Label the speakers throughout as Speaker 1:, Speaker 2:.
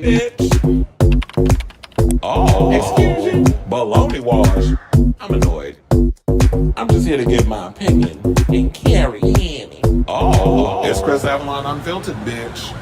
Speaker 1: bitch. Oh, excuse you? Baloney wash. I'm annoyed. I'm just here to give my opinion and carry in. Oh, it's Chris Avalon Unfiltered, bitch.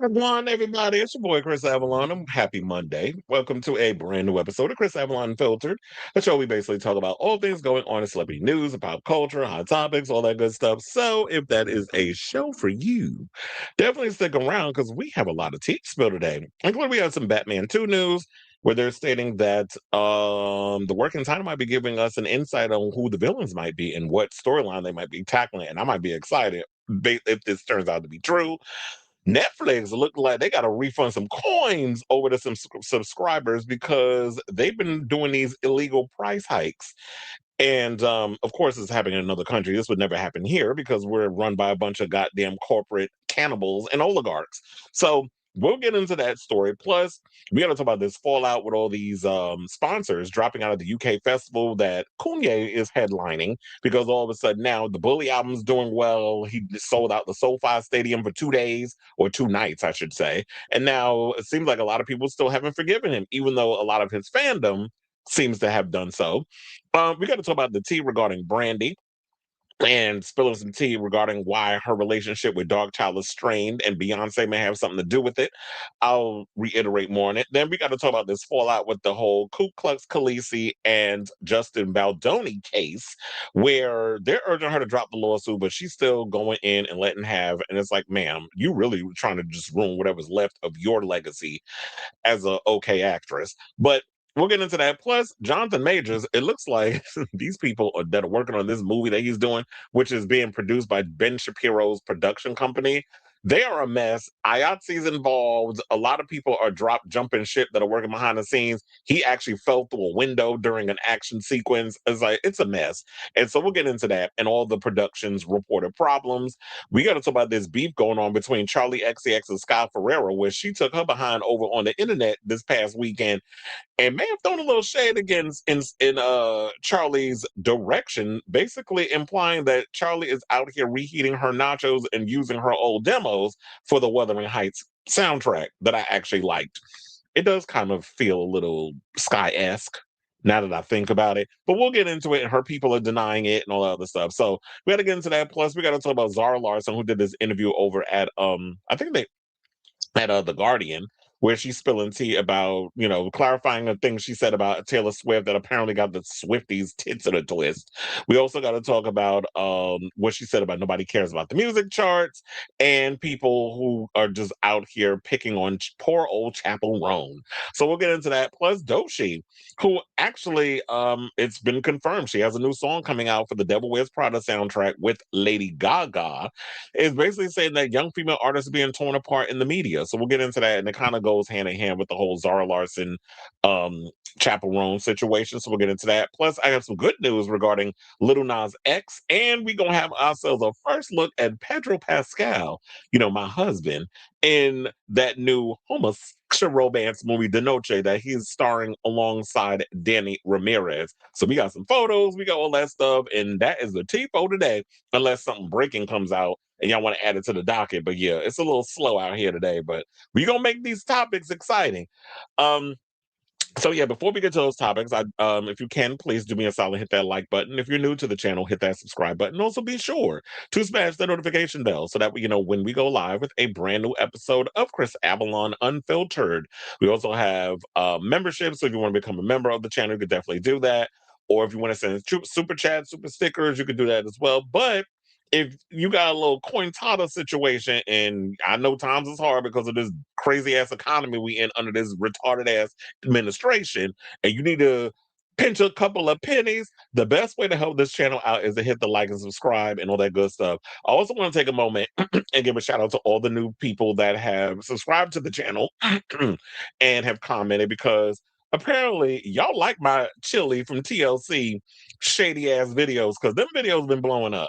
Speaker 1: Everyone, everybody, it's your boy Chris Avalon. Happy Monday. Welcome to a brand new episode of Chris Avalon Unfiltered, a show we basically talk about all things going on in celebrity news, pop culture, hot topics, all that good stuff. So if that is a show for you, definitely stick around because we have a lot of tea to spill today. Including we have some Batman 2 news where they're stating that the working title might be giving us an insight on who the villains might be and what storyline they might be tackling. And I might be excited if this turns out to be true. Netflix looked like they got to refund some coins over to some subscribers because they've been doing these illegal price hikes. And of course, it's happening in another country. This would never happen here because we're run by a bunch of goddamn corporate cannibals and oligarchs. So we'll get into that story. Plus, we got to talk about this fallout with all these sponsors dropping out of the UK festival that Kanye is headlining because all of a sudden now the Bully album's doing well. He sold out the SoFi Stadium for 2 days or 2 nights, I should say. And now it seems like a lot of people still haven't forgiven him, even though a lot of his fandom seems to have done so. We got to talk about the tea regarding Brandy and spilling some tea regarding why her relationship with Darkchild is strained and Beyonce may have something to do with it. I'll reiterate more on it. Then we got to talk about this fallout with the whole Ku Klux Khaleesi and Justin Baldoni case, where they're urging her to drop the lawsuit, but she's still going in and letting have. And it's like, ma'am, you really trying to just ruin whatever's left of your legacy as a okay actress. But we'll get into that. Plus, Jonathan Majors, it looks like these people that are working on this movie that he's doing, which is being produced by Ben Shapiro's production company. They are a mess. Ayatzi's involved. A lot of people are jumping ship that are working behind the scenes. He actually fell through a window during an action sequence. It's like, it's a mess. And so we'll get into that and all the production's reported problems. We got to talk about this beef going on between Charli XCX and Sky Ferreira, where she took her behind over on the internet this past weekend and may have thrown a little shade against in Charli's direction, basically implying that Charli is out here reheating her nachos and using her old demos for the Wuthering Heights soundtrack that I actually liked. It does kind of feel a little Sky-esque now that I think about it, but we'll get into it. And her people are denying it and all that other stuff. So we got to get into that. Plus, we got to talk about Zara Larsson, who did this interview over at I think they at The Guardian, where she's spilling tea about, clarifying the things she said about Taylor Swift that apparently got the Swifties tits in a twist. We also got to talk about what she said about nobody cares about the music charts and people who are just out here picking on poor old Chappell Roan. So we'll get into that. Plus Doechii, who actually, it's been confirmed she has a new song coming out for the Devil Wears Prada soundtrack with Lady Gaga, is basically saying that young female artists are being torn apart in the media. So we'll get into that, and it kind of goes hand in hand with the whole Zara Larsson, Chaperone situation. So we'll get into that. Plus, I have some good news regarding Lil Nas X, and we're gonna have ourselves a first look at Pedro Pascal, my husband, in that new homosexual romance movie, Noche, that he's starring alongside Danny Ramirez. So we got some photos, we got all that stuff, and that is the TIFO today, unless something breaking comes out and y'all want to add it to the docket. But yeah, it's a little slow out here today, but we're gonna make these topics exciting. Um, so yeah, before we get to those topics, if you can, please do me a solid, hit that like button. If you're new to the channel, hit that subscribe button. Also, be sure to smash the notification bell so that we, when we go live with a brand new episode of Chris Avalon Unfiltered. We also have membership, so if you want to become a member of the channel, you could definitely do that. Or if you want to send super chat, super stickers, you could do that as well. But if you got a little coin cointata situation, and I know times is hard because of this crazy ass economy we in under this retarded ass administration, and you need to pinch a couple of pennies, the best way to help this channel out is to hit the like and subscribe and all that good stuff. I also want to take a moment and give a shout out to all the new people that have subscribed to the channel and have commented, because apparently y'all like my chili from TLC shady ass videos, because them videos been blowing up.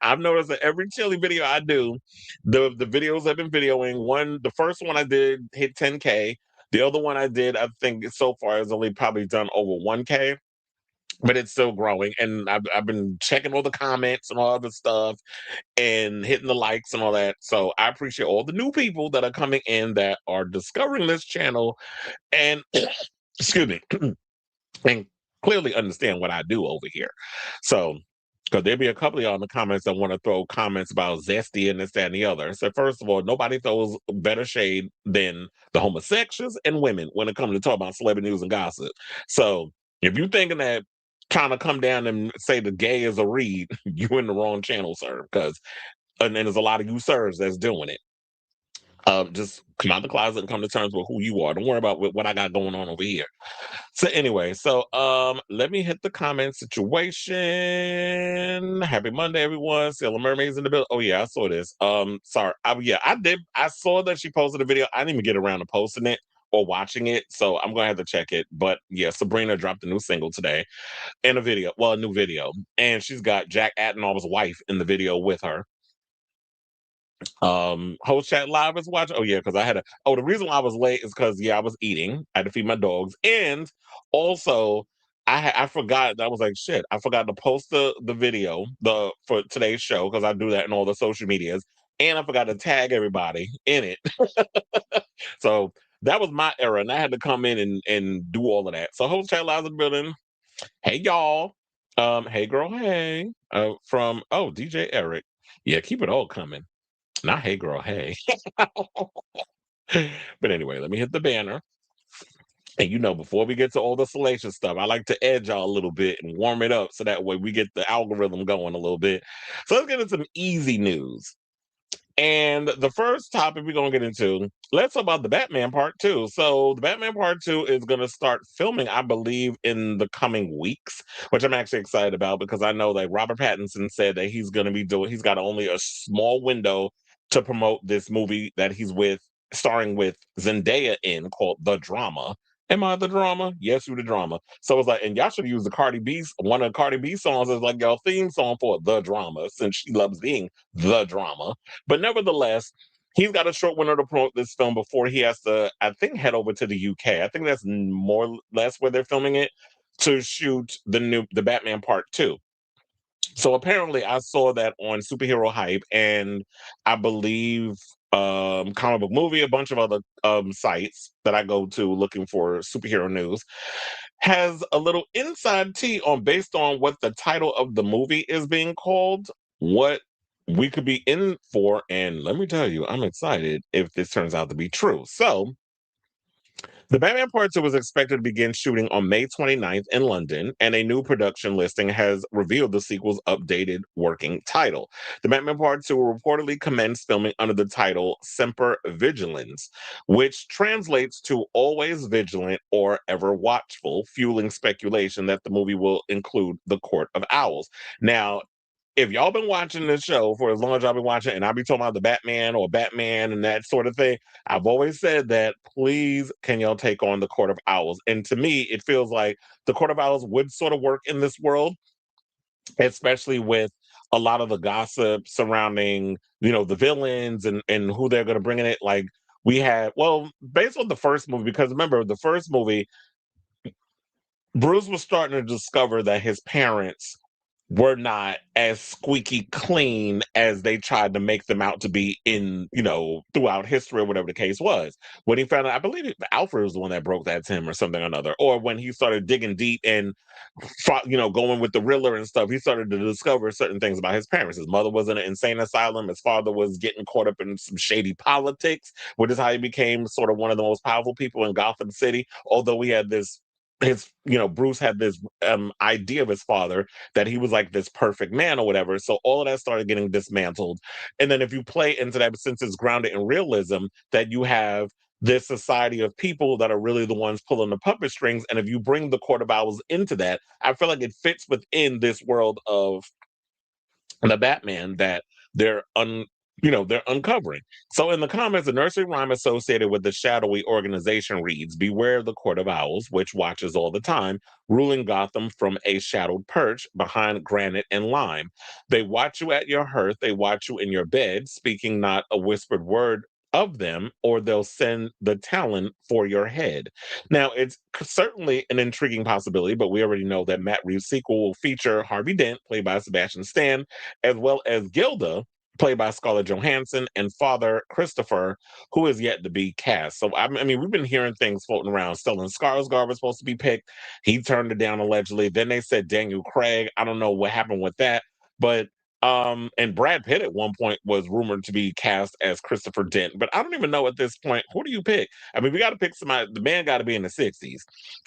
Speaker 1: I've noticed that every chili video I do, the videos I've been videoing, the first one I did hit 10K. The other one I did, I think so far has only probably done over 1K. but it's still growing. And I've been checking all the comments and all the stuff and hitting the likes and all that. So I appreciate all the new people that are coming in that are discovering this channel and excuse me, and clearly understand what I do over here. So, because there'll be a couple of y'all in the comments that want to throw comments about zesty and this, that, and the other. So, first of all, nobody throws better shade than the homosexuals and women when it comes to talk about celebrity news and gossip. So, if you're thinking that kind of come down and say the gay is a read, you in the wrong channel, sir. Because and there's a lot of you sirs that's doing it. Just come out the closet and come to terms with who you are. Don't worry about what I got going on over here. So anyway, so let me hit the comment situation. Happy Monday, everyone. Sailor Mermaids in the building. Oh yeah, I saw this. Sorry. I did. I saw that she posted a video. I didn't even get around to posting it or watching it, so I'm gonna have to check it. But yeah, Sabrina dropped a new single today and a video. Well, a new video, and she's got Jack Attenall's wife in the video with her. Host chat live is watching. Oh yeah, because I had a. Oh, the reason why I was late is because I was eating. I had to feed my dogs, and also I forgot. I was like, shit, I forgot to post the video for today's show because I do that in all the social medias, and I forgot to tag everybody in it. So that was my error, and I had to come in and do all of that. So host chat live in the building. Hey y'all. Hey girl. Hey. From DJ Eric. Yeah, keep it all coming. Not hey girl, hey. But anyway, let me hit the banner. And before we get to all the salacious stuff, I like to edge y'all a little bit and warm it up so that way we get the algorithm going a little bit. So let's get into some easy news. And the first topic we're going to get into, let's talk about the Batman Part 2. So the Batman Part 2 is going to start filming, I believe, in the coming weeks, which I'm actually excited about because I know that Robert Pattinson said that he's got only a small window to promote this movie that starring with Zendaya in, called The Drama. Am I the drama? Yes, you the drama. So it's like, and y'all should use one of Cardi B songs as like y'all theme song for The Drama, since she loves being the drama. But nevertheless, he's got a short window to promote this film before he has to, I think, head over to the UK. I think that's more or less where they're filming it, to shoot the Batman Part 2. So apparently I saw that on Superhero Hype, and I believe Comic Book Movie, a bunch of other sites that I go to looking for superhero news, has a little inside tea on, based on what the title of the movie is being called, what we could be in for. And let me tell you, I'm excited if this turns out to be true. So the Batman Part 2 was expected to begin shooting on May 29th in London, and a new production listing has revealed the sequel's updated working title. The Batman Part 2 will reportedly commence filming under the title Semper Vigilans, which translates to always vigilant or ever watchful, fueling speculation that the movie will include the Court of Owls. Now, if y'all been watching this show for as long as y'all been watching, and I be talking about the Batman or Batman and that sort of thing, I've always said that, please, can y'all take on the Court of Owls? And to me, it feels like the Court of Owls would sort of work in this world, especially with a lot of the gossip surrounding, the villains and who they're going to bring in it. Like we had, well, based on the first movie, because remember, the first movie, Bruce was starting to discover that his parents were not as squeaky clean as they tried to make them out to be throughout history or whatever the case was. When he found out, I believe Alfred was the one that broke that to him or something or another. Or when he started digging deep and, going with the Riddler and stuff, he started to discover certain things about his parents. His mother was in an insane asylum. His father was getting caught up in some shady politics, which is how he became sort of one of the most powerful people in Gotham City. Although we had Bruce had this idea of his father that he was like this perfect man or whatever. So all of that started getting dismantled. And then if you play into that, since it's grounded in realism, that you have this society of people that are really the ones pulling the puppet strings. And if you bring the Court of Owls into that, I feel like it fits within this world of the Batman that they're they're uncovering. So in the comments, the nursery rhyme associated with the shadowy organization reads, "Beware of the Court of Owls, which watches all the time, ruling Gotham from a shadowed perch behind granite and lime. They watch you at your hearth, they watch you in your bed, speaking not a whispered word of them, or they'll send the talent for your head. Now, it's certainly an intriguing possibility, but we already know that Matt Reeves' sequel will feature Harvey Dent, played by Sebastian Stan, as well as Gilda, played by Scarlett Johansson, and Father Christopher, who is yet to be cast. So, I mean, we've been hearing things floating around. Stellan Skarsgård was supposed to be picked. He turned it down allegedly. Then they said Daniel Craig. I don't know what happened with that, but and Brad Pitt at one point was rumored to be cast as Christopher Dent, but I don't even know at this point, who do you pick? I mean, we got to pick somebody. The man got to be in the 60s.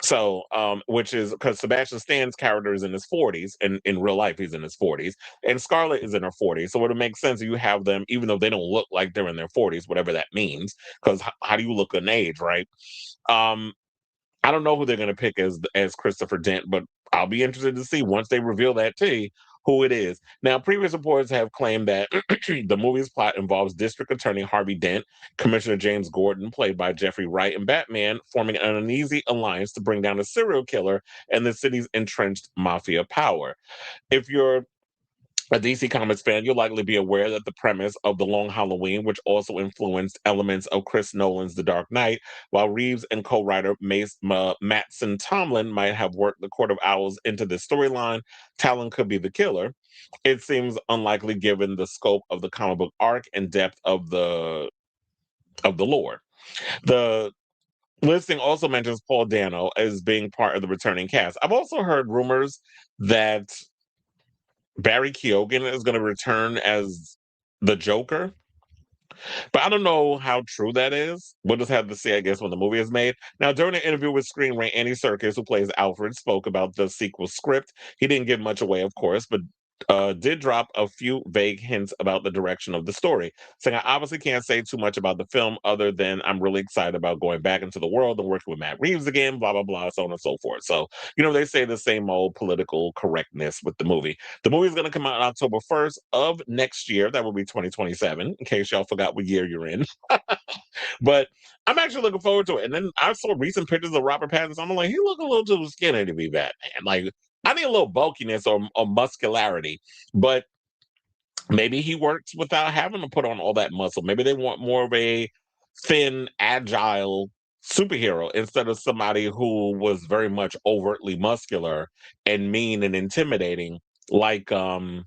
Speaker 1: So, which is because Sebastian Stan's character is in his 40s, and in real life he's in his 40s, and Scarlett is in her 40s. So it would make sense that you have them, even though they don't look like they're in their 40s, whatever that means. Because how do you look an age, right? Um, I don't know who they're going to pick as Christopher Dent, but I'll be interested to see once they reveal that tea who it is. Now, previous reports have claimed that the movie's plot involves District Attorney Harvey Dent, Commissioner James Gordon, played by Jeffrey Wright, and Batman forming an uneasy alliance to bring down a serial killer and the city's entrenched mafia power. If you're a DC Comics fan, you'll likely be aware that the premise of The Long Halloween, which also influenced elements of Chris Nolan's The Dark Knight, while Reeves and co-writer Mattson Tomlin might have worked the Court of Owls into the storyline, Talon could be the killer. It seems unlikely given the scope of the comic book arc and depth of the lore. The listing also mentions Paul Dano as being part of the returning cast. I've also heard rumors that Barry Keoghan is going to return as the Joker, but I don't know how true that is. We'll just have to see, I guess, when the movie is made. Now, during an interview with Screen Rant, Andy Serkis, who plays Alfred, spoke about the sequel script. He didn't give much away, of course, but did drop a few vague hints about the direction of the story, saying, I obviously can't say too much about the film other than I'm really excited about going back into the world and working with Matt Reeves again, blah, blah, blah, so on and so forth. So, they say the same old political correctness with the movie. The movie is going to come out on October 1st of next year. That will be 2027, in case y'all forgot what year you're in. But I'm actually looking forward to it. And then I saw recent pictures of Robert Pattinson. I'm like, he look a little too skinny to be Batman. Like, I need a little bulkiness or muscularity. But maybe he works without having to put on all that muscle. Maybe they want more of a thin, agile superhero instead of somebody who was very much overtly muscular and mean and intimidating, like Batfleck,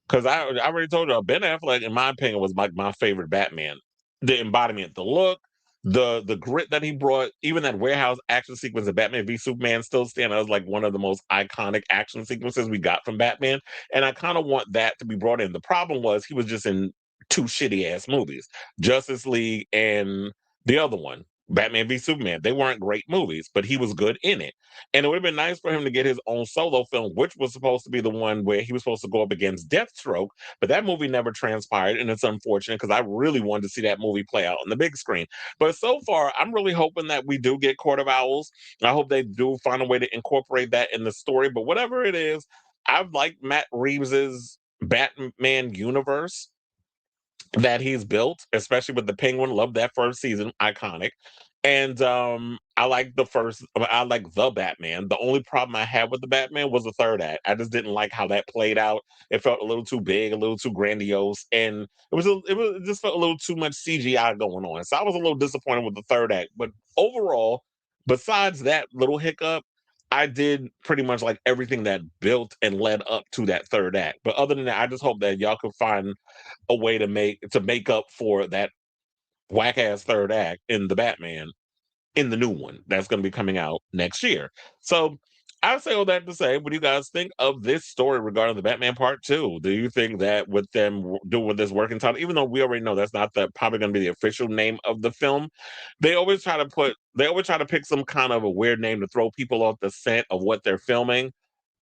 Speaker 1: because I already told you, Ben Affleck, in my opinion, was my favorite Batman. The embodiment, the look, the grit that he brought, even that warehouse action sequence of Batman v Superman still stand out as like one of the most iconic action sequences we got from Batman. And I kind of want that to be brought in. The problem was he was just in two shitty ass movies, Justice League and the other one, Batman v Superman. They weren't great movies, but he was good in it. And it would have been nice for him to get his own solo film, which was supposed to be the one where he was supposed to go up against Deathstroke, but that movie never transpired, and it's unfortunate because I really wanted to see that movie play out on the big screen. But so far, I'm really hoping that we do get Court of Owls. I hope they do find a way to incorporate that in the story. But whatever it is, I've liked Matt Reeves's Batman universe that he's built, especially with the Penguin. Love that first season, iconic. And I like the Batman. The only problem I had with the Batman was the third act. I just didn't like how that played out. It felt a little too big, a little too grandiose, and it just felt a little too much CGI going on. So I was a little disappointed with the third act. But overall, besides that little hiccup, I did pretty much like everything that built and led up to that third act. But other than that, I just hope that y'all could find a way to make up for that whack ass third act in the Batman in the new one that's going to be coming out next year. So I say all that to say, what do you guys think of this story regarding the Batman Part Two? Do you think that with them doing this working title, even though we already know that's not probably going to be the official name of the film, they always try to pick some kind of a weird name to throw people off the scent of what they're filming,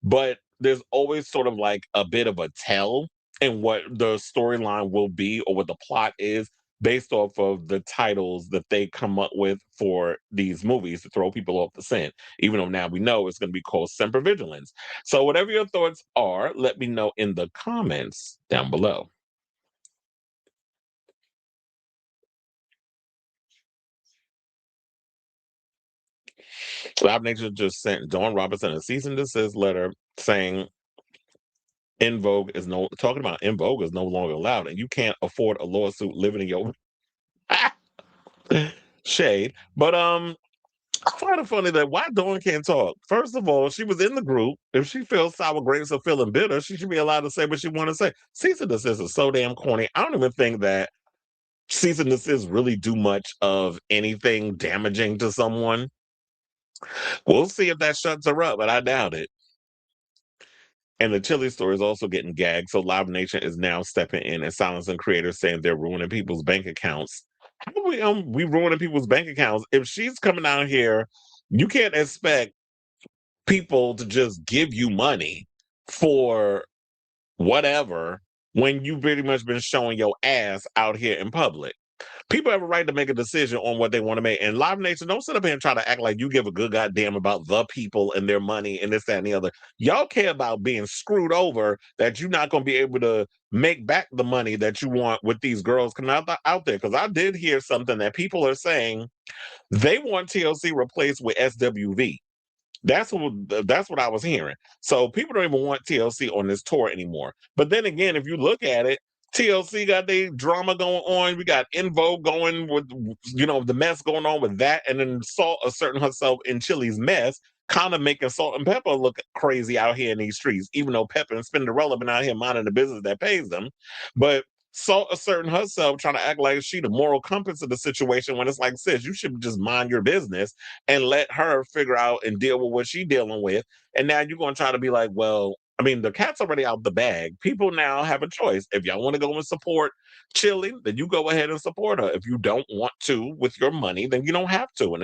Speaker 1: but there's always sort of like a bit of a tell in what the storyline will be or what the plot is based off of the titles that they come up with for these movies to throw people off the scent, even though now we know it's going to be called Semper Vigilance. So, whatever your thoughts are, let me know in the comments down below. Live Nation just sent Dawn Robinson a cease and desist letter saying In Vogue is no talking about In Vogue is no longer allowed, and you can't afford a lawsuit living in your shade. But I find it funny that why Dawn can't talk. First of all, she was in the group. If she feels sour grapes or feeling bitter, she should be allowed to say what she want to say. Cease and desist is so damn corny. I don't even think that cease and desist really do much of anything damaging to someone. We'll see if that shuts her up, but I doubt it. And the Chili store is also getting gagged, so Live Nation is now stepping in and silencing creators saying they're ruining people's bank accounts. How are we ruining people's bank accounts? If she's coming out here, you can't expect people to just give you money for whatever when you pretty much been showing your ass out here in public. People have a right to make a decision on what they want to make. And Live Nation, don't sit up here and try to act like you give a good goddamn about the people and their money and this, that, and the other. Y'all care about being screwed over that you're not going to be able to make back the money that you want with these girls coming out there. Because I did hear something that people are saying they want TLC replaced with SWV. That's what I was hearing. So people don't even want TLC on this tour anymore. But then again, if you look at it, TLC got their drama going on. We got In Vogue going with the mess going on with that, and then Salt asserting herself in Chili's mess, kind of making Salt and Pepper look crazy out here in these streets. Even though Pepper and Spinderella been out here minding the business that pays them, but Salt asserting herself, trying to act like she the moral compass of the situation when it's like, sis, you should just mind your business and let her figure out and deal with what she's dealing with. And now you're going to try to be like, well, I mean, the cat's already out the bag. People now have a choice. If y'all want to go and support Chili, then you go ahead and support her. If you don't want to with your money, then you don't have to. And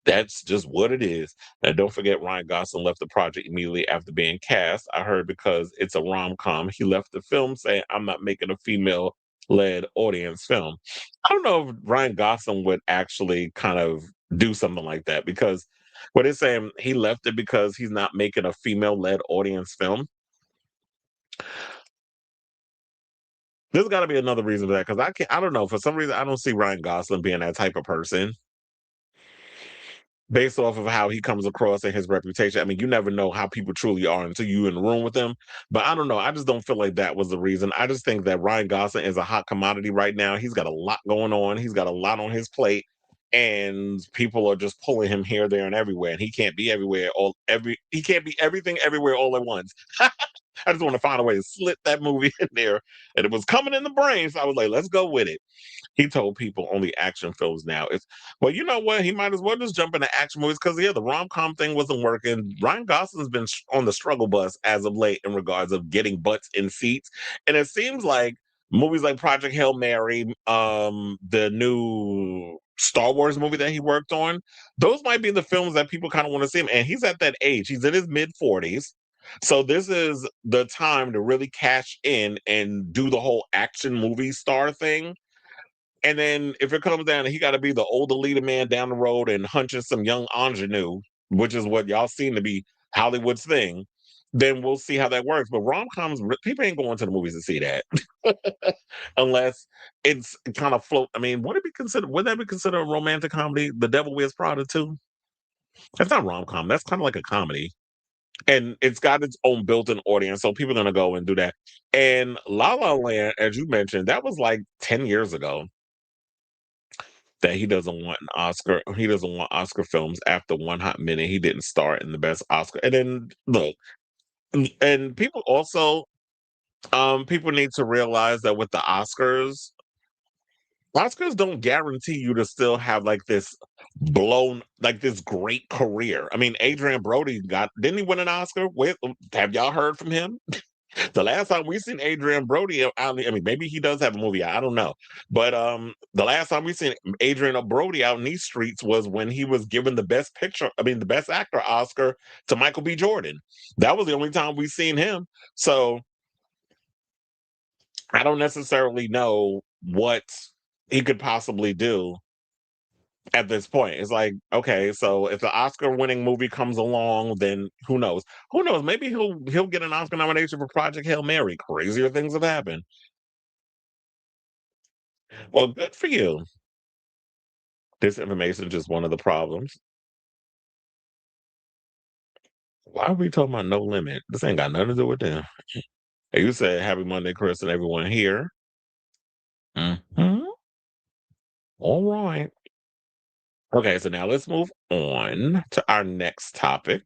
Speaker 1: that's just what it is. And don't forget, Ryan Gosling left the project immediately after being cast. I heard because it's a rom com, he left the film saying, I'm not making a female led audience film. I don't know if Ryan Gosling would actually kind of do something like that because what it's saying he left it because he's not making a female led audience film. There's got to be another reason for that because I don't know, for some reason I don't see Ryan Gosling being that type of person based off of how he comes across and his reputation. I mean, you never know how people truly are until you in the room with them. But I don't know. I just don't feel like that was the reason. I just think that Ryan Gosling is a hot commodity right now. He's got a lot going on. He's got a lot on his plate. And people are just pulling him here, there, and everywhere. And he can't be everywhere. He can't be everything everywhere all at once. I just want to find a way to slip that movie in there. And it was coming in the brain. So I was like, let's go with it. He told people only action films now. It's well, you know what? He might as well just jump into action movies because yeah, the rom com thing wasn't working. Ryan Gosling's been on the struggle bus as of late in regards of getting butts in seats, and it seems like movies like Project Hail Mary, the new Star Wars movie that he worked on, those might be the films that people kind of want to see him. And he's at that age; he's in his mid-40s. So this is the time to really cash in and do the whole action movie star thing. And then if it comes down to he got to be the older leader man down the road and hunching some young ingenue, which is what y'all seem to be Hollywood's thing, then we'll see how that works. But rom coms, people ain't going to the movies to see that unless it's kind of float. I mean, would it be considered? Would that be considered a romantic comedy? The Devil Wears Prada too. That's not rom com. That's kind of like a comedy, and it's got its own built-in audience, so people are gonna go and do that. And La La Land, as you mentioned, that was like 10 years ago that he doesn't want an Oscar. He doesn't want Oscar films after One Hot Minute. He didn't star in the best Oscar. And then look, and people also people need to realize that with the Oscars don't guarantee you to still have like this this great career. I mean, Adrian Brody didn't he win an Oscar? Have y'all heard from him? The last time we seen Adrian Brody, I mean, maybe he does have a movie. I don't know, but the last time we seen Adrian Brody out in these streets was when he was given the Best Picture. I mean, the Best Actor Oscar to Michael B. Jordan. That was the only time we seen him. So I don't necessarily know what he could possibly do at this point. It's like, okay, so if the Oscar-winning movie comes along, then who knows? Who knows? Maybe he'll get an Oscar nomination for Project Hail Mary. Crazier things have happened. Well, good for you. Disinformation is just one of the problems. Why are we talking about No Limit? This ain't got nothing to do with them. And you said happy Monday, Chris, and everyone here. Mhm. All right. Okay, so now let's move on to our next topic.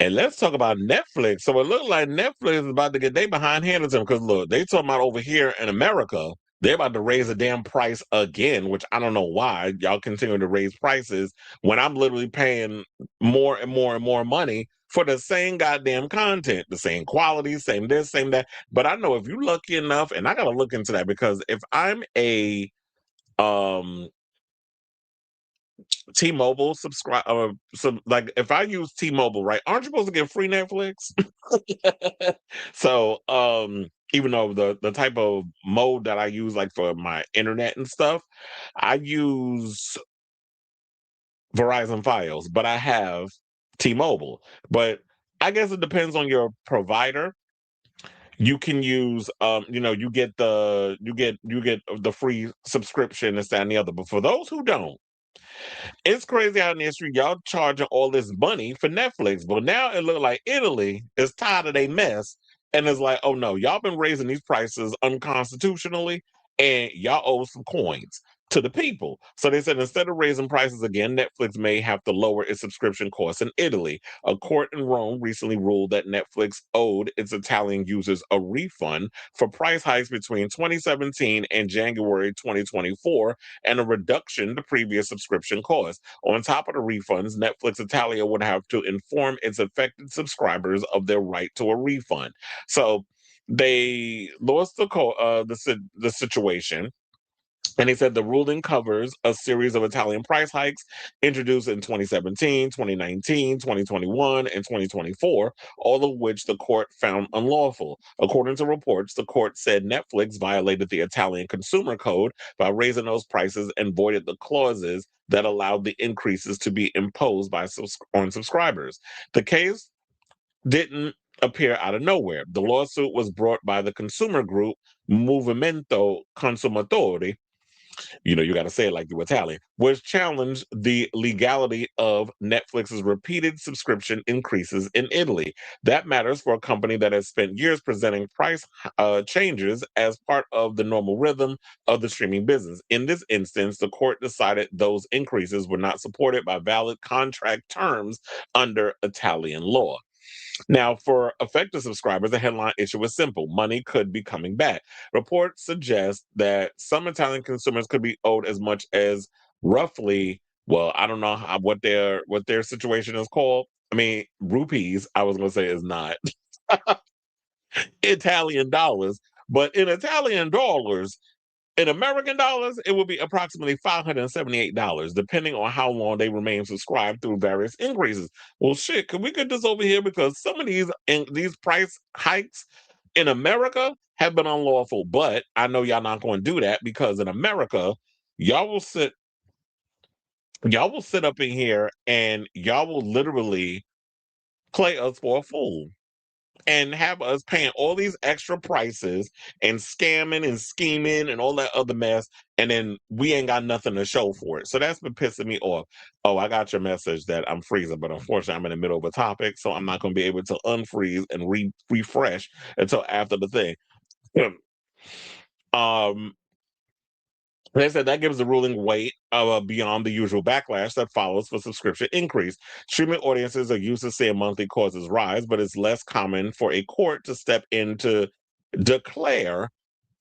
Speaker 1: And let's talk about Netflix. So it looks like Netflix is about to get they behind hand because look, they talking about over here in America, they're about to raise the damn price again, which I don't know why y'all continue to raise prices when I'm literally paying more and more and more money for the same goddamn content, the same quality, same this, same that. But I know if you're lucky enough, and I gotta look into that because if I'm a um T-Mobile subscribe like if I use T-Mobile, right? Aren't you supposed to get free Netflix? So, even though the type of mode that I use like for my internet and stuff, I use Verizon Files, but I have T-Mobile. But I guess it depends on your provider. You can use you get the free subscription, this, that, and the other. But for those who don't, it's crazy how in the history y'all charging all this money for Netflix, but now it look like Italy is tired of their mess and it's like, oh no, y'all been raising these prices unconstitutionally, and y'all owe some coins to the people. So they said instead of raising prices again, Netflix may have to lower its subscription costs in Italy. A court in Rome recently ruled that Netflix owed its Italian users a refund for price hikes between 2017 and January 2024 and a reduction to previous subscription costs. On top of the refunds, Netflix Italia would have to inform its affected subscribers of their right to a refund. So they lost the situation, and he said the ruling covers a series of Italian price hikes introduced in 2017, 2019, 2021, and 2024, all of which the court found unlawful. According to reports, the court said Netflix violated the Italian Consumer Code by raising those prices and voided the clauses that allowed the increases to be imposed on subscribers. The case didn't appear out of nowhere. The lawsuit was brought by the consumer group Movimento Consumatori, you got to say it like you're Italian, which challenged the legality of Netflix's repeated subscription increases in Italy. That matters for a company that has spent years presenting price changes as part of the normal rhythm of the streaming business. In this instance, the court decided those increases were not supported by valid contract terms under Italian law. Now, for affected subscribers, the headline issue was simple: money could be coming back. Reports suggest that some Italian consumers could be owed as much as roughly, well, I don't know what their situation is called. I mean, rupees, I was going to say is not Italian dollars, but in Italian dollars, in American dollars, it will be approximately $578, depending on how long they remain subscribed through various increases. Well, shit, can we get this over here? Because some of these price hikes in America have been unlawful. But I know y'all not going to do that because in America, y'all will sit y'all will sit up in here and y'all will literally play us for a fool and have us paying all these extra prices and scamming and scheming and all that other mess, and then we ain't got nothing to show for it. So that's been pissing me off. Oh, I got your message that I'm freezing, but unfortunately I'm in the middle of a topic, so I'm not going to be able to unfreeze and refresh until after the thing. um they said that gives the ruling weight beyond the usual backlash that follows for subscription increase. Streaming audiences are used to seeing monthly causes rise, but it's less common for a court to step in to declare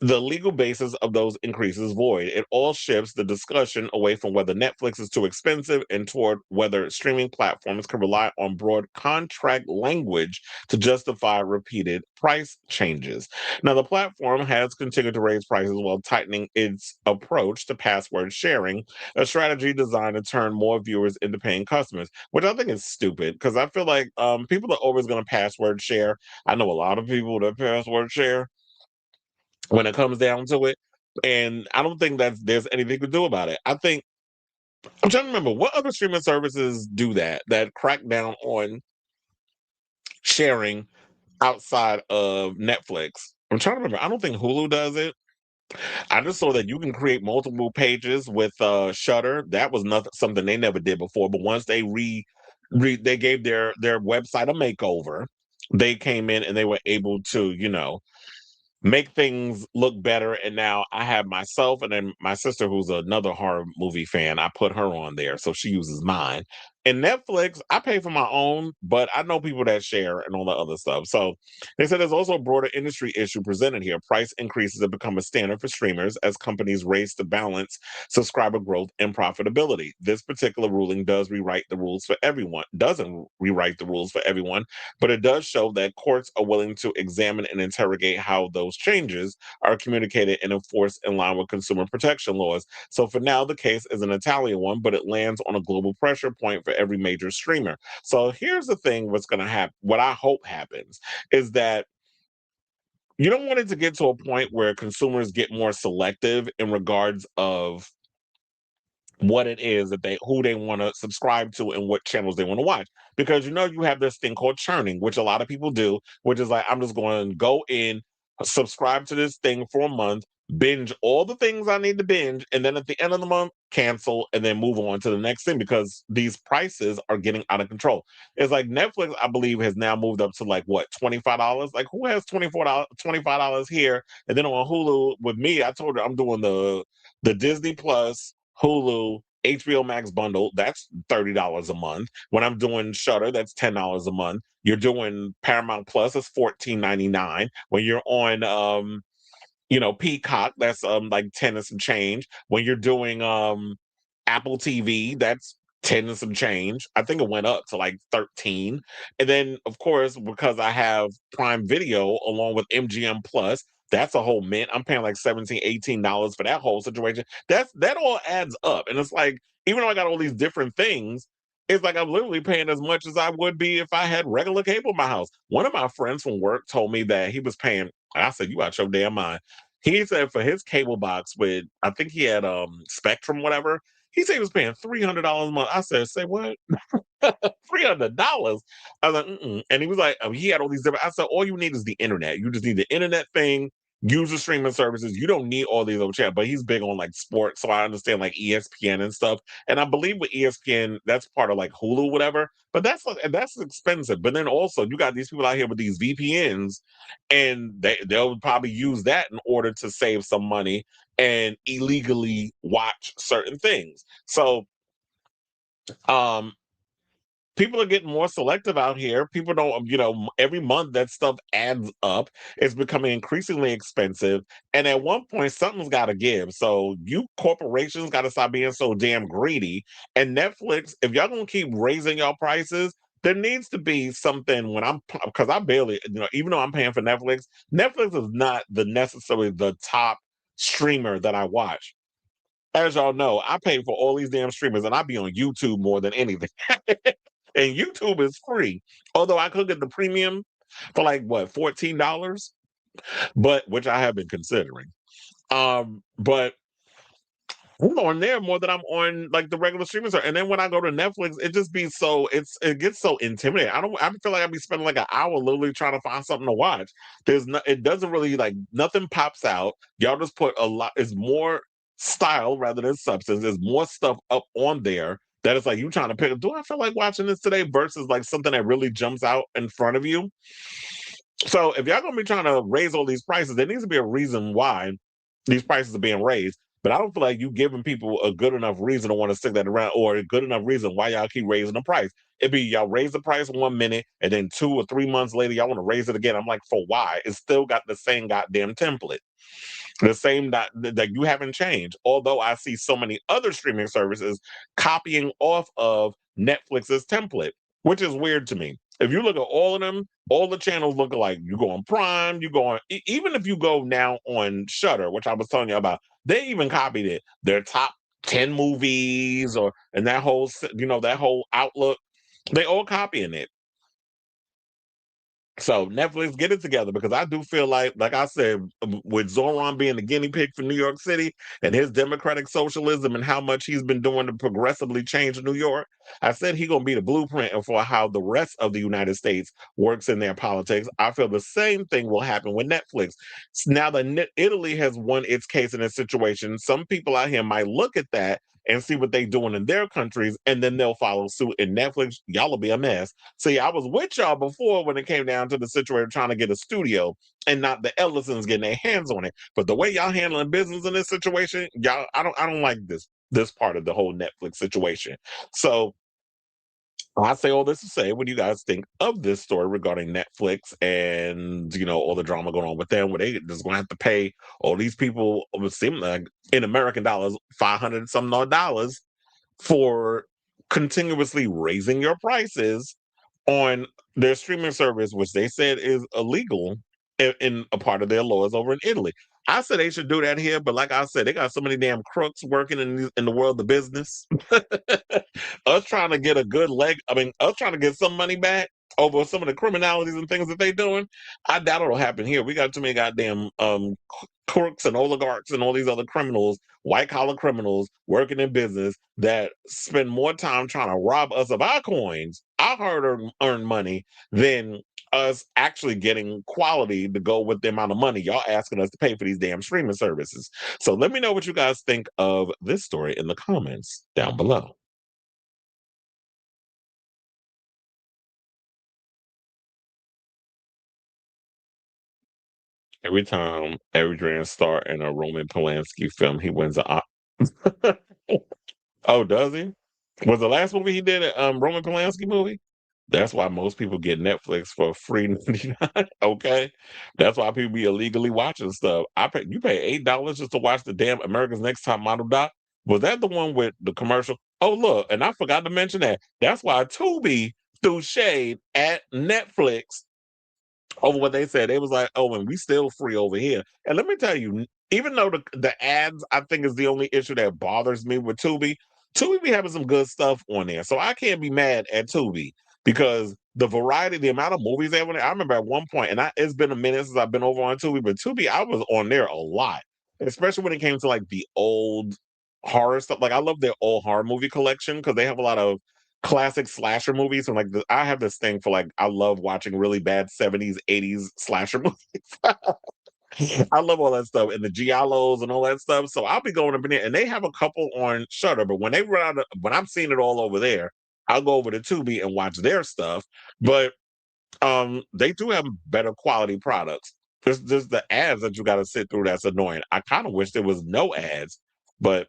Speaker 1: the legal basis of those increases void. It all shifts the discussion away from whether Netflix is too expensive and toward whether streaming platforms can rely on broad contract language to justify repeated price changes. Now, the platform has continued to raise prices while tightening its approach to password sharing, a strategy designed to turn more viewers into paying customers, which I think is stupid because I feel like people are always going to password share. I know a lot of people that password share when it comes down to it. And I don't think that there's anything to do about it. I'm trying to remember what other streaming services do that crack down on sharing outside of Netflix. I'm trying to remember. I don't think Hulu does it. I just saw that you can create multiple pages with Shutter. That was nothing something they never did before. But once they they gave their website a makeover, they came in and they were able to, make things look better. And now I have myself and then my sister, who's another horror movie fan. I put her on there, so she uses mine. And Netflix, I pay for my own, but I know people that share and all the other stuff. So they said there's also a broader industry issue presented here. Price increases have become a standard for streamers as companies race to balance subscriber growth and profitability. This particular ruling doesn't rewrite the rules for everyone, but it does show that courts are willing to examine and interrogate how those changes are communicated and enforced in line with consumer protection laws. So for now, the case is an Italian one, but it lands on a global pressure point for every major streamer. So here's the thing: what's going to happen, what I hope happens, is that you don't want it to get to a point where consumers get more selective in regards of what it is that who they want to subscribe to and what channels they want to watch, because you have this thing called churning, which a lot of people do, which is like, I'm just going to go in, subscribe to this thing for a month, binge all the things I need to binge, and then at the end of the month cancel and then move on to the next thing, because these prices are getting out of control. It's like Netflix, I believe, has now moved up to like what, $25. Like, who has $25 here? And then on Hulu with me, I told her I'm doing the Disney Plus, Hulu, HBO Max bundle. That's $30 a month. When I'm doing Shutter, that's $10 a month. You're doing Paramount Plus, it's $14.99. When you're on Peacock, that's like 10 and some change. When you're doing Apple TV, that's 10 and some change. I think it went up to like 13. And then of course, because I have Prime Video along with MGM Plus, that's a whole mint. I'm paying like 17, $18 for that whole situation. That all adds up. And it's like, even though I got all these different things, it's like I'm literally paying as much as I would be if I had regular cable in my house. One of my friends from work told me that he was paying, I said, you out your damn mind. He said for his cable box with, I think he had Spectrum, whatever. He said he was paying $300 a month. I said, say what? $300. I was like, mm-mm. And he was like, he had all these different. I said, all you need is the internet. You just need the internet thing. Use the streaming services. You don't need all these other channels. But he's big on like sports, so I understand like ESPN and stuff. And I believe with ESPN, that's part of like Hulu, whatever. But that's expensive. But then also, you got these people out here with these VPNs, and they'll probably use that in order to save some money and illegally watch certain things. So um people are getting more selective out here. People don't, every month that stuff adds up. It's becoming increasingly expensive. And at one point, something's got to give. So you corporations got to stop being so damn greedy. And Netflix, if y'all gonna keep raising y'all prices, there needs to be something because I barely, even though I'm paying for Netflix, Netflix is not necessarily the top streamer that I watch. As y'all know, I pay for all these damn streamers and I be on YouTube more than anything. And YouTube is free. Although I could get the premium for like what, $14? But which I have been considering. But I'm on there more than I'm on like the regular streaming service. And then when I go to Netflix, it just be it gets so intimidating. I feel like I'd be spending like an hour literally trying to find something to watch. It doesn't really, like, nothing pops out. Y'all just put a lot, it's more style rather than substance. There's more stuff up on there that it's like you trying to pick. Do I feel like watching this today versus like something that really jumps out in front of you? So if y'all gonna be trying to raise all these prices, there needs to be a reason why these prices are being raised. But I don't feel like you giving people a good enough reason to want to stick that around, or a good enough reason why y'all keep raising the price. It'd be y'all raise the price 1 minute, and then 2 or 3 months later, y'all want to raise it again. I'm like, for why? It's still got the same goddamn template. The same that you haven't changed. Although I see so many other streaming services copying off of Netflix's template, which is weird to me. If you look at all of them, all the channels look alike. You go on Prime, you go on, even if you go now on Shutter, which I was telling you about, they even copied it. Their top 10 movies, and that whole outlook, they all copying it. So Netflix, get it together, because I do feel like I said, with Zoran being the guinea pig for New York City and his democratic socialism and how much he's been doing to progressively change New York, I said he gonna be the blueprint for how the rest of the United States works in their politics. I feel the same thing will happen with Netflix. Now that Italy has won its case in this situation, some people out here might look at that and see what they doing in their countries, and then they'll follow suit. In Netflix, y'all will be a mess. See, I was with y'all before when it came down to the situation trying to get a studio and not the Ellisons getting their hands on it. But the way y'all handling business in this situation, y'all, I don't like this part of the whole Netflix situation. So I say all this to say, what do you guys think of this story regarding Netflix and all the drama going on with them? Where they just going to have to pay all these people? It would seem like in American dollars, 500 some odd dollars for continuously raising your prices on their streaming service, which they said is illegal in a part of their laws over in Italy. I said they should do that here, but like I said, they got so many damn crooks working in the world of business. Us trying to get a good leg, I mean, us trying to get some money back over some of the criminalities and things that they doing. I doubt it'll happen here. We got too many goddamn crooks and oligarchs and all these other criminals, white collar criminals working in business that spend more time trying to rob us of our coins, our hard-earned money, than us actually getting quality to go with the amount of money y'all asking us to pay for these damn streaming services. So let me know what you guys think of this story in the comments down below. Every time Adrian star in a Roman Polanski film, he wins an Oscar. Oh, does he? Was the last movie he did a Roman Polanski movie? That's why most people get Netflix for free 99. Okay, that's why people be illegally watching stuff. You pay $8 just to watch the damn America's Next Top Model doc. Was that the one with the commercial? Oh look, and I forgot to mention that. That's why Tubi threw shade at Netflix over what they said. They was like, "Oh, and we still free over here." And let me tell you, even though the ads, I think, is the only issue that bothers me with Tubi. Tubi be having some good stuff on there, so I can't be mad at Tubi because the variety, the amount of movies they have on there. I remember at one point, and it's been a minute since I've been over on Tubi, but Tubi, I was on there a lot, especially when it came to like the old horror stuff. Like I love their old horror movie collection because they have a lot of classic slasher movies. And like I have this thing for like I love watching really bad 70s, 80s slasher movies. I love all that stuff and the giallos and all that stuff. So I'll be going up in there and they have a couple on Shutter, but when they run out of, when I'm seeing it all over there, I'll go over to Tubi and watch their stuff. But they do have better quality products. There's just the ads that you gotta sit through that's annoying. I kind of wish there was no ads, but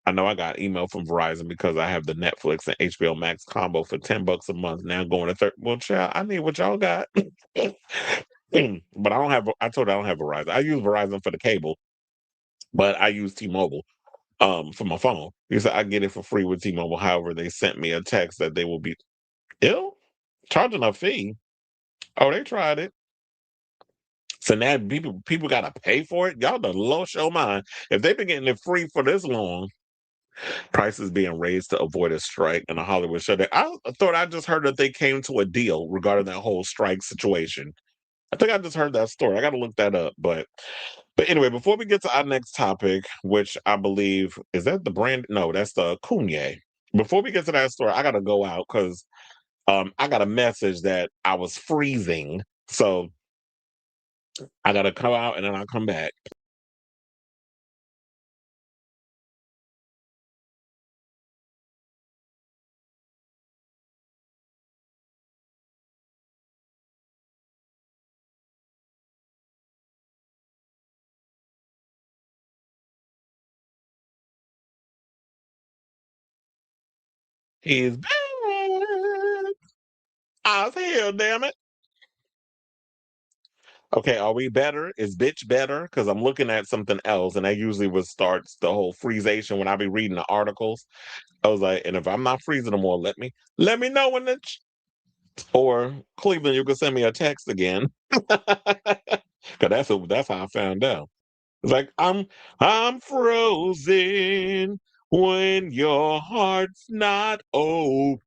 Speaker 1: I know I got email from Verizon because I have the Netflix and HBO Max combo for $10 a month. Now going to well, child, I need what y'all got. But I don't have. I told you I don't have Verizon. I use Verizon for the cable, but I use T-Mobile for my phone. Because I get it for free with T-Mobile. However, they sent me a text that they will be ill charging a fee. Oh, they tried it. So now people got to pay for it. Y'all the low show mine. If they've been getting it free for this long, prices being raised to avoid a strike and a Hollywood shutdown. I thought I just heard that they came to a deal regarding that whole strike situation. I think I just heard that story. I got to look that up. But anyway, before we get to our next topic, which I believe is that the brand? No, that's the Kanye. Before we get to that story, I got to go out because I got a message that I was freezing. So I got to come out and then I'll come back. He's back. I was here, damn it. Okay, are we better? Is bitch better? Because I'm looking at something else, and that usually what starts the whole freezation when I be reading the articles. I was like, and if I'm not freezing no more, let me know when or Cleveland, you can send me a text again. Cause that's how I found out. It's like I'm frozen when your heart's not open.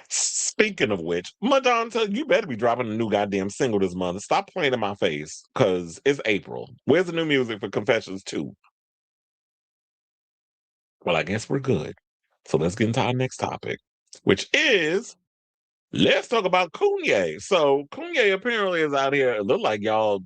Speaker 1: Speaking of which, Madonna, you better be dropping a new goddamn single this month. Stop playing in my face, cause it's April. Where's the new music for Confessions 2? Well, I guess we're good. So let's get into our next topic, which is let's talk about Kanye. So Kanye apparently is out here. It look like y'all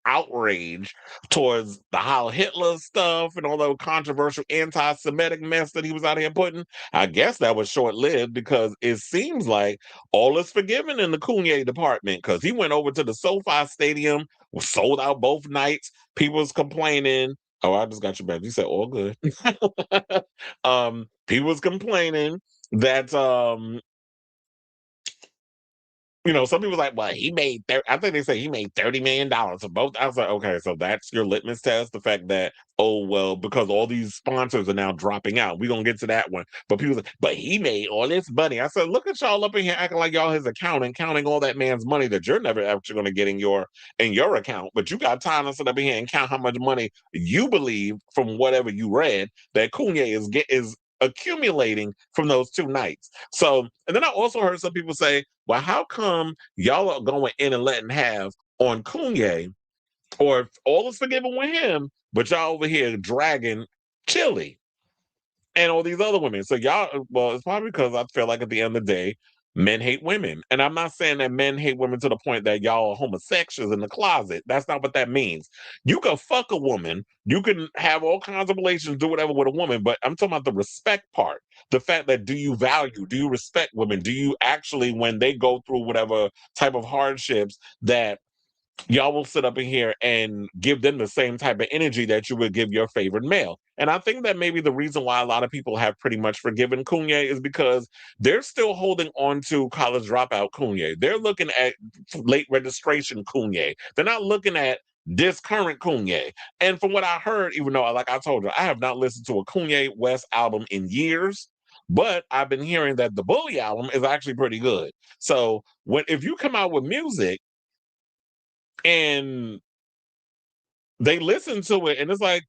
Speaker 1: outrage towards the Heil Hitler stuff and all the controversial anti-Semitic mess that he was out here putting. I guess that was short-lived because it seems like all is forgiven in the Kanye department because he went over to the SoFi Stadium, was sold out both nights. People was complaining. Oh, I just got your back. You said all good. People was complaining that some people like, well, he made. I think they say he made $30 million for both. I was like, okay, so that's your litmus test. The fact that, oh well, because all these sponsors are now dropping out. We're gonna get to that one. But people, like, but he made all this money. I said, look at y'all up in here acting like y'all his accountant, counting all that man's money that you're never actually gonna get in your account. But you got time to sit up in here and count how much money you believe from whatever you read that Kanye is accumulating from those 2 nights. So, and then I also heard some people say, well, how come y'all are going in and letting have on Kanye, or if all is forgiven with him, but y'all over here dragging Chili and all these other women? So y'all, well, it's probably because I feel like at the end of the day, men hate women. And I'm not saying that men hate women to the point that y'all are homosexuals in the closet. That's not what that means. You can fuck a woman, you can have all kinds of relations, do whatever with a woman, but I'm talking about the respect part. The fact that, do you respect women? Do you actually, when they go through whatever type of hardships, that y'all will sit up in here and give them the same type of energy that you would give your favorite male. And I think that maybe the reason why a lot of people have pretty much forgiven Kanye is because they're still holding on to college dropout Kanye. They're looking at late registration Kanye. They're not looking at this current Kanye. And from what I heard, even though, like I told you, I have not listened to a Kanye West album in years, but I've been hearing that the Bully album is actually pretty good. So if you come out with music and they listen to it, and it's like,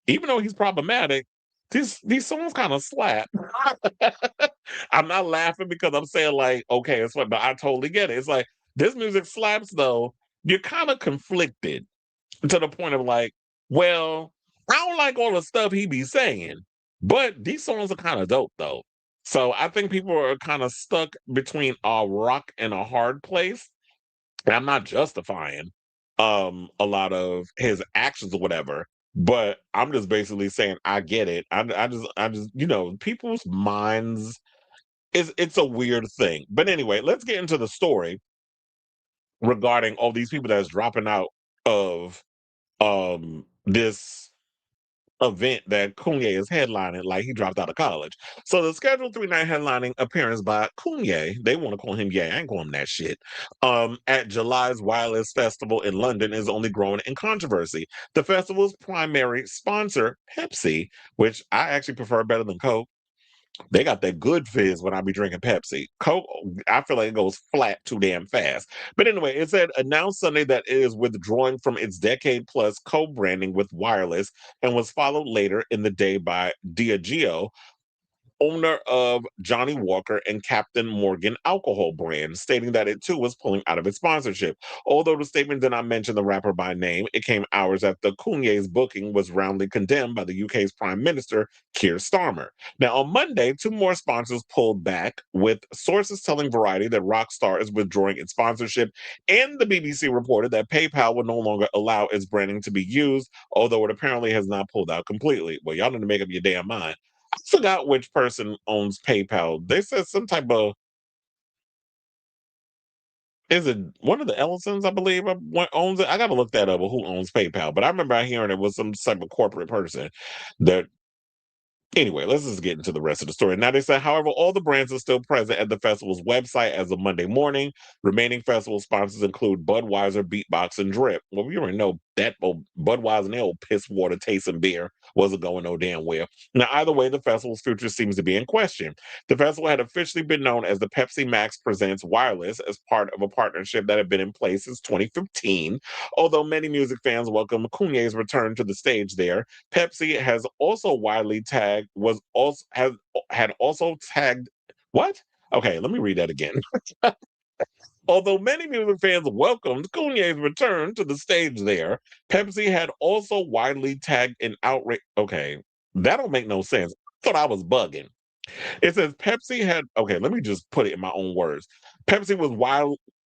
Speaker 1: even though he's problematic, these songs kind of slap. I'm not laughing because I'm saying like, okay, it's what, but I totally get it. It's like this music slaps though. You're kind of conflicted to the point of like, well, I don't like all the stuff he be saying, but these songs are kind of dope though. So I think people are kind of stuck between a rock and a hard place. And I'm not justifying a lot of his actions or whatever, but I'm just basically saying I get it. I just people's minds it's a weird thing. But anyway, let's get into the story regarding all these people that's dropping out of this event that Kanye is headlining, like he dropped out of college. So the scheduled 3-night headlining appearance by Kanye, they want to call him Ye, I ain't calling him that shit, at July's Wireless Festival in London is only growing in controversy. The festival's primary sponsor, Pepsi, which I actually prefer better than Coke. They got that good fizz when I be drinking Pepsi. Coke, I feel like it goes flat too damn fast. But anyway, it said announced Sunday that it is withdrawing from its decade plus co-branding with Wireless, and was followed later in the day by Diageo, owner of Johnny Walker and Captain Morgan alcohol brand, stating that it too was pulling out of its sponsorship. Although the statement did not mention the rapper by name, it came hours after Kanye's booking was roundly condemned by the UK's Prime Minister, Keir Starmer. Now, on Monday, 2 more sponsors pulled back, with sources telling Variety that Rockstar is withdrawing its sponsorship, and the BBC reported that PayPal will no longer allow its branding to be used, although it apparently has not pulled out completely. Well, y'all need to make up your damn mind. I forgot which person owns PayPal. They said some type of, is it one of the Ellisons, I believe, owns it? I got to look that up, who owns PayPal. But I remember hearing it was some type of corporate person that. Anyway, let's just get into the rest of the story. Now, they said, however, all the brands are still present at the festival's website as of Monday morning. Remaining festival sponsors include Budweiser, Beatbox, and Drip. Well, we already know that old Budweiser and their old piss water tasting beer wasn't going no damn well. Now, either way, the festival's future seems to be in question. The festival had officially been known as the Pepsi Max Presents Wireless as part of a partnership that had been in place since 2015. Although many music fans welcome Kanye's return to the stage there, Pepsi has also widely tagged was also has had also tagged what? Okay, let me read that again. Although many music fans welcomed Kanye's return to the stage there, Pepsi had also widely tagged an outrage. Okay, that don't make no sense. I thought I was bugging. It says Pepsi had, okay, let me just put it in my own words. Pepsi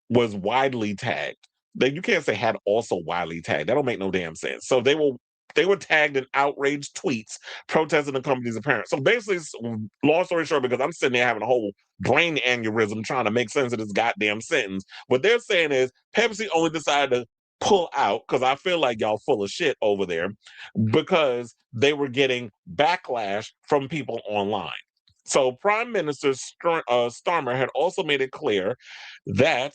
Speaker 1: was widely tagged. you can't say had also widely tagged. That don't make no damn sense. So they were tagged in outraged tweets protesting the company's apparent. So basically, long story short, because I'm sitting there having a whole brain aneurysm trying to make sense of this goddamn sentence. What they're saying is Pepsi only decided to pull out because I feel like y'all full of shit over there because they were getting backlash from people online. So Prime Minister Starmer had also made it clear that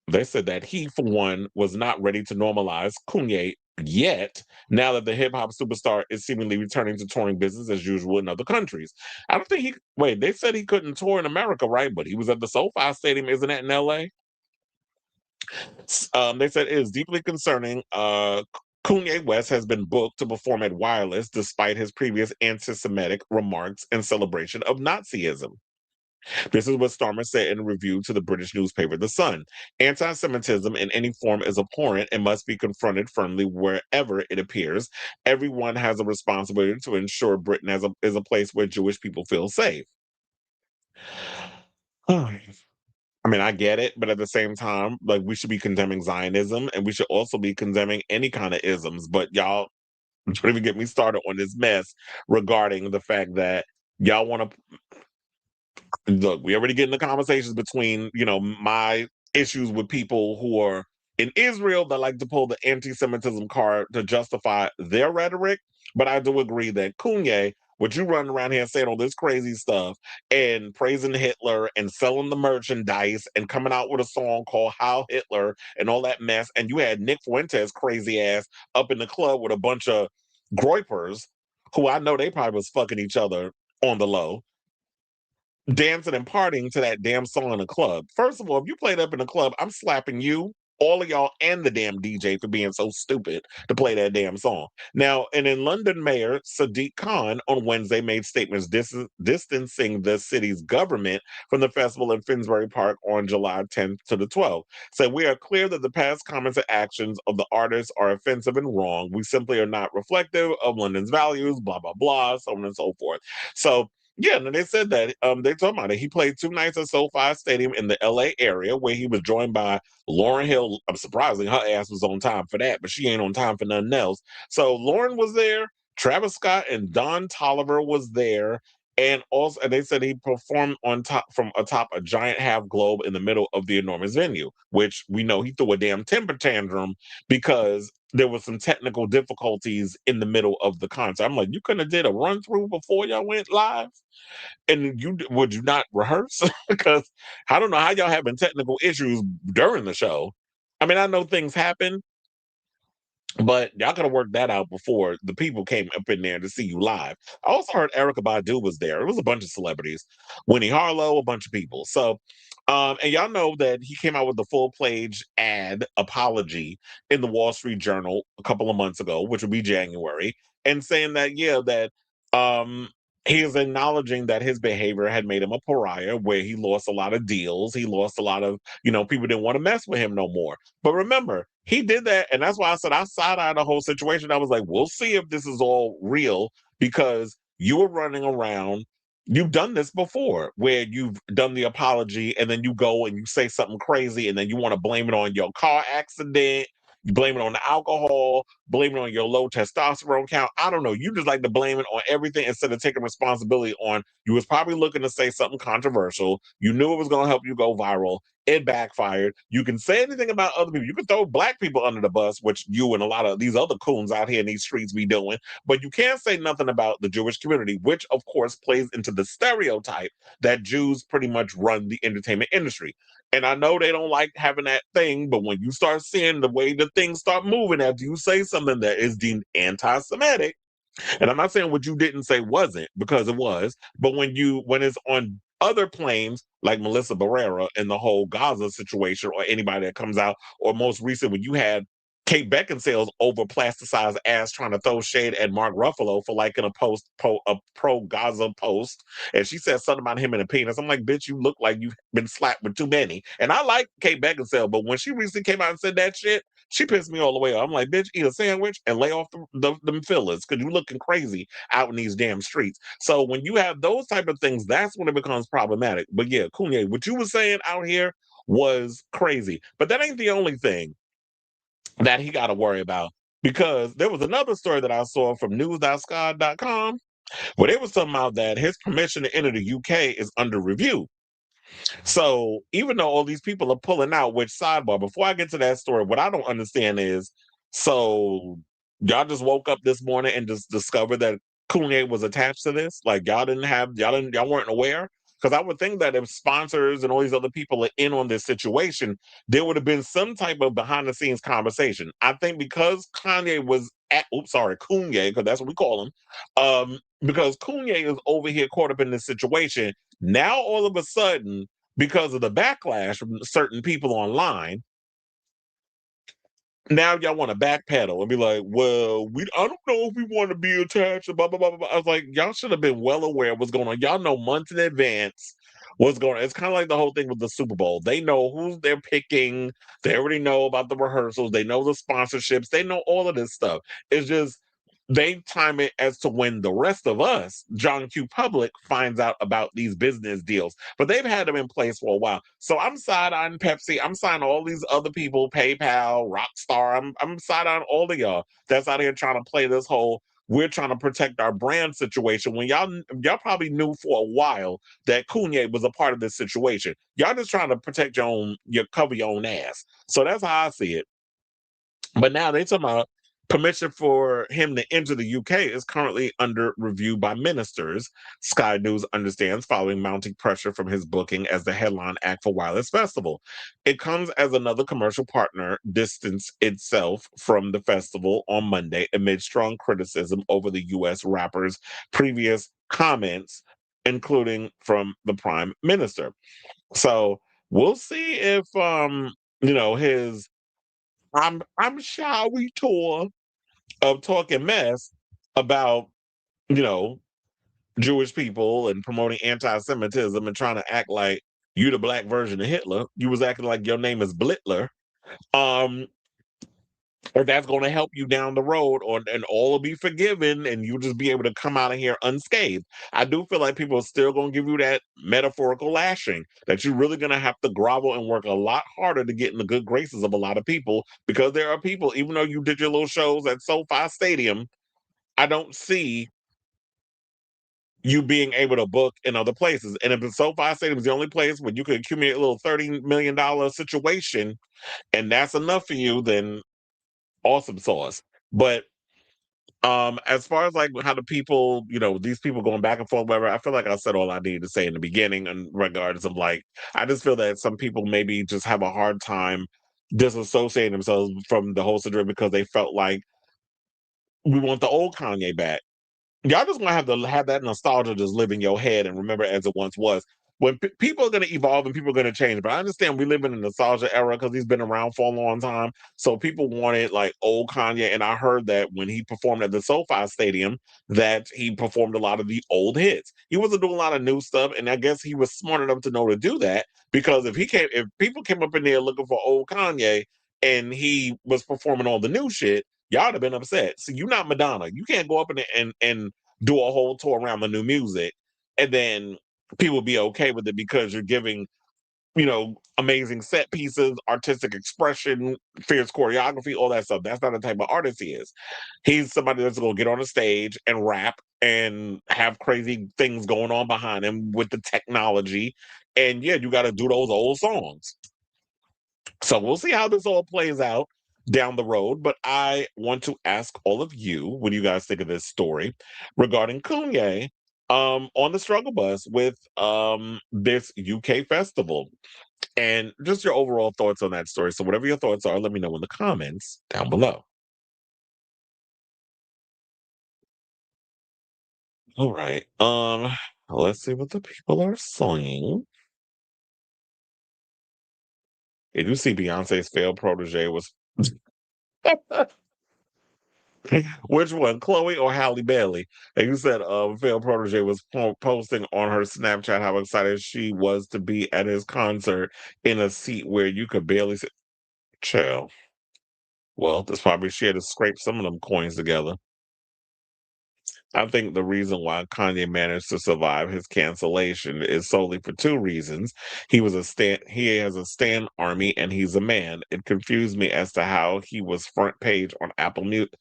Speaker 1: they said that he, for one, was not ready to normalize Kanye yet, now that the hip hop superstar is seemingly returning to touring business as usual in other countries. I don't think they said he couldn't tour in America, right? But he was at the SoFi Stadium, isn't that in LA? They said it is deeply concerning. Kanye West has been booked to perform at Wireless despite his previous anti Semitic remarks in celebration of Nazism. This is what Starmer said in a review to the British newspaper The Sun. Anti Semitism in any form is abhorrent and must be confronted firmly wherever it appears. Everyone has a responsibility to ensure Britain is a place where Jewish people feel safe. I mean, I get it, but at the same time, like we should be condemning Zionism and we should also be condemning any kind of isms. But y'all don't even get me started on this mess regarding the fact that y'all want to look, we already get into conversations between, my issues with people who are in Israel that like to pull the anti-Semitism card to justify their rhetoric. But I do agree that Kanye, what you running around here saying all this crazy stuff and praising Hitler and selling the merchandise and coming out with a song called How Hitler and all that mess. And you had Nick Fuentes crazy ass up in the club with a bunch of groypers who I know they probably was fucking each other on the low dancing and partying to that damn song in the club. First of all, if you played up in the club, I'm slapping you, all of y'all, and the damn DJ for being so stupid to play that damn song. Now, and in London Mayor Sadiq Khan on Wednesday made statements distancing the city's government from the festival in Finsbury Park on July 10th to the 12th. Said, we are clear that the past comments and actions of the artists are offensive and wrong. We simply are not reflective of London's values, blah, blah, blah, so on and so forth. So yeah, and they said that they talking about it. He played 2 nights at SoFi Stadium in the LA area where he was joined by Lauren Hill. I'm surprising her ass was on time for that, but she ain't on time for nothing else. So Lauren was there, Travis Scott and Don Tolliver was there, and they said he performed on top from atop a giant half globe in the middle of the enormous venue, which we know he threw a damn temper tantrum because there was some technical difficulties in the middle of the concert. I'm like, you couldn't have did a run through before y'all went live, and would you not rehearse? Because I don't know how y'all having technical issues during the show. I mean, I know things happen, but y'all could have worked that out before the people came up in there to see you live. I also heard Erica Badu was there. It was a bunch of celebrities. Winnie Harlow, a bunch of people. So, and y'all know that he came out with the full page ad apology in the Wall Street Journal a couple of months ago, which would be January, and saying that, yeah, that he is acknowledging that his behavior had made him a pariah, where he lost a lot of deals. He lost a lot of, people didn't want to mess with him no more. But remember, he did that, and that's why I said I side-eyed the whole situation. I was like, we'll see if this is all real, because you were running around. You've done this before, where you've done the apology, and then you go and you say something crazy, and then you want to blame it on your car accident, you blame it on the alcohol, blame it on your low testosterone count. I don't know. You just like to blame it on everything instead of taking responsibility on you was probably looking to say something controversial. You knew it was going to help you go viral. It backfired. You can say anything about other people. You can throw black people under the bus, which you and a lot of these other coons out here in these streets be doing, but you can't say nothing about the Jewish community, which of course plays into the stereotype that Jews pretty much run the entertainment industry. And I know they don't like having that thing, but when you start seeing the way the things start moving after you say something that is deemed anti-Semitic, and I'm not saying what you didn't say wasn't, because it was, but when it's on other planes like Melissa Barrera and the whole Gaza situation, or anybody that comes out, or most recent when you had Kate Beckinsale's over plasticized ass trying to throw shade at Mark Ruffalo for liking a pro Gaza post, and she said something about him in a penis. I'm like, bitch, you look like you've been slapped with too many. And I like Kate Beckinsale, but when she recently came out and said that shit, she pissed me all the way off. I'm like, bitch, eat a sandwich and lay off them fillers, because you looking crazy out in these damn streets. So when you have those type of things, that's when it becomes problematic. But yeah, Kanye, what you were saying out here was crazy. But that ain't the only thing that he got to worry about, because there was another story that I saw from news.scott.com where they was talking about that his permission to enter the UK is under review. So even though all these people are pulling out, which sidebar, before I get to that story, what I don't understand is, so y'all just woke up this morning and just discovered that Kanye was attached to this? Like y'all weren't aware? Because I would think that if sponsors and all these other people are in on this situation, there would have been some type of behind the scenes conversation. I think because Kanye was at, oops, sorry, Kanye, because that's what we call him. Because Kanye is over here caught up in this situation. Now all of a sudden, because of the backlash from certain people online, now y'all want to backpedal and be like, well, I don't know if we want to be attached, blah, blah, blah, blah. I was like, y'all should have been well aware of what's going on. Y'all know months in advance what's going on. It's kind of like the whole thing with the Super Bowl. They know who they're picking. They already know about the rehearsals. They know the sponsorships. They know all of this stuff. It's just they time it as to when the rest of us, John Q. Public, finds out about these business deals. But they've had them in place for a while. So I'm side-eyeing Pepsi. I'm signing all these other people, PayPal, Rockstar. I'm side-eyeing all of y'all that's out here trying to play this whole we're trying to protect our brand situation when y'all probably knew for a while that Kanye was a part of this situation. Y'all just trying to protect your cover your own ass. So that's how I see it. But now they talking about permission for him to enter the UK is currently under review by ministers. Sky News understands following mounting pressure from his booking as the headline act for Wireless Festival. It comes as another commercial partner distanced itself from the festival on Monday amid strong criticism over the US rapper's previous comments, including from the Prime Minister. So we'll see if his I'm shy we tour of talking mess about, you know, Jewish people and promoting anti-Semitism and trying to act like you the black version of Hitler. You was acting like your name is Blitler. Um, or that's going to help you down the road, and all will be forgiven, and you'll just be able to come out of here unscathed. I do feel like people are still going to give you that metaphorical lashing, that you're really going to have to grovel and work a lot harder to get in the good graces of a lot of people, because there are people, even though you did your little shows at SoFi Stadium, I don't see you being able to book in other places. And if the SoFi Stadium is the only place where you can accumulate a little $30 million situation, and that's enough for you, then awesome sauce. But as far as like how the people, these people going back and forth, whatever, I feel like I said all I needed to say in the beginning in regards of like, I just feel that some people maybe just have a hard time disassociating themselves from the whole situation because they felt like we want the old Kanye back. Y'all just gonna have to have that nostalgia just live in your head and remember as it once was. When people are gonna evolve and people are gonna change, but I understand we live in a nostalgia era because he's been around for a long time. So people wanted like old Kanye, and I heard that when he performed at the SoFi Stadium, that he performed a lot of the old hits. He wasn't doing a lot of new stuff, and I guess he was smart enough to know to do that because if people came up in there looking for old Kanye and he was performing all the new shit, y'all would have been upset. So you're not Madonna. You can't go up in there and do a whole tour around the new music and then people be okay with it because you're giving, amazing set pieces, artistic expression, fierce choreography, all that stuff. That's not the type of artist he is. He's somebody that's going to get on a stage and rap and have crazy things going on behind him with the technology. And yeah, you got to do those old songs. So we'll see how this all plays out down the road. But I want to ask all of you, what do you guys think of this story regarding Kanye on the struggle bus with this UK festival? And just your overall thoughts on that story. So whatever your thoughts are, let me know in the comments down below. All right. Let's see what the people are saying. Did you see Beyonce's failed protege was which one, Chloe or Halle Bailey? And you said Phil Protege was posting on her Snapchat how excited she was to be at his concert in a seat where you could barely sit. Chill. Well, that's probably she had to scrape some of them coins together. I think the reason why Kanye managed to survive his cancellation is solely for two reasons. He has a stan army and he's a man. It confused me as to how he was front page on Apple Music.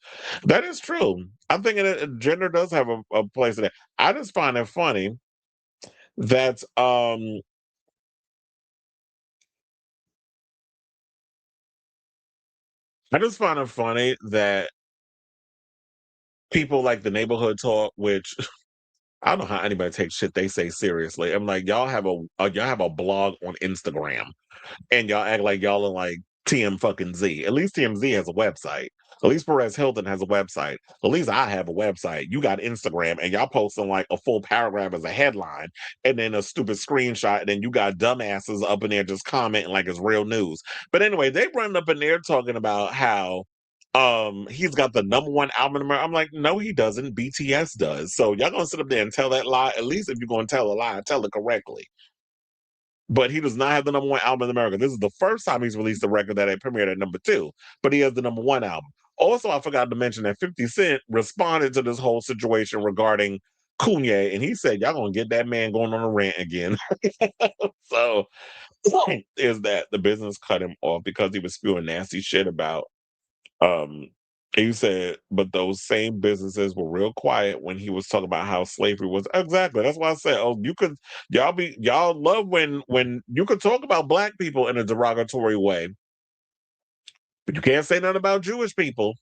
Speaker 1: That is true. I think gender does have a place in it. I just find it funny that I just find it funny that people like the neighborhood talk, which I don't know how anybody takes shit they say seriously. I'm like, y'all have a blog on Instagram, and y'all act like y'all are like TM fucking Z. At least TMZ has a website. At least Perez Hilton has a website. At least I have a website. You got Instagram, and y'all posting like a full paragraph as a headline, and then a stupid screenshot, and then you got dumbasses up in there just commenting like it's real news. But anyway, they run up in there talking about how he's got the number one album in America. I'm like, no, he doesn't. BTS does. So y'all gonna sit up there and tell that lie? At least if you're gonna tell a lie, tell it correctly. But he does not have the number one album in America. This is the first time he's released a record that had premiered at number two, but he has the number one album. Also, I forgot to mention that 50 Cent responded to this whole situation regarding Kanye, and he said, y'all gonna get that man going on a rant again. So is that the business cut him off because he was spewing nasty shit about he said, but those same businesses were real quiet when he was talking about how slavery was exactly. That's why I said, oh, y'all love when you could talk about black people in a derogatory way, but you can't say nothing about Jewish people.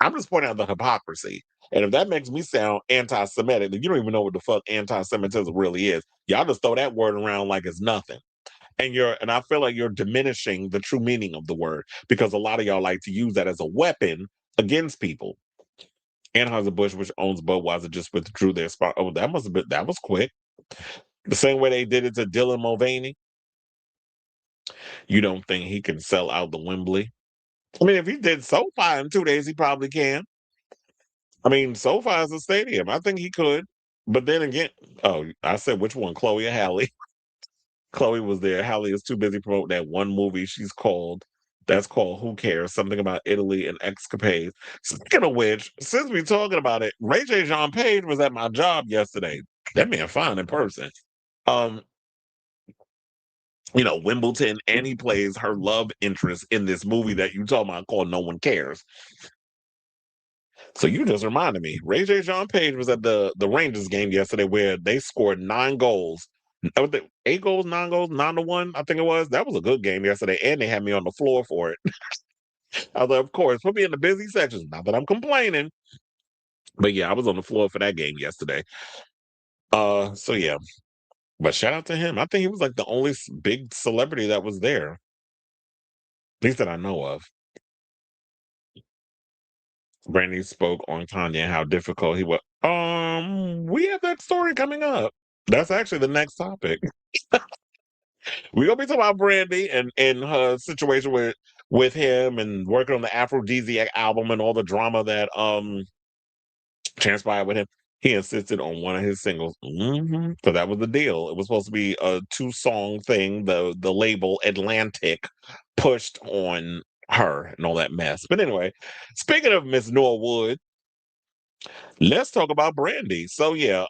Speaker 1: I'm just pointing out the hypocrisy. And if that makes me sound anti-Semitic, then you don't even know what the fuck anti-Semitism really is. Y'all just throw that word around like it's nothing. And I feel like you're diminishing the true meaning of the word because a lot of y'all like to use that as a weapon against people. Anheuser-Busch, which owns Budweiser, just withdrew their spot. Oh, that was quick. The same way they did it to Dylan Mulvaney. You don't think he can sell out the Wembley? I mean, if he did SoFi in 2 days, he probably can. I mean, SoFi is a stadium. I think he could. But then again, oh, I said which one, Chloe or Halle? Chloe was there. Halle is too busy promoting that one movie that's called Who Cares? Something about Italy and escapades. Speaking of which, since we're talking about it, Ray J. Jean Page was at my job yesterday. That man fine in person. Um, Wimbledon, and he plays her love interest in this movie that you talking about called No One Cares. So you just reminded me. Ray J. Jean Page was at the Rangers game yesterday where they scored 9 goals. 8 goals, 9 goals, 9-1, I think it was. That was a good game yesterday, and they had me on the floor for it. I was like, of course, put me in the busy sections. Not that I'm complaining, but yeah, I was on the floor for that game yesterday. So yeah, but shout out to him. I think he was like the only big celebrity that was there, at least that I know of. Brandy spoke on Kanye and how difficult he was. We have that story coming up. That's actually the next topic. We're gonna be talking about Brandy and her situation with him and working on the Aphrodisiac album and all the drama that transpired with him. He insisted on one of his singles. So that was the deal. It was supposed to be a 2-song thing. The label Atlantic pushed on her and all that mess. But anyway, speaking of Miss Norwood, let's talk about Brandy. So yeah,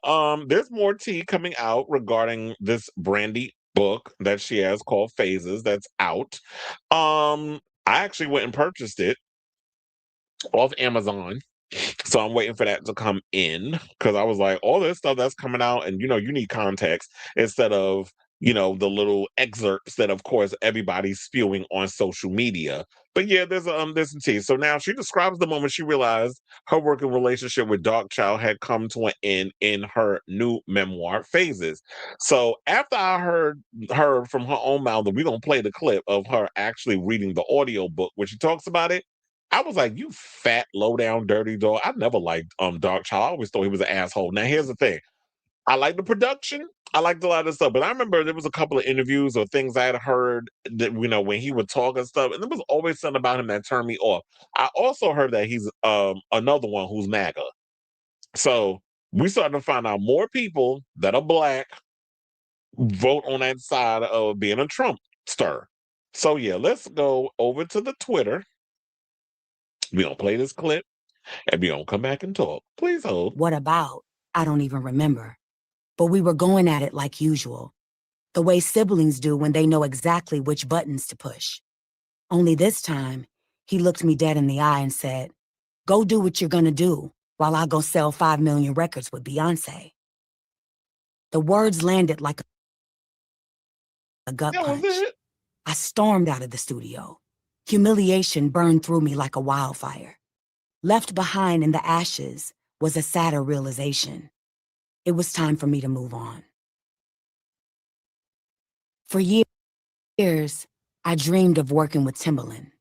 Speaker 1: there's more tea coming out regarding this Brandy book that she has called Phases that's out. I actually went and purchased it off Amazon. So I'm waiting for that to come in because I was like, all this stuff that's coming out, and you need context instead of the little excerpts that, of course, everybody's spewing on social media. But yeah, there's some tea. So now she describes the moment she realized her working relationship with Darkchild had come to an end in her new memoir, Phases. So after I heard her from her own mouth, and we're gonna play the clip of her actually reading the audio book where she talks about it. I was like, "You fat, low down, dirty dog." I never liked Darkchild. I always thought he was an asshole. Now here's the thing: I like the production. I liked a lot of stuff, but I remember there was a couple of interviews or things I had heard that when he would talk and stuff, and there was always something about him that turned me off. I also heard that he's another one who's MAGA. So we starting to find out more people that are black vote on that side of being a Trump stir. So yeah, let's go over to the Twitter. We gonna play this clip. If you don't come back and talk, please hold.
Speaker 2: What about? I don't even remember. But we were going at it like usual, the way siblings do when they know exactly which buttons to push. Only this time, he looked me dead in the eye and said, "Go do what you're gonna do, while I go sell 5 million records with Beyoncé." The words landed like a gut
Speaker 1: That was
Speaker 2: punch.
Speaker 1: it.
Speaker 2: I stormed out of the studio. Humiliation burned through me like a wildfire. Left behind in the ashes was a sadder realization. It was time for me to move on. For years, I dreamed of working with Timbaland.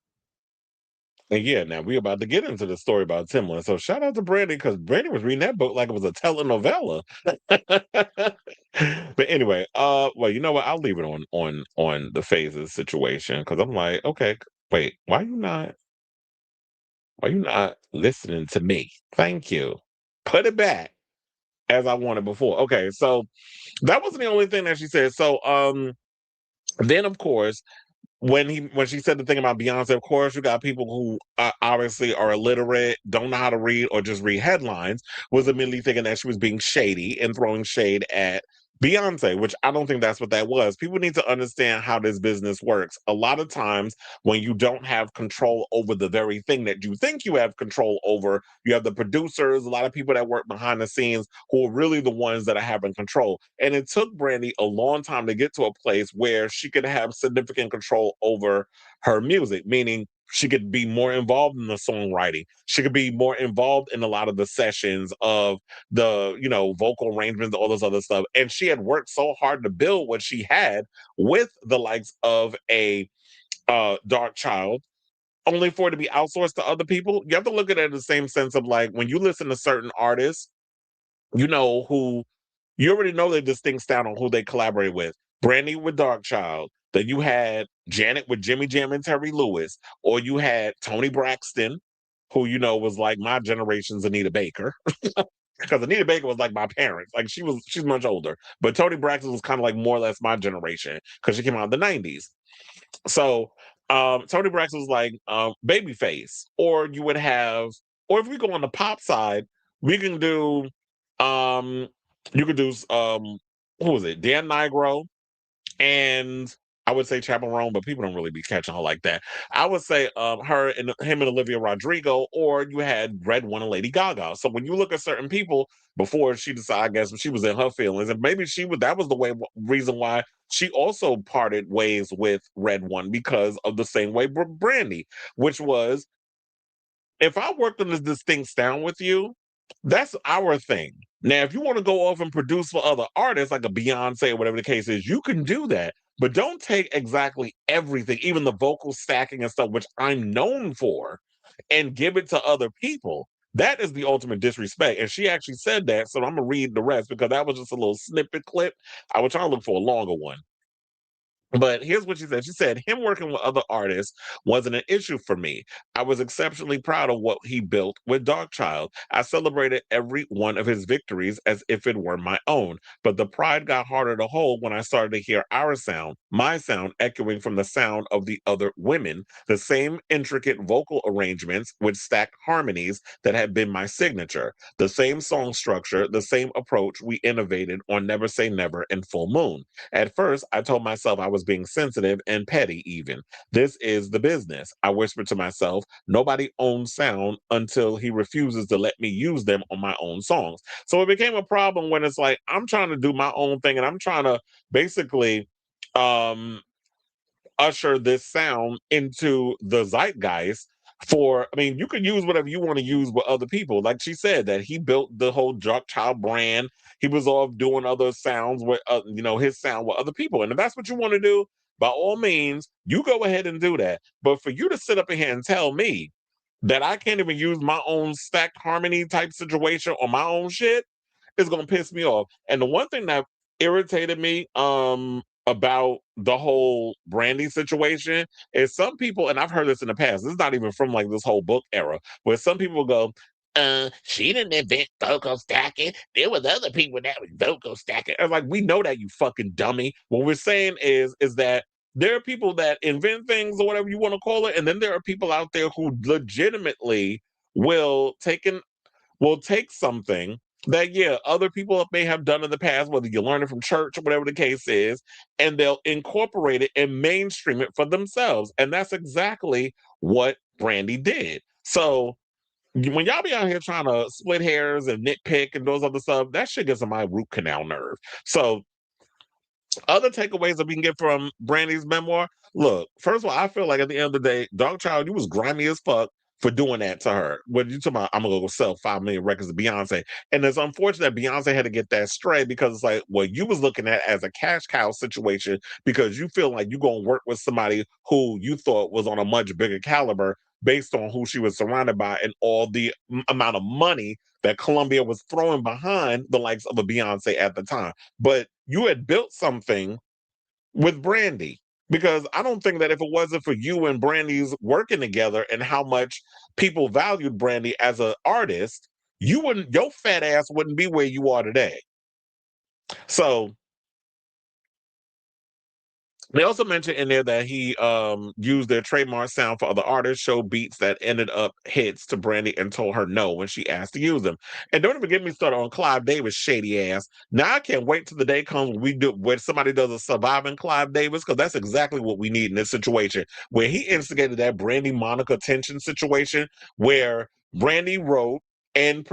Speaker 1: And yeah, now we're about to get into the story about Timbaland. So shout out to Brandy because Brandy was reading that book like it was a telenovela. But anyway, well, you know what? I'll leave it on the phases situation because I'm like, okay, wait, why you not listening to me? Thank you. Put it back as I wanted before. Okay, so that wasn't the only thing that she said. So then of course when she said the thing about Beyonce, of course, you got people who obviously are illiterate, don't know how to read, or just read headlines, was immediately thinking that she was being shady and throwing shade at Beyonce, which I don't think that's what that was. People need to understand how this business works. A lot of times, when you don't have control over the very thing that you think you have control over, you have the producers, a lot of people that work behind the scenes who are really the ones that are having control. And it took Brandy a long time to get to a place where she could have significant control over her music, meaning she could be more involved in the songwriting. She could be more involved in a lot of the sessions of the, vocal arrangements, all this other stuff. And she had worked so hard to build what she had with the likes of a Darkchild, only for it to be outsourced to other people. You have to look at it in the same sense of like when you listen to certain artists, who you already know their distinct style on who they collaborate with. Brandy with Darkchild. Then you had Janet with Jimmy Jam and Terry Lewis, or you had Tony Braxton, who was like my generation's Anita Baker, because Anita Baker was like my parents. Like she's much older, but Tony Braxton was kind of like more or less my generation because she came out in the '90s. So Tony Braxton was like Babyface, or you would have, or if we go on the pop side, we can do um you could do who was it? Dan Nigro, and I would say Chappell Roan, but people don't really be catching her like that. I would say her and him and Olivia Rodrigo, or you had Red One and Lady Gaga. So when you look at certain people before she decided, I guess she was in her feelings, and maybe that was the reason why she also parted ways with Red One because of the same way Brandy, which was if I worked on this distinct sound with you, that's our thing. Now, if you want to go off and produce for other artists like a Beyonce or whatever the case is, you can do that. But don't take exactly everything, even the vocal stacking and stuff, which I'm known for, and give it to other people. That is the ultimate disrespect. And she actually said that. So I'm going to read the rest because that was just a little snippet clip. I was trying to look for a longer one. But here's what she said. She said, him working with other artists wasn't an issue for me. I was exceptionally proud of what he built with Darkchild. I celebrated every one of his victories as if it were my own. But the pride got harder to hold when I started to hear our sound, my sound, echoing from the sound of the other women, the same intricate vocal arrangements with stacked harmonies that had been my signature, the same song structure, the same approach we innovated on Never Say Never and Full Moon. At first, I told myself I was being sensitive and petty, even. This is the business. I whispered to myself, nobody owns sound until he refuses to let me use them on my own songs. So it became a problem when it's like, I'm trying to do my own thing and I'm trying to basically um usher this sound into the zeitgeist you can use whatever you want to use with other people. Like she said, that he built the whole Darkchild brand. He was off doing other sounds with, his sound with other people. And if that's what you want to do, by all means, you go ahead and do that. But for you to sit up in here and tell me that I can't even use my own stacked harmony type situation on my own shit, is gonna piss me off. And the one thing that irritated me about the whole Brandy situation is some people, and I've heard this in the past, this is not even from like this whole book era, where some people go, she didn't invent vocal stacking. There was other people that was vocal stacking. I'm like, we know that, you fucking dummy. What we're saying is that there are people that invent things or whatever you want to call it, and then there are people out there who legitimately will take something that, yeah, other people may have done in the past, whether you learn it from church or whatever the case is, and they'll incorporate it and mainstream it for themselves. And that's exactly what Brandy did. So when y'all be out here trying to split hairs and nitpick and those other stuff, that shit gets on my root canal nerve. So other takeaways that we can get from Brandy's memoir. Look, first of all, I feel like at the end of the day, Darkchild, you was grimy as fuck for doing that to her. When you talking about, I'm gonna go sell 5 million records to Beyonce, and it's unfortunate that Beyonce had to get that straight because it's like what you was looking at as a cash cow situation because you feel like you gonna work with somebody who you thought was on a much bigger caliber based on who she was surrounded by and all the amount of money that Columbia was throwing behind the likes of a Beyonce at the time. But you had built something with Brandy because I don't think that if it wasn't for you and Brandy's working together and how much people valued Brandy as an artist, your fat ass wouldn't be where you are today. So they also mentioned in there that he used their trademark sound for other artists, showed beats that ended up hits to Brandy, and told her no when she asked to use them. And don't even get me started on Clive Davis' shady ass. Now I can't wait till the day comes when somebody does a surviving Clive Davis, because that's exactly what we need in this situation, where he instigated that Brandy Monica tension situation, where Brandy wrote and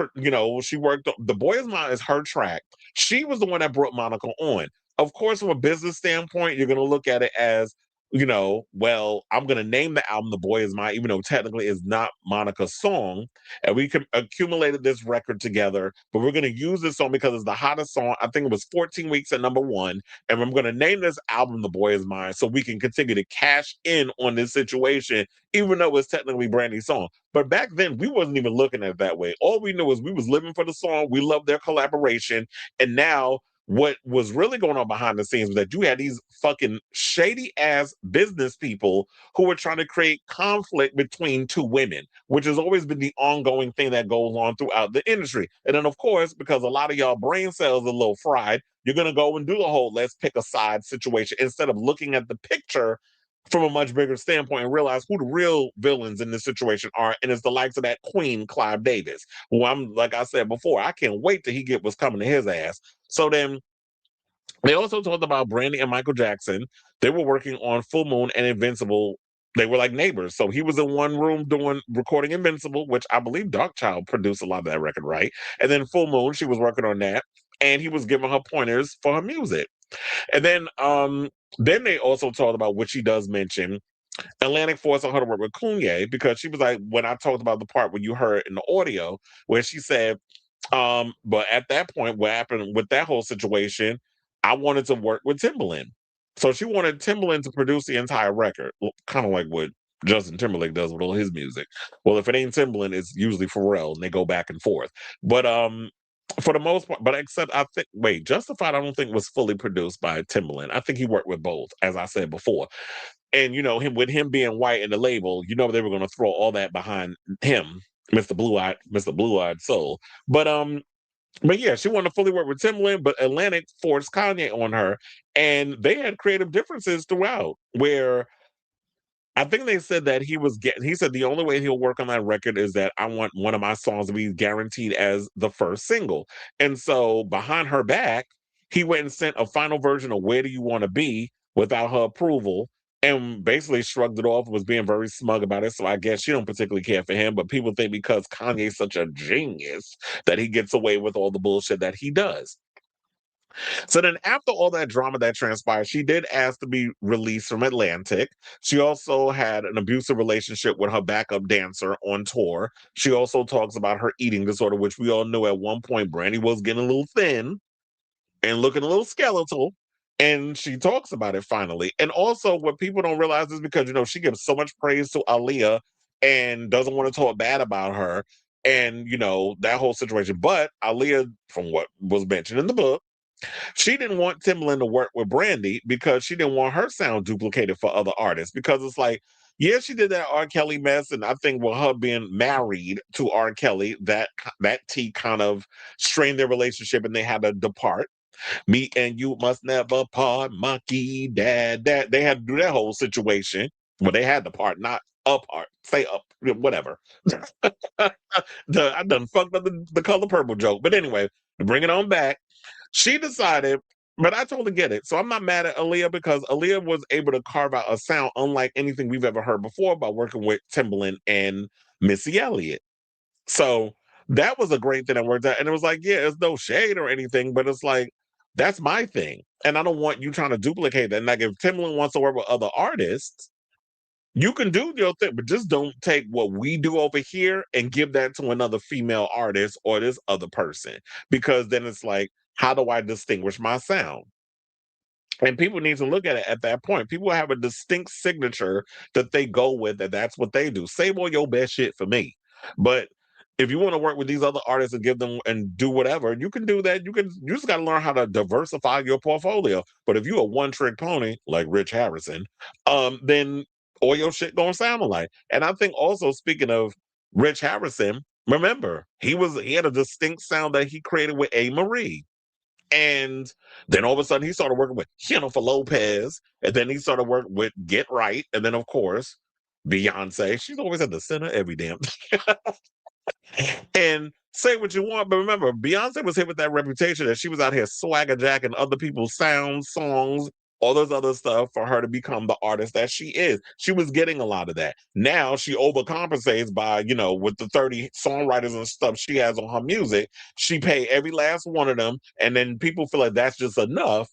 Speaker 1: she worked on The Boy Is Mine is her track. She was the one that brought Monica on. Of course, from a business standpoint, you're going to look at it as, well, I'm going to name the album The Boy Is Mine, even though technically it's not Monica's song. And we accumulated this record together, but we're going to use this song because it's the hottest song. I think it was 14 weeks at #1. And I'm going to name this album The Boy Is Mine so we can continue to cash in on this situation, even though it's technically Brandy's song. But back then, we wasn't even looking at it that way. All we knew is we was living for the song. We loved their collaboration. And now what was really going on behind the scenes was that you had these fucking shady ass business people who were trying to create conflict between two women, which has always been the ongoing thing that goes on throughout the industry. And then, of course, because a lot of y'all brain cells are a little fried, you're going to go and do the whole let's pick a side situation instead of looking at the picture from a much bigger standpoint and realize who the real villains in this situation are. And it's the likes of that queen, Clive Davis, who like I said before, I can't wait till he get what's coming to his ass. So then they also talked about Brandy and Michael Jackson. They were working on Full Moon and Invincible. They were like neighbors. So he was in one room recording Invincible, which I believe Darkchild produced a lot of that record, right? And then Full Moon, she was working on that. And he was giving her pointers for her music. And then they also talked about, which she does mention, Atlantic forced her to work with Kanye because she was like, when I talked about the part where you heard in the audio, where she said, but at that point, what happened with that whole situation, I wanted to work with Timbaland. So she wanted Timbaland to produce the entire record, kind of like what Justin Timberlake does with all his music. Well, if it ain't Timbaland, it's usually Pharrell, and they go back and forth. But for the most part, but except I think, wait, Justified, I don't think was fully produced by Timbaland. I think he worked with both, as I said before. And him being white in the label, they were going to throw all that behind him, Mr. Blue Eyed Soul. But yeah, she wanted to fully work with Timbaland, but Atlantic forced Kanye on her, and they had creative differences throughout. Where I think they said that he said the only way he'll work on that record is that I want one of my songs to be guaranteed as the first single. And so behind her back, he went and sent a final version of Where Do You Want to Be without her approval and basically shrugged it off, was being very smug about it. So I guess she don't particularly care for him, but people think because Kanye's such a genius that he gets away with all the bullshit that he does. So then, after all that drama that transpired, she did ask to be released from Atlantic. She also had an abusive relationship with her backup dancer on tour. She also talks about her eating disorder, which we all knew at one point Brandy was getting a little thin and looking a little skeletal. And she talks about it finally. And also, what people don't realize is because, she gives so much praise to Aaliyah and doesn't want to talk bad about her and, that whole situation. But Aaliyah, from what was mentioned in the book, she didn't want Timbaland to work with Brandy because she didn't want her sound duplicated for other artists. Because it's like, yeah, she did that R. Kelly mess, and I think with her being married to R. Kelly, that tea kind of strained their relationship, and they had to depart. Me and you must never part, monkey dad. That they had to do that whole situation. Well, they had to part, not up art. Say up, whatever. I done fucked up the color purple joke. But anyway, to bring it on back, she decided, but I totally get it. So I'm not mad at Aaliyah because Aaliyah was able to carve out a sound unlike anything we've ever heard before by working with Timbaland and Missy Elliott. So that was a great thing that worked out. And it was like, yeah, it's no shade or anything, but it's like, that's my thing. And I don't want you trying to duplicate that. And like if Timbaland wants to work with other artists, you can do your thing, but just don't take what we do over here and give that to another female artist or this other person. Because then it's like, how do I distinguish my sound? And people need to look at it at that point. People have a distinct signature that they go with, and that's what they do. Save all your best shit for me. But if you want to work with these other artists and give them and do whatever, you can do that. You just got to learn how to diversify your portfolio. But if you a one trick pony like Rich Harrison, then all your shit gonna sound alike. And I think also speaking of Rich Harrison, remember he had a distinct sound that he created with A. Marie. And then all of a sudden he started working with Jennifer Lopez. And then he started working with Get Right. And then, of course, Beyonce. She's always at the center of every damn thing. And say what you want, but remember, Beyonce was hit with that reputation that she was out here swagger jacking other people's sounds, songs, all those other stuff for her to become the artist that she is. She was getting a lot of that. Now she overcompensates by, with the 30 songwriters and stuff she has on her music, she pay every last one of them, and then people feel like that's just enough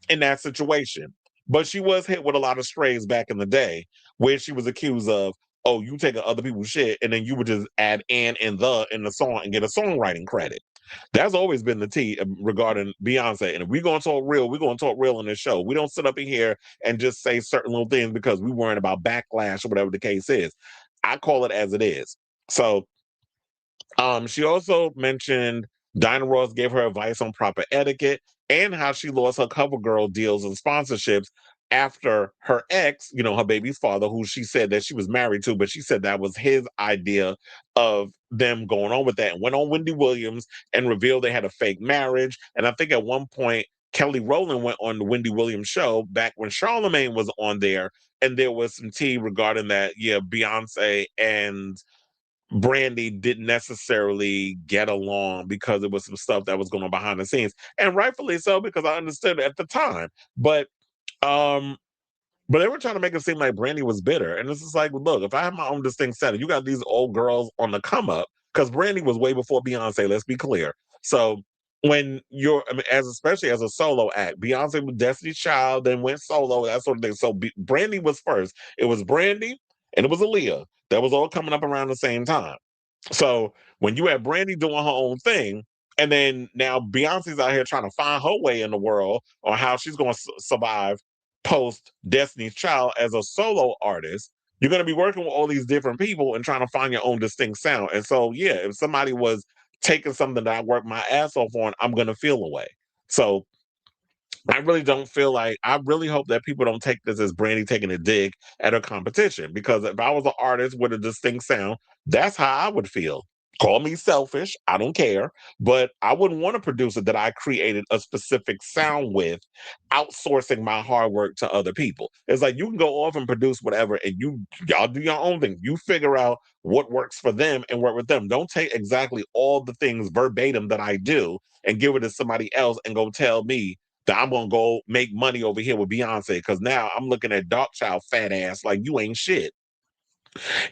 Speaker 1: in that situation. But she was hit with a lot of strays back in the day where she was accused of, oh, you taking other people's shit and then you would just add and the in the song and get a songwriting credit. That's always been the tea regarding Beyonce. And if we're going to talk real, we're going to talk real on this show. We don't sit up in here and just say certain little things because we worrying about backlash or whatever the case is. I call it as it is. So she also mentioned Dinah Ross gave her advice on proper etiquette and how she lost her CoverGirl deals and sponsorships after her ex, her baby's father, who she said that she was married to, but she said that was his idea of them going on with that, and went on Wendy Williams and revealed they had a fake marriage. And I think at one point, Kelly Rowland went on the Wendy Williams show back when Charlemagne was on there, and there was some tea regarding that. Yeah, Beyonce and Brandy didn't necessarily get along because it was some stuff that was going on behind the scenes, and rightfully so because I understood it at the time. But um, but they were trying to make it seem like Brandy was bitter, and it's just like, look, if I have my own distinct set, you got these old girls on the come up because Brandy was way before Beyonce. Let's be clear. So when I mean, especially as a solo act, Beyonce was Destiny's Child, then went solo, that sort of thing. So Brandy was first. It was Brandy and it was Aaliyah. That was all coming up around the same time. So when you had Brandy doing her own thing, and then now Beyonce's out here trying to find her way in the world on how she's going to survive post Destiny's Child as a solo artist, you're going to be working with all these different people and trying to find your own distinct sound. And so, yeah, if somebody was taking something that I worked my ass off on, I'm going to feel away. So I really don't feel like, I really hope that people don't take this as Brandy taking a dig at her competition, because if I was an artist with a distinct sound, that's how I would feel. Call me selfish, I don't care, but I wouldn't want to produce it that I created a specific sound with, outsourcing my hard work to other people. It's like you can go off and produce whatever, and y'all do your own thing. You figure out what works for them and work with them. Don't take exactly all the things verbatim that I do and give it to somebody else and go tell me that I'm gonna go make money over here with Beyonce because now I'm looking at Darkchild fat ass like you ain't shit.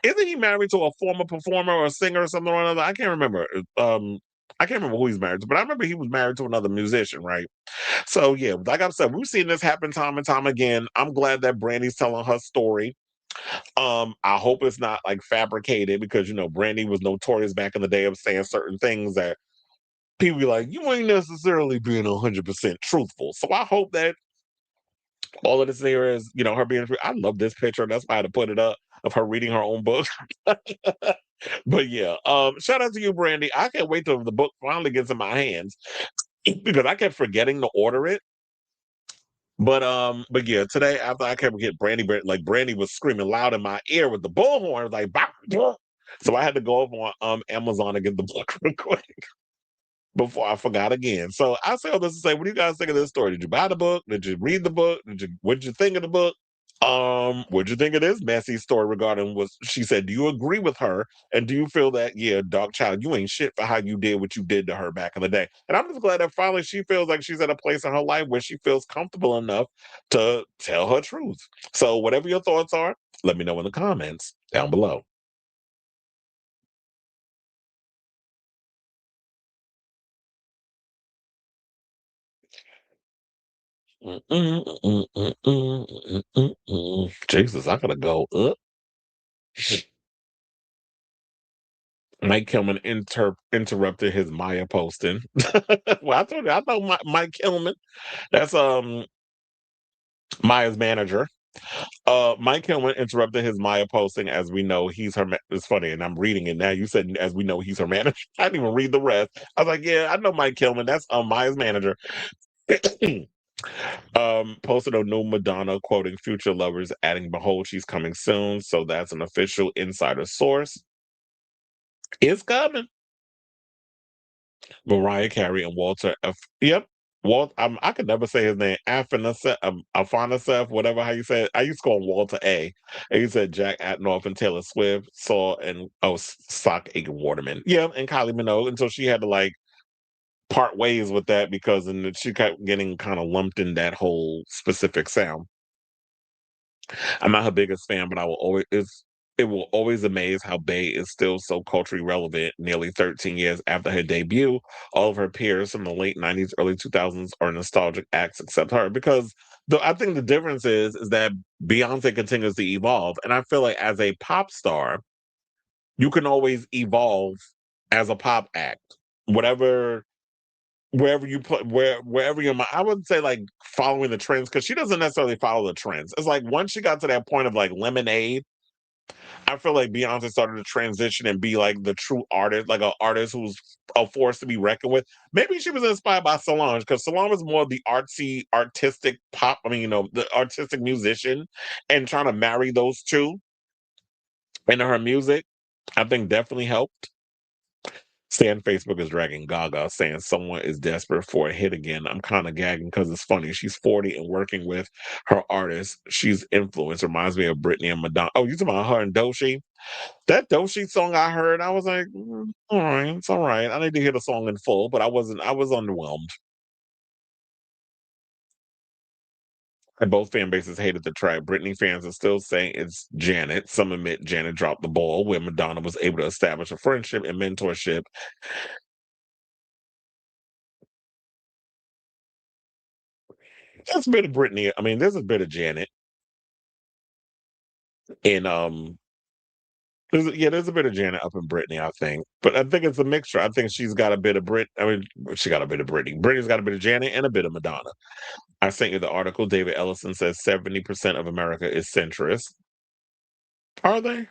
Speaker 1: Isn't he married to a former performer or a singer or something or another? I can't remember. I can't remember who he's married to, but I remember he was married to another musician, right? So yeah, like I said, we've seen this happen time and time again. I'm glad that Brandy's telling her story. I hope it's not like fabricated because Brandy was notorious back in the day of saying certain things that people be like, you ain't necessarily being 100% truthful. So I hope that all of this here is, her being. I love this picture. That's why I had to put it up of her reading her own book. But yeah, shout out to you, Brandy. I can't wait till the book finally gets in my hands because I kept forgetting to order it. But yeah, today after I kept getting like Brandy was screaming loud in my ear with the bullhorn, like bah, bah. So I had to go over on Amazon and get the book real quick before I forgot again. So I say all this to say, what do you guys think of this story? Did you buy the book? Did you read the book? What did you think of the book? What do you think of this messy story regarding what she said? Do you agree with her? And do you feel that, yeah, Darkchild, you ain't shit for how you did what you did to her back in the day? And I'm just glad that finally she feels like she's at a place in her life where she feels comfortable enough to tell her truth. So, whatever your thoughts are, let me know in the comments down below. Jesus, I gotta go up. Mike Kilman interrupted his Maya posting. Well, I told you, I know Mike Kilman. That's Maya's manager. Mike Kilman interrupted his Maya posting. As we know, he's her. It's funny, and I'm reading it now. You said, "As we know, he's her manager." I didn't even read the rest. I was like, "Yeah, I know Mike Kilman. That's Maya's manager." Posted a new Madonna quoting future lovers, adding, "Behold, she's coming soon." So that's an official insider source. It's coming. Mariah Carey and Walter Yep. I could never say his name. Afanasieff, whatever how you say it. I used to call him Walter A. And he said Jack Atnoff and Taylor Swift saw and Sock Aiken Waterman. Yeah, and Kylie Minogue until she had to like part ways with that because she kept getting kind of lumped in that whole specific sound. I'm not her biggest fan, but it will always amaze how Bey is still so culturally relevant nearly 13 years after her debut. All of her peers from the late 90s, early 2000s are nostalgic acts except her because I think the difference is that Beyonce continues to evolve. And I feel like as a pop star, you can always evolve as a pop act. Whatever wherever you put wherever you're I wouldn't say like following the trends because she doesn't necessarily follow the trends. It's like once she got to that point of like Lemonade, I feel like Beyonce started to transition and be like the true artist, like an artist who's a force to be reckoned with. Maybe she was inspired by Solange because Solange was more the artsy, artistic pop. I mean, the artistic musician, and trying to marry those two into her music, I think definitely helped. Stan Facebook is dragging Gaga, saying someone is desperate for a hit again. I'm kind of gagging because it's funny. She's 40 and working with her artists. She's influenced. Reminds me of Britney and Madonna. Oh, you talking about her and Doechii? That Doechii song I heard, I was like, all right, it's all right. I need to hear the song in full, but I wasn't. I was underwhelmed. And both fan bases hated the track. Britney fans are still saying it's Janet. Some admit Janet dropped the ball, where Madonna was able to establish a friendship and mentorship. There's a bit of Britney. I mean, there's a bit of Janet in there's a bit of Janet up in Britney, I think. But I think it's a mixture. I think she's got a bit of I mean, she got a bit of Britney. Britney's got a bit of Janet and a bit of Madonna. I sent you the article. David Ellison says 70% of America is centrist. Are they?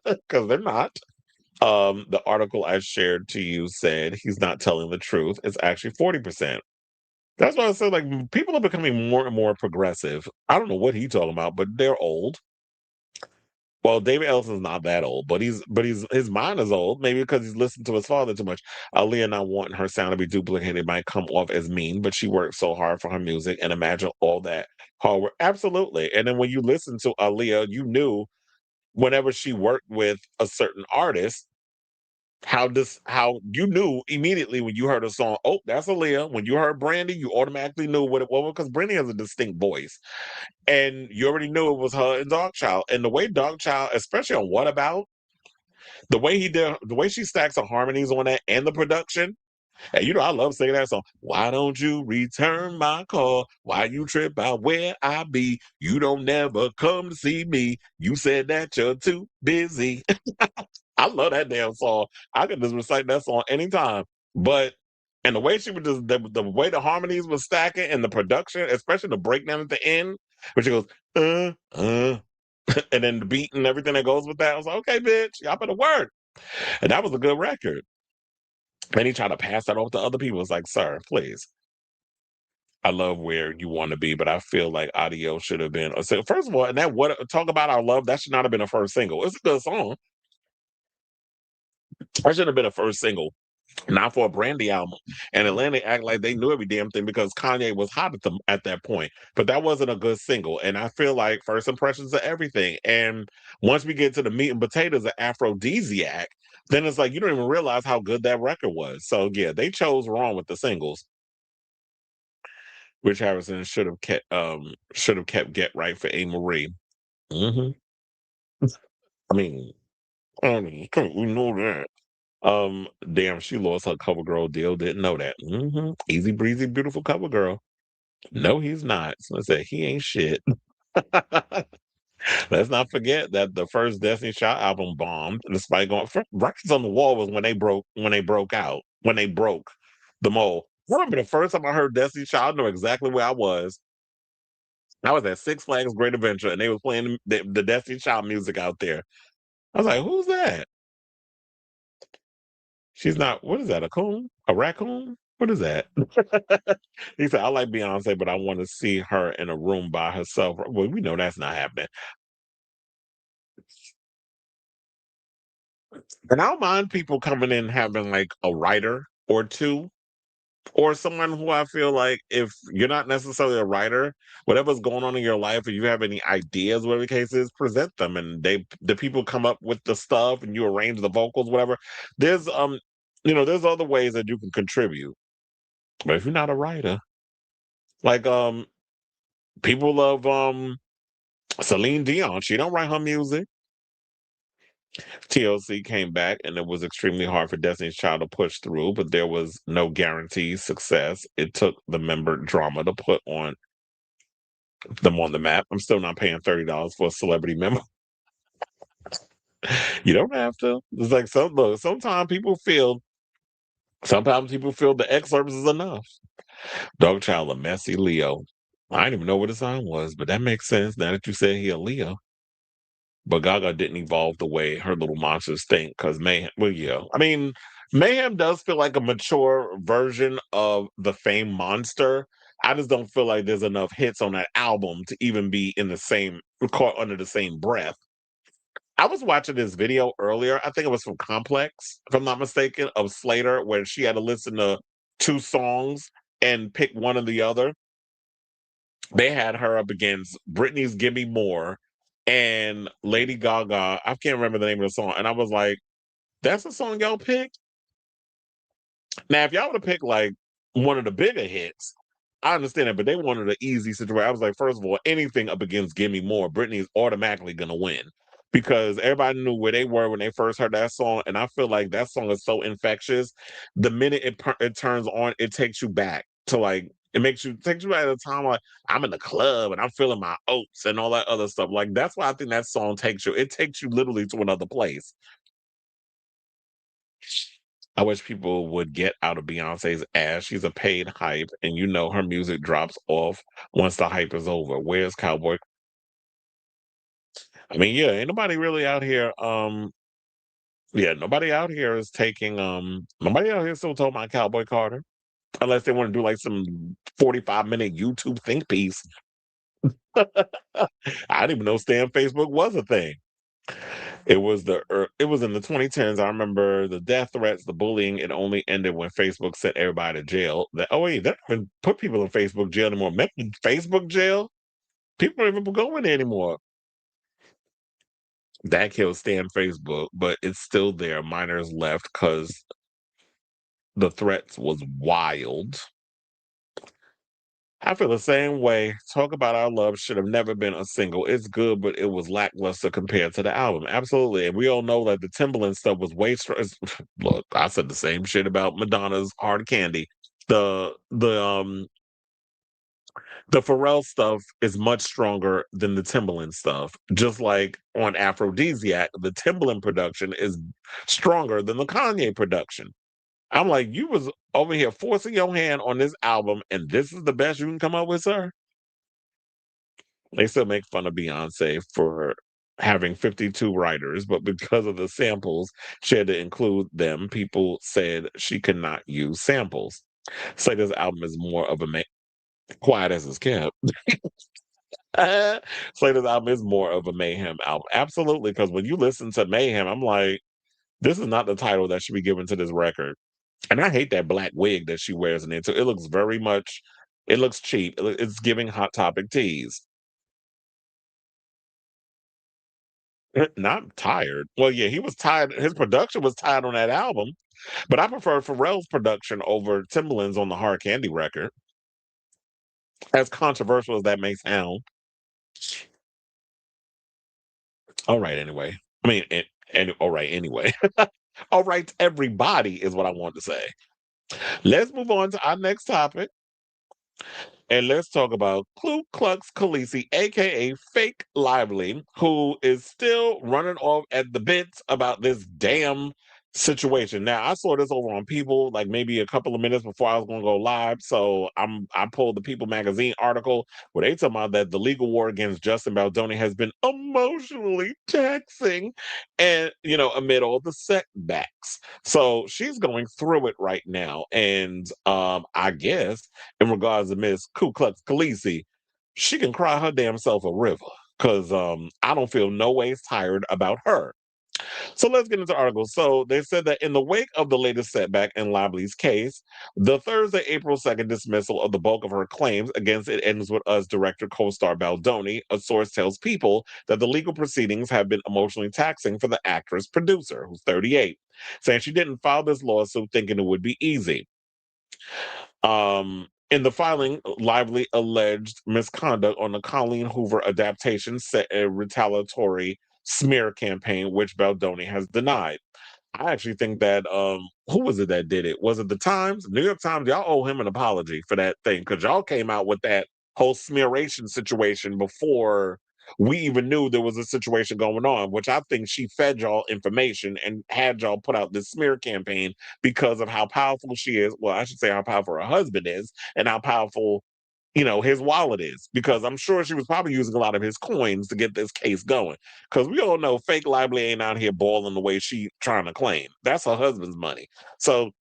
Speaker 1: Because they're not. The article I shared to you said he's not telling the truth. It's actually 40%. That's why I said like people are becoming more and more progressive. I don't know what he's talking about, but they're old. Well, David Ellison's not that old, but he's his mind is old. Maybe because he's listened to his father too much. Aaliyah not wanting her sound to be duplicated might come off as mean, but she worked so hard for her music, and imagine all that hard work. Absolutely. And then when you listen to Aaliyah, you knew whenever she worked with a certain artist, how you knew immediately when you heard a song. Oh, that's Aaliyah. When you heard Brandy, you automatically knew what it was because Brandy has a distinct voice and you already knew it was her and Darkchild. And the way Darkchild, especially on What About, the way she stacks the harmonies on that and the production. And I love singing that song. Why don't you return my call? Why you trip out where I be? You don't never come to see me. You said that you're too busy. I love that damn song. I could just recite that song anytime. But and the way she would just the way the harmonies was stacking and the production, especially the breakdown at the end, where she goes, and then the beat and everything that goes with that. I was like, okay, bitch, y'all better work. And that was a good record. And he tried to pass that off to other people. It's like, sir, please. I love where you want to be, but I feel like Audio should have been. So first of all, and that what talk about our love, that should not have been a first single. It's a good song. That should have been a first single. not for a Brandy album. And Atlantic act like they knew every damn thing because Kanye was hot at that point. But that wasn't a good single. And I feel like first impressions are everything. And once we get to the meat and potatoes of Aphrodisiac, then it's like you don't even realize how good that record was. So yeah, they chose wrong with the singles. Rich Harrison should have kept Get Right for A. Marie. Hmm. I mean, we know that. Damn, she lost her cover girl deal. Didn't know that. Easy breezy, beautiful cover girl. No, he's not. So I said he ain't shit. Let's not forget that the first Destiny Child album bombed, despite going Records on the Wall was when they broke out when they broke the mold. I remember the first time I heard Destiny Child, I know exactly where I was. I was at Six Flags Great Adventure, and they was playing the Destiny Child music out there. I was like, "Who's that?" She's not. What is that? A coon? A raccoon? What is that? He said, "I like Beyonce, but I want to see her in a room by herself." Well, we know that's not happening. And I don't mind people coming in having like a writer or two, or someone who I feel like if you're not necessarily a writer, whatever's going on in your life, if you have any ideas, whatever the case is, present them, and the people come up with the stuff, and you arrange the vocals, whatever. There's there's other ways that you can contribute. But if you're not a writer, like people love Celine Dion. She don't write her music. TLC came back and it was extremely hard for Destiny's Child to push through, but there was no guaranteed success. It took the member drama to put on them on the map. I'm still not paying $30 for a celebrity member. You don't have to. It's like sometimes people feel the excerpts is enough. Darkchild, a messy Leo. I didn't even know what the sign was, but that makes sense now that you said he a Leo. But Gaga didn't evolve the way her little monsters think because Mayhem. Well, yeah, I mean, Mayhem does feel like a mature version of the Fame Monster. I just don't feel like there's enough hits on that album to even be in the same caught under the same breath. I was watching this video earlier. I think it was from Complex, if I'm not mistaken, of Slater, where she had to listen to two songs and pick one or the other. They had her up against Britney's "Gimme More" and Lady Gaga. I can't remember the name of the song, and I was like, "That's the song y'all picked." Now, if y'all would have picked like one of the bigger hits, I understand it, but they wanted an easy situation. I was like, first of all, anything up against "Gimme More," Britney is automatically gonna win because everybody knew where they were when they first heard that song, and I feel like that song is so infectious. The minute it turns on, it takes you back to like it takes you back at a time like I'm in the club and I'm feeling my oats and all that other stuff. Like that's why I think that song takes you. It takes you literally to another place. I wish people would get out of Beyonce's ass. She's a paid hype, and you know her music drops off once the hype is over. Where's Cowboy? I mean, yeah, ain't nobody really out here. Yeah, nobody out here is taking. Nobody out here still talking about Cowboy Carter, unless they want to do like some 45-minute YouTube think piece. I didn't even know Stan Facebook was a thing. It was in the 2010s. I remember the death threats, the bullying. It only ended when Facebook sent everybody to jail. Oh wait, they don't even put people in Facebook jail anymore. Remember Facebook jail? People don't even go in there anymore. That killed Stan Facebook, but it's still there. Minors left because the threats was wild. I feel the same way. Talk About Our Love should have never been a single. It's good, but it was lackluster compared to the album. Absolutely. And we all know that the Timberland stuff was way Look, I said the same shit about Madonna's Hard Candy. The the Pharrell stuff is much stronger than the Timberland stuff. Just like on Aphrodisiac, the Timberland production is stronger than the Kanye production. I'm like, you was over here forcing your hand on this album, and this is the best you can come up with, sir? They still make fun of Beyonce for having 52 writers, but because of the samples, she had to include them. People said she could not use samples. Slater's album is more of a quiet as it's kept. Slater's album is more of a Mayhem album. Absolutely, because when you listen to Mayhem, I'm like, this is not the title that should be given to this record. And I hate that black wig that she wears in it too. It looks very much, it looks cheap. It's giving Hot Topic tease. Not tired. Well, yeah, he was tired. His production was tired on that album, but I prefer Pharrell's production over Timbaland's on the Hard Candy record. As controversial as that may sound. All right, anyway. I mean, and all right, anyway. All right, everybody is what I want to say. Let's move on to our next topic. And let's talk about Ku Klux Khaleesi, aka Fake Lively, who is still running off at the bits about this damn situation. Now, I saw this over on People like maybe a couple of minutes before I was going to go live. So I pulled the People magazine article where they talk about that the legal war against Justin Baldoni has been emotionally taxing, and amid all the setbacks. So she's going through it right now, and I guess in regards to Miss Ku Klux Khaleesi, she can cry her damn self a river because I don't feel no ways tired about her. So let's get into the article. So they said that in the wake of the latest setback in Lively's case, the Thursday, April 2nd dismissal of the bulk of her claims against It Ends With Us director co-star Baldoni, a source tells People that the legal proceedings have been emotionally taxing for the actress producer, who's 38, saying she didn't file this lawsuit thinking it would be easy. In the filing, Lively alleged misconduct on the Colleen Hoover adaptation set a retaliatory smear campaign, which Baldoni has denied. I actually think that who was it that did it? Was it the Times? New York Times, y'all owe him an apology for that thing because y'all came out with that whole smearation situation before we even knew there was a situation going on, which I think she fed y'all information and had y'all put out this smear campaign because of how powerful she is. Well, I should say how powerful her husband is and how powerful his wallet is, because I'm sure she was probably using a lot of his coins to get this case going. Because we all know fake Lively ain't out here balling the way she trying to claim. That's her husband's money. So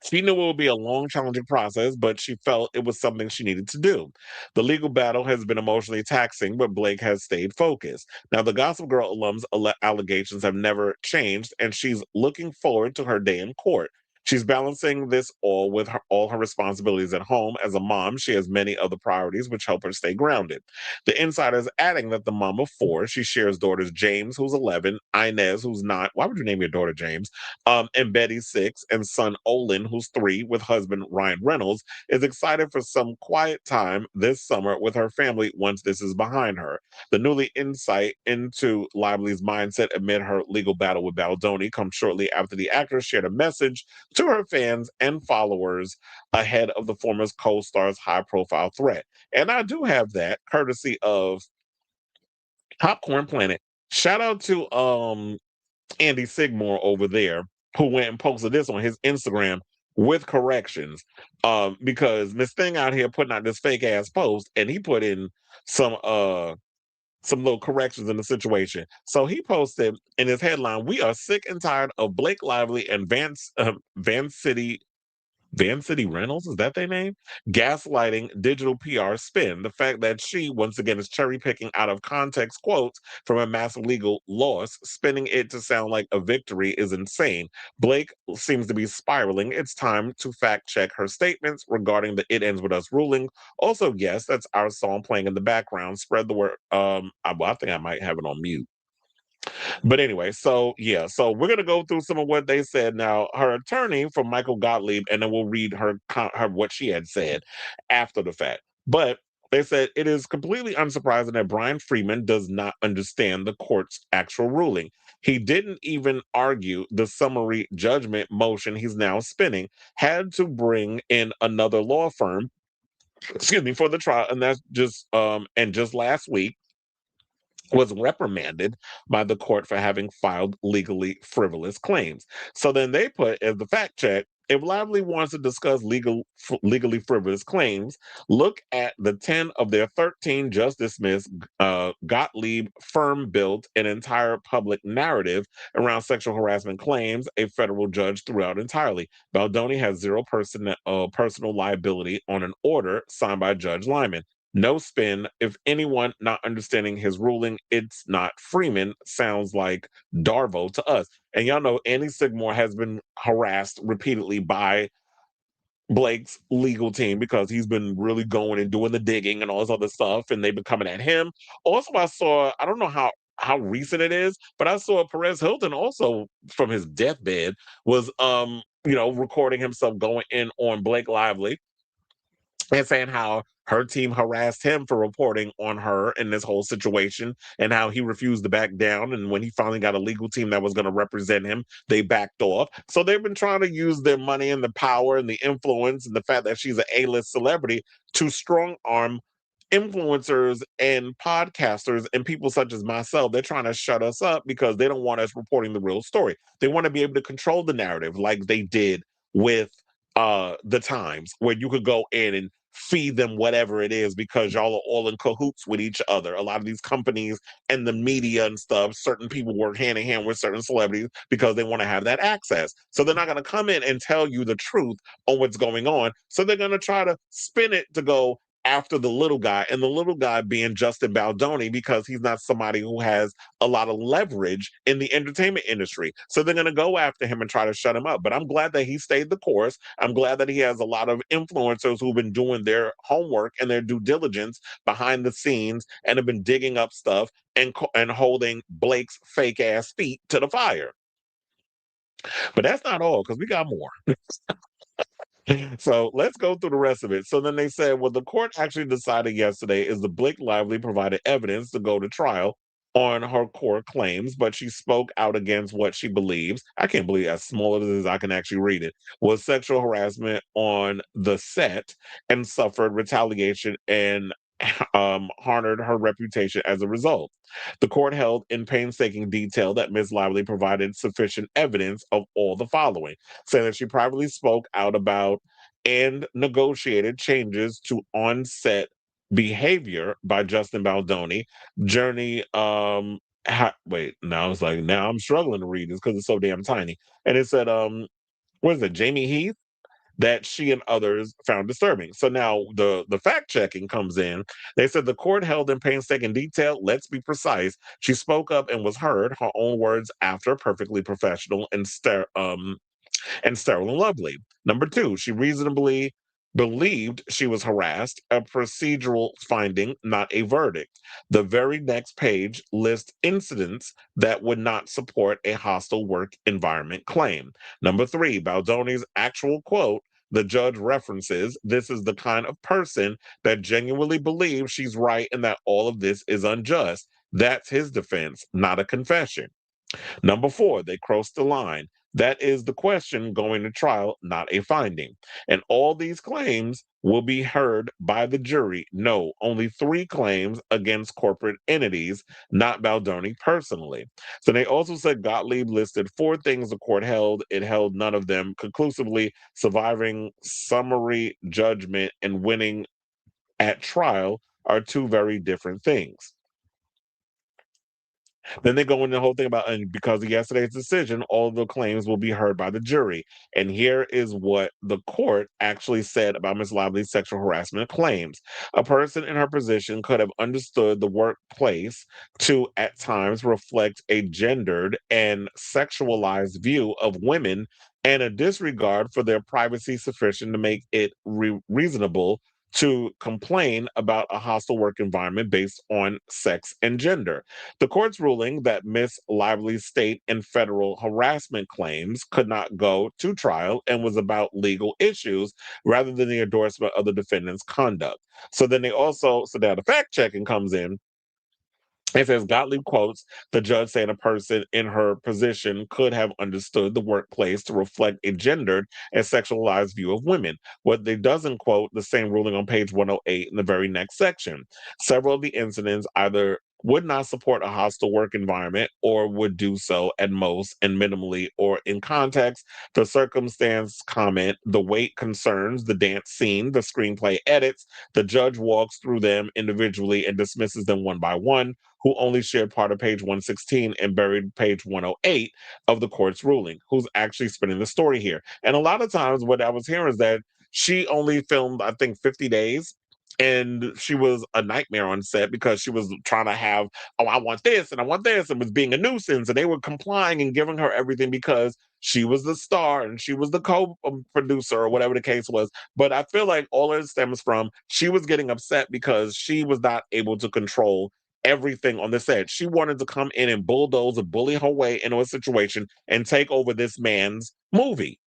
Speaker 1: she knew it would be a long, challenging process, but she felt it was something she needed to do. The legal battle has been emotionally taxing, but Blake has stayed focused. Now, the Gossip Girl alum's allegations have never changed, and she's looking forward to her day in court. She's balancing this all with all her responsibilities at home. As a mom, she has many other priorities which help her stay grounded. The insider is adding that the mom of four, she shares daughters James, who's 11, Inez, who's 9. Why would you name your daughter James? And Betty, 6, and son Olin, who's 3, with husband Ryan Reynolds, is excited for some quiet time this summer with her family once this is behind her. The newly insight into Lively's mindset amid her legal battle with Baldoni comes shortly after the actress shared a message to her fans and followers ahead of the former co-star's high-profile threat. And I do have that courtesy of Popcorn Planet. Shout out to Andy Sigmore over there, who went and posted this on his Instagram with corrections. Because Miss Thing out here putting out this fake ass post, and he put in some little corrections in the situation. So he posted in his headline, "We are sick and tired of Blake Lively and Van City Reynolds, is that their name? Gaslighting digital PR spin. The fact that she, once again, is cherry picking out of context quotes from a massive legal loss, spinning it to sound like a victory is insane. Blake seems to be spiraling. It's time to fact check her statements regarding the It Ends With Us ruling. Also, yes, that's our song playing in the background. Spread the word. I think I might have it on mute. But anyway, so yeah, so we're gonna go through some of what they said. Now, her attorney from Michael Gottlieb, and then we'll read her what she had said after the fact. But they said it is completely unsurprising that Brian Freeman does not understand the court's actual ruling. He didn't even argue the summary judgment motion he's now spinning, had to bring in another law firm, excuse me, for the trial, and that's just last week was reprimanded by the court for having filed legally frivolous claims. So then they put as the fact check, if Lively wants to discuss legally frivolous claims, look at the 10 of their 13 just dismissed. Gottlieb firm built an entire public narrative around sexual harassment claims a federal judge threw out entirely. Baldoni has zero personal liability on an order signed by Judge Lyman. No spin. If anyone not understanding his ruling, it's not Freeman. Sounds like Darvo to us. And y'all know Andy Sigmore has been harassed repeatedly by Blake's legal team because he's been really going and doing the digging and all this other stuff, and they've been coming at him. Also, I saw, I don't know how recent it is, but I saw Perez Hilton also from his deathbed was recording himself going in on Blake Lively and saying how her team harassed him for reporting on her in this whole situation and how he refused to back down. And when he finally got a legal team that was going to represent him, they backed off. So they've been trying to use their money and the power and the influence and the fact that she's an A-list celebrity to strong arm influencers and podcasters and people such as myself. They're trying to shut us up because they don't want us reporting the real story. They want to be able to control the narrative like they did with the Times, where you could go in and feed them whatever it is because y'all are all in cahoots with each other. A lot of these companies and the media and stuff, certain people work hand in hand with certain celebrities because they want to have that access. So they're not going to come in and tell you the truth on what's going on. So they're going to try to spin it to go after the little guy, and the little guy being Justin Baldoni because he's not somebody who has a lot of leverage in the entertainment industry. So they're going to go after him and try to shut him up. But I'm glad that he stayed the course. I'm glad that he has a lot of influencers who've been doing their homework and their due diligence behind the scenes and have been digging up stuff and holding Blake's fake ass feet to the fire. But that's not all because we got more. So let's go through the rest of it. So then they said, what the court actually decided yesterday is the Blake Lively provided evidence to go to trial on her core claims, but she spoke out against what she believes. I can't believe as small as it is, I can actually read it. Was sexual harassment on the set and suffered retaliation and harmed her reputation as a result. The court held in painstaking detail that Ms. Lively provided sufficient evidence of all the following, saying that she privately spoke out about and negotiated changes to on-set behavior by Justin Baldoni. Journey, wait, now I was like, now I'm struggling to read this because it's so damn tiny. And it said, what is it, Jamie Heath? That she and others found disturbing. So now the fact checking comes in. They said the court held in painstaking detail. Let's be precise. She spoke up and was heard. Her own words after, perfectly professional and sterile and lovely. Number two, she reasonably believed she was harassed, a procedural finding, not a verdict. The very next page lists incidents that would not support a hostile work environment claim. Number three, Baldoni's actual quote. The judge references this is the kind of person that genuinely believes she's right and that all of this is unjust. That's his defense, not a confession. Number four, they crossed the line. That is the question going to trial, not a finding. And all these claims will be heard by the jury. No, only three claims against corporate entities, not Baldoni personally. So they also said Gottlieb listed four things the court held. It held none of them conclusively. Surviving summary judgment and winning at trial are two very different things. Then they go into the whole thing about, and because of yesterday's decision, all of the claims will be heard by the jury. And here is what the court actually said about Ms. Lively's sexual harassment claims. A person in her position could have understood the workplace to, at times, reflect a gendered and sexualized view of women and a disregard for their privacy sufficient to make it reasonable to complain about a hostile work environment based on sex and gender. The court's ruling that Miss Lively's state and federal harassment claims could not go to trial and was about legal issues rather than the endorsement of the defendant's conduct. So then they also, so now the fact checking comes in. It says Gottlieb quotes the judge saying a person in her position could have understood the workplace to reflect a gendered and sexualized view of women. What they doesn't quote the same ruling on page 108 in the very next section. Several of the incidents either would not support a hostile work environment or would do so at most and minimally or in context. The circumstance comment, the weight concerns, the dance scene, the screenplay edits. The judge walks through them individually and dismisses them one by one, who only shared part of page 116 and buried page 108 of the court's ruling, who's actually spinning the story here. And a lot of times what I was hearing is that she only filmed, I think, 50 days And she was a nightmare on set because she was trying to have, oh, I want this and I want this, and was being a nuisance. And they were complying and giving her everything because she was the star and she was the co-producer or whatever the case was. But I feel like all of it stems from she was getting upset because she was not able to control everything on the set. She wanted to come in and bulldoze and bully her way into a situation and take over this man's movie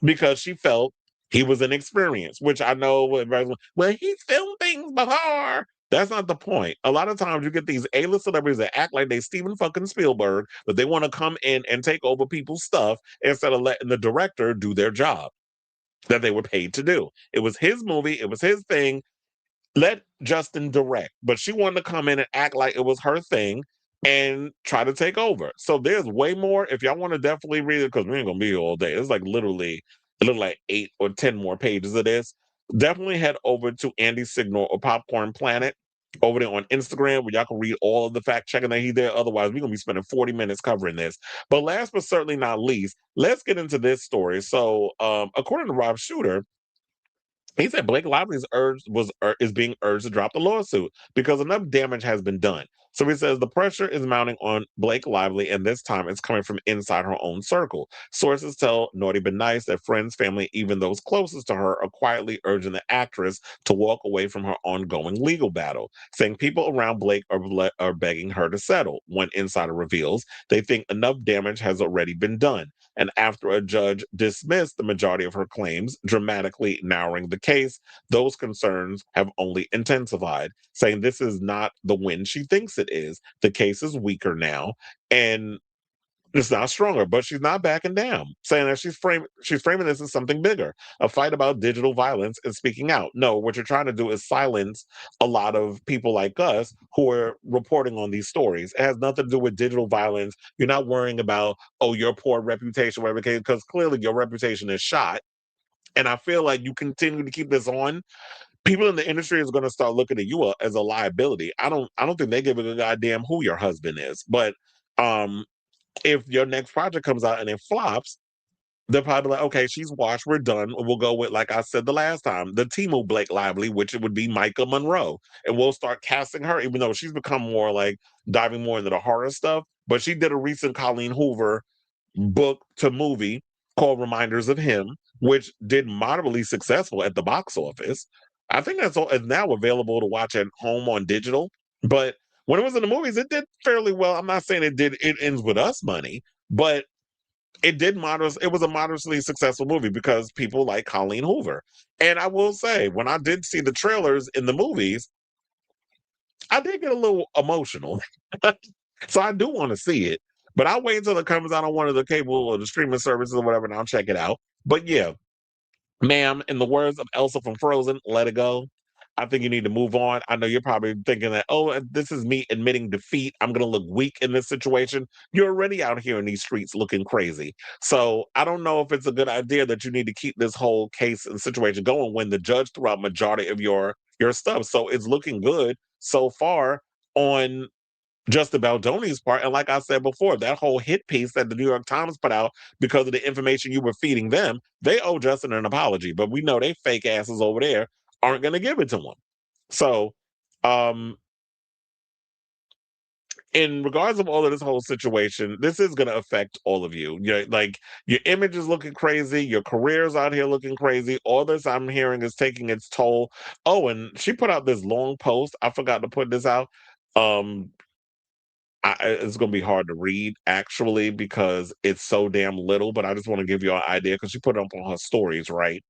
Speaker 1: because she felt he was inexperienced, which I know everybody's like, well, he's filmed things before. That's not the point. A lot of times you get these A-list celebrities that act like they Steven fucking Spielberg, but they want to come in and take over people's stuff instead of letting the director do their job that they were paid to do. It was his movie, it was his thing. Let Justin direct, but she wanted to come in and act like it was her thing and try to take over. So there's way more. If y'all want to definitely read it, because we ain't gonna be here all day. It's like literally a little like 8 or 10 more pages of this. Definitely head over to Andy Signal or Popcorn Planet over there on Instagram where y'all can read all of the fact checking that he did. Otherwise, we're gonna be spending 40 minutes covering this. But last but certainly not least, let's get into this story. So according to Rob Shooter, he said Blake Lively is being urged to drop the lawsuit because enough damage has been done. So he says the pressure is mounting on Blake Lively, and this time it's coming from inside her own circle. Sources tell Naughty But Nice that friends, family, even those closest to her, are quietly urging the actress to walk away from her ongoing legal battle, saying people around Blake are begging her to settle. One insider reveals they think enough damage has already been done. And after a judge dismissed the majority of her claims, dramatically narrowing the case, those concerns have only intensified, saying this is not the win she thinks it is. The case is weaker now, and it's not stronger, but she's not backing down, saying that she's framing this as something bigger, a fight about digital violence and speaking out. No, what you're trying to do is silence a lot of people like us who are reporting on these stories. It has nothing to do with digital violence. You're not worrying about, oh, your poor reputation, whatever, because clearly your reputation is shot. And I feel like you continue to keep this on, people in the industry is going to start looking at you as a liability. I don't think they give a goddamn who your husband is, but um if your next project comes out and it flops, they'll probably be like, okay, she's washed, we're done. We'll go with, like I said the last time, the Timo Blake Lively, which it would be Micah Monroe. And we'll start casting her, even though she's become more like diving more into the horror stuff. But she did a recent Colleen Hoover book to movie called Reminders of Him, which did moderately successful at the box office. I think that's all is now available to watch at home on digital. But when it was in the movies, it did fairly well. I'm not saying it ends with us money, but it was a moderately successful movie because people like Colleen Hoover. And I will say, when I did see the trailers in the movies, I did get a little emotional. So I do want to see it. But I'll wait until it comes out on one of the cable or the streaming services or whatever, and I'll check it out. But yeah, ma'am, in the words of Elsa from Frozen, let it go. I think you need to move on. I know you're probably thinking that, oh, this is me admitting defeat. I'm going to look weak in this situation. You're already out here in these streets looking crazy. So I don't know if it's a good idea that you need to keep this whole case and situation going when the judge threw out majority of your stuff. So it's looking good so far on just the Baldoni's part. And like I said before, that whole hit piece that the New York Times put out because of the information you were feeding them, they owe Justin an apology. But we know they fake asses over there aren't going to give it to him. So, um, in regards of all of this whole situation, this is going to affect all of you. Like your image is looking crazy, your career's out here looking crazy. All this I'm hearing is taking its toll. Oh, and she put out this long post. I forgot to put this out. Um, it's going to be hard to read actually because it's so damn little, but I just want to give you an idea because she put it up on her stories, right?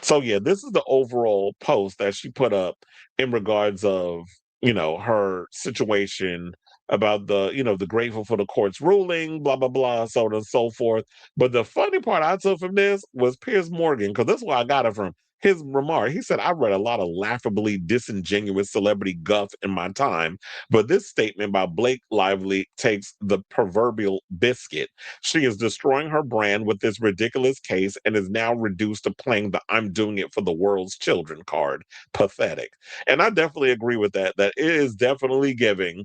Speaker 1: So yeah, this is the overall post that she put up in regards of, her situation about the grateful for the court's ruling, blah blah blah, so on and so forth. But the funny part I took from this was Piers Morgan, because that's where I got it from. His remark, he said, I read a lot of laughably disingenuous celebrity guff in my time, but this statement by Blake Lively takes the proverbial biscuit. She is destroying her brand with this ridiculous case and is now reduced to playing the I'm doing it for the world's children card. Pathetic. And I definitely agree with that, that it is definitely giving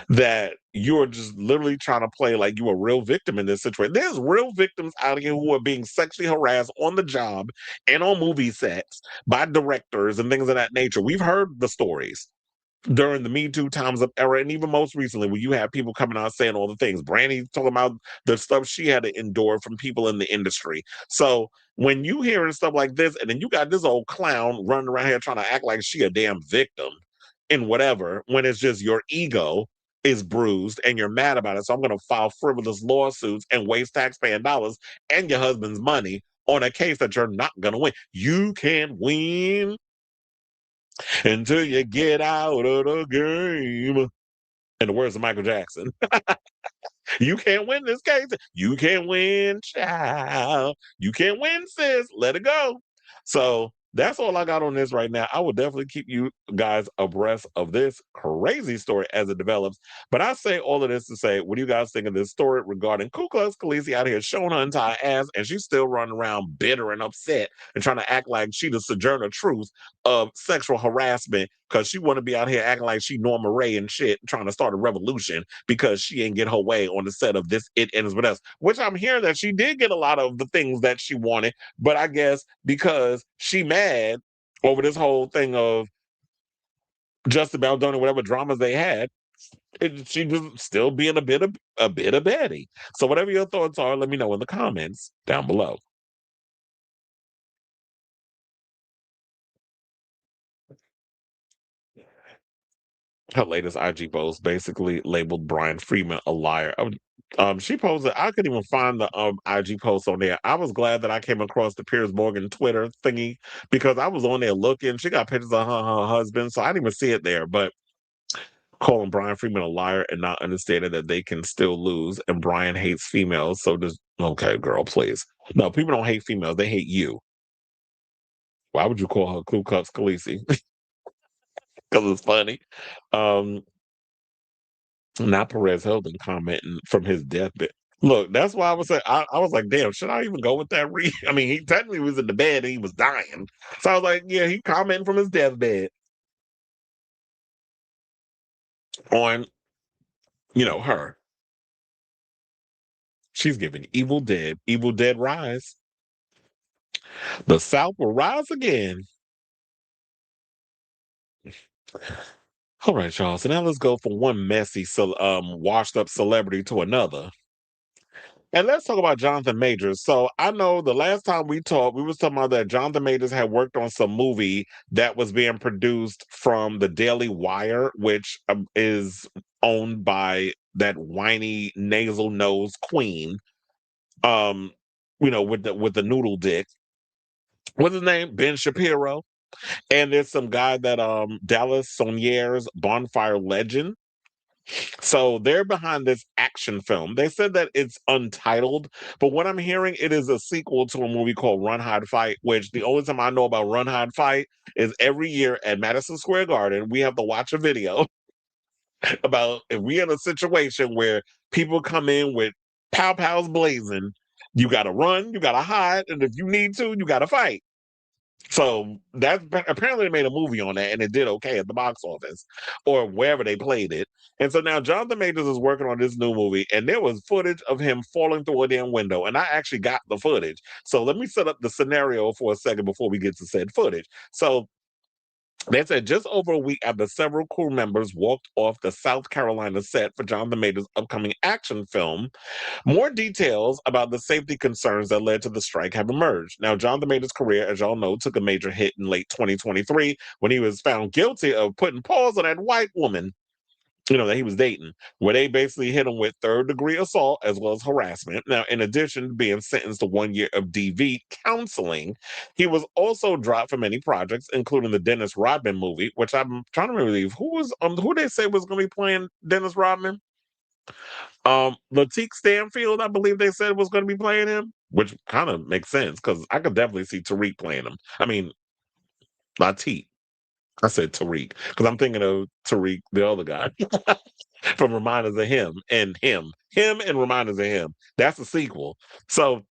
Speaker 1: that you're just literally trying to play like you a real victim in this situation. There's real victims out here who are being sexually harassed on the job and on movie sets by directors and things of that nature. We've heard the stories during the Me Too times of era, and even most recently, when you have people coming out saying all the things. Brandy talking about the stuff she had to endure from people in the industry. So when you hearing stuff like this, and then you got this old clown running around here trying to act like she a damn victim in whatever, when it's just your ego is bruised and you're mad about it. So I'm going to file frivolous lawsuits and waste taxpaying dollars and your husband's money on a case that you're not going to win. You can't win until you get out of the game. In the words of Michael Jackson. You can't win this case. You can't win, child. You can't win, sis. Let it go. So that's all I got on this right now. I will definitely keep you guys abreast of this crazy story as it develops. But I say all of this to say, what do you guys think of this story regarding Ku Klux Khaleesi out here showing her entire ass, and she's still running around bitter and upset and trying to act like she the sojourner truth of sexual harassment because she want to be out here acting like she Norma Ray and shit, trying to start a revolution because she ain't get her way on the set of This It Ends With Us, which I'm hearing that she did get a lot of the things that she wanted, but I guess because she mad over this whole thing of Justin Baldoni, whatever dramas they had, she was still being a bit of Betty. So whatever your thoughts are, let me know in the comments down below. Her latest IG post basically labeled Brian Freeman a liar. She posted, I couldn't even find the IG post on there. I was glad that I came across the Piers Morgan Twitter thingy because I was on there looking. She got pictures of her husband, so I didn't even see it there. But calling Brian Freeman a liar and not understanding that they can still lose, and Brian hates females. So just, okay, girl, please. No, people don't hate females, they hate you. Why would you call her Ku Klux Khaleesi? Because it's funny. Um, Not Perez Hilton commenting from his deathbed. Look, that's why I was saying, I was like, damn, should I even go with that read? I mean, he technically was in the bed and he was dying. So I was like, yeah, he commenting from his deathbed on, her. She's giving Evil Dead rise. The South will rise again. All right, y'all. So now let's go from one messy, washed up celebrity to another. And let's talk about Jonathan Majors. So I know the last time we talked, we was talking about that Jonathan Majors had worked on some movie that was being produced from the Daily Wire, which is owned by that whiny nasal nose queen. Um, with the noodle dick. What's his name? Ben Shapiro. And there's some guy that Dallas Sonier's Bonfire Legend. So they're behind this action film. They said that it's untitled, but what I'm hearing, it is a sequel to a movie called Run Hide Fight, which the only time I know about Run Hide Fight is every year at Madison Square Garden, we have to watch a video about if we're in a situation where people come in with pow pows blazing, you gotta run, you gotta hide, and if you need to, you gotta fight. So that apparently they made a movie on that and it did okay at the box office or wherever they played it. And so now Jonathan Majors is working on this new movie and there was footage of him falling through a damn window. And I actually got the footage. So let me set up the scenario for a second before we get to said footage. So they said just over a week after several crew members walked off the South Carolina set for Jonathan Majors' upcoming action film, more details about the safety concerns that led to the strike have emerged. Now, Jonathan Majors' career, as y'all know, took a major hit in late 2023 when he was found guilty of putting paws on that white woman, that he was dating, where they basically hit him with third-degree assault as well as harassment. Now, in addition to being sentenced to 1 year of DV counseling, he was also dropped from many projects, including the Dennis Rodman movie, which I'm trying to believe who they say was going to be playing Dennis Rodman. Latique Stanfield, I believe they said was going to be playing him, which kind of makes sense because I could definitely see Tariq playing him. I mean, Latique. I said Tariq because I'm thinking of Tariq, the other guy, from Reminders of Him and Him and Reminders of Him. That's a sequel. So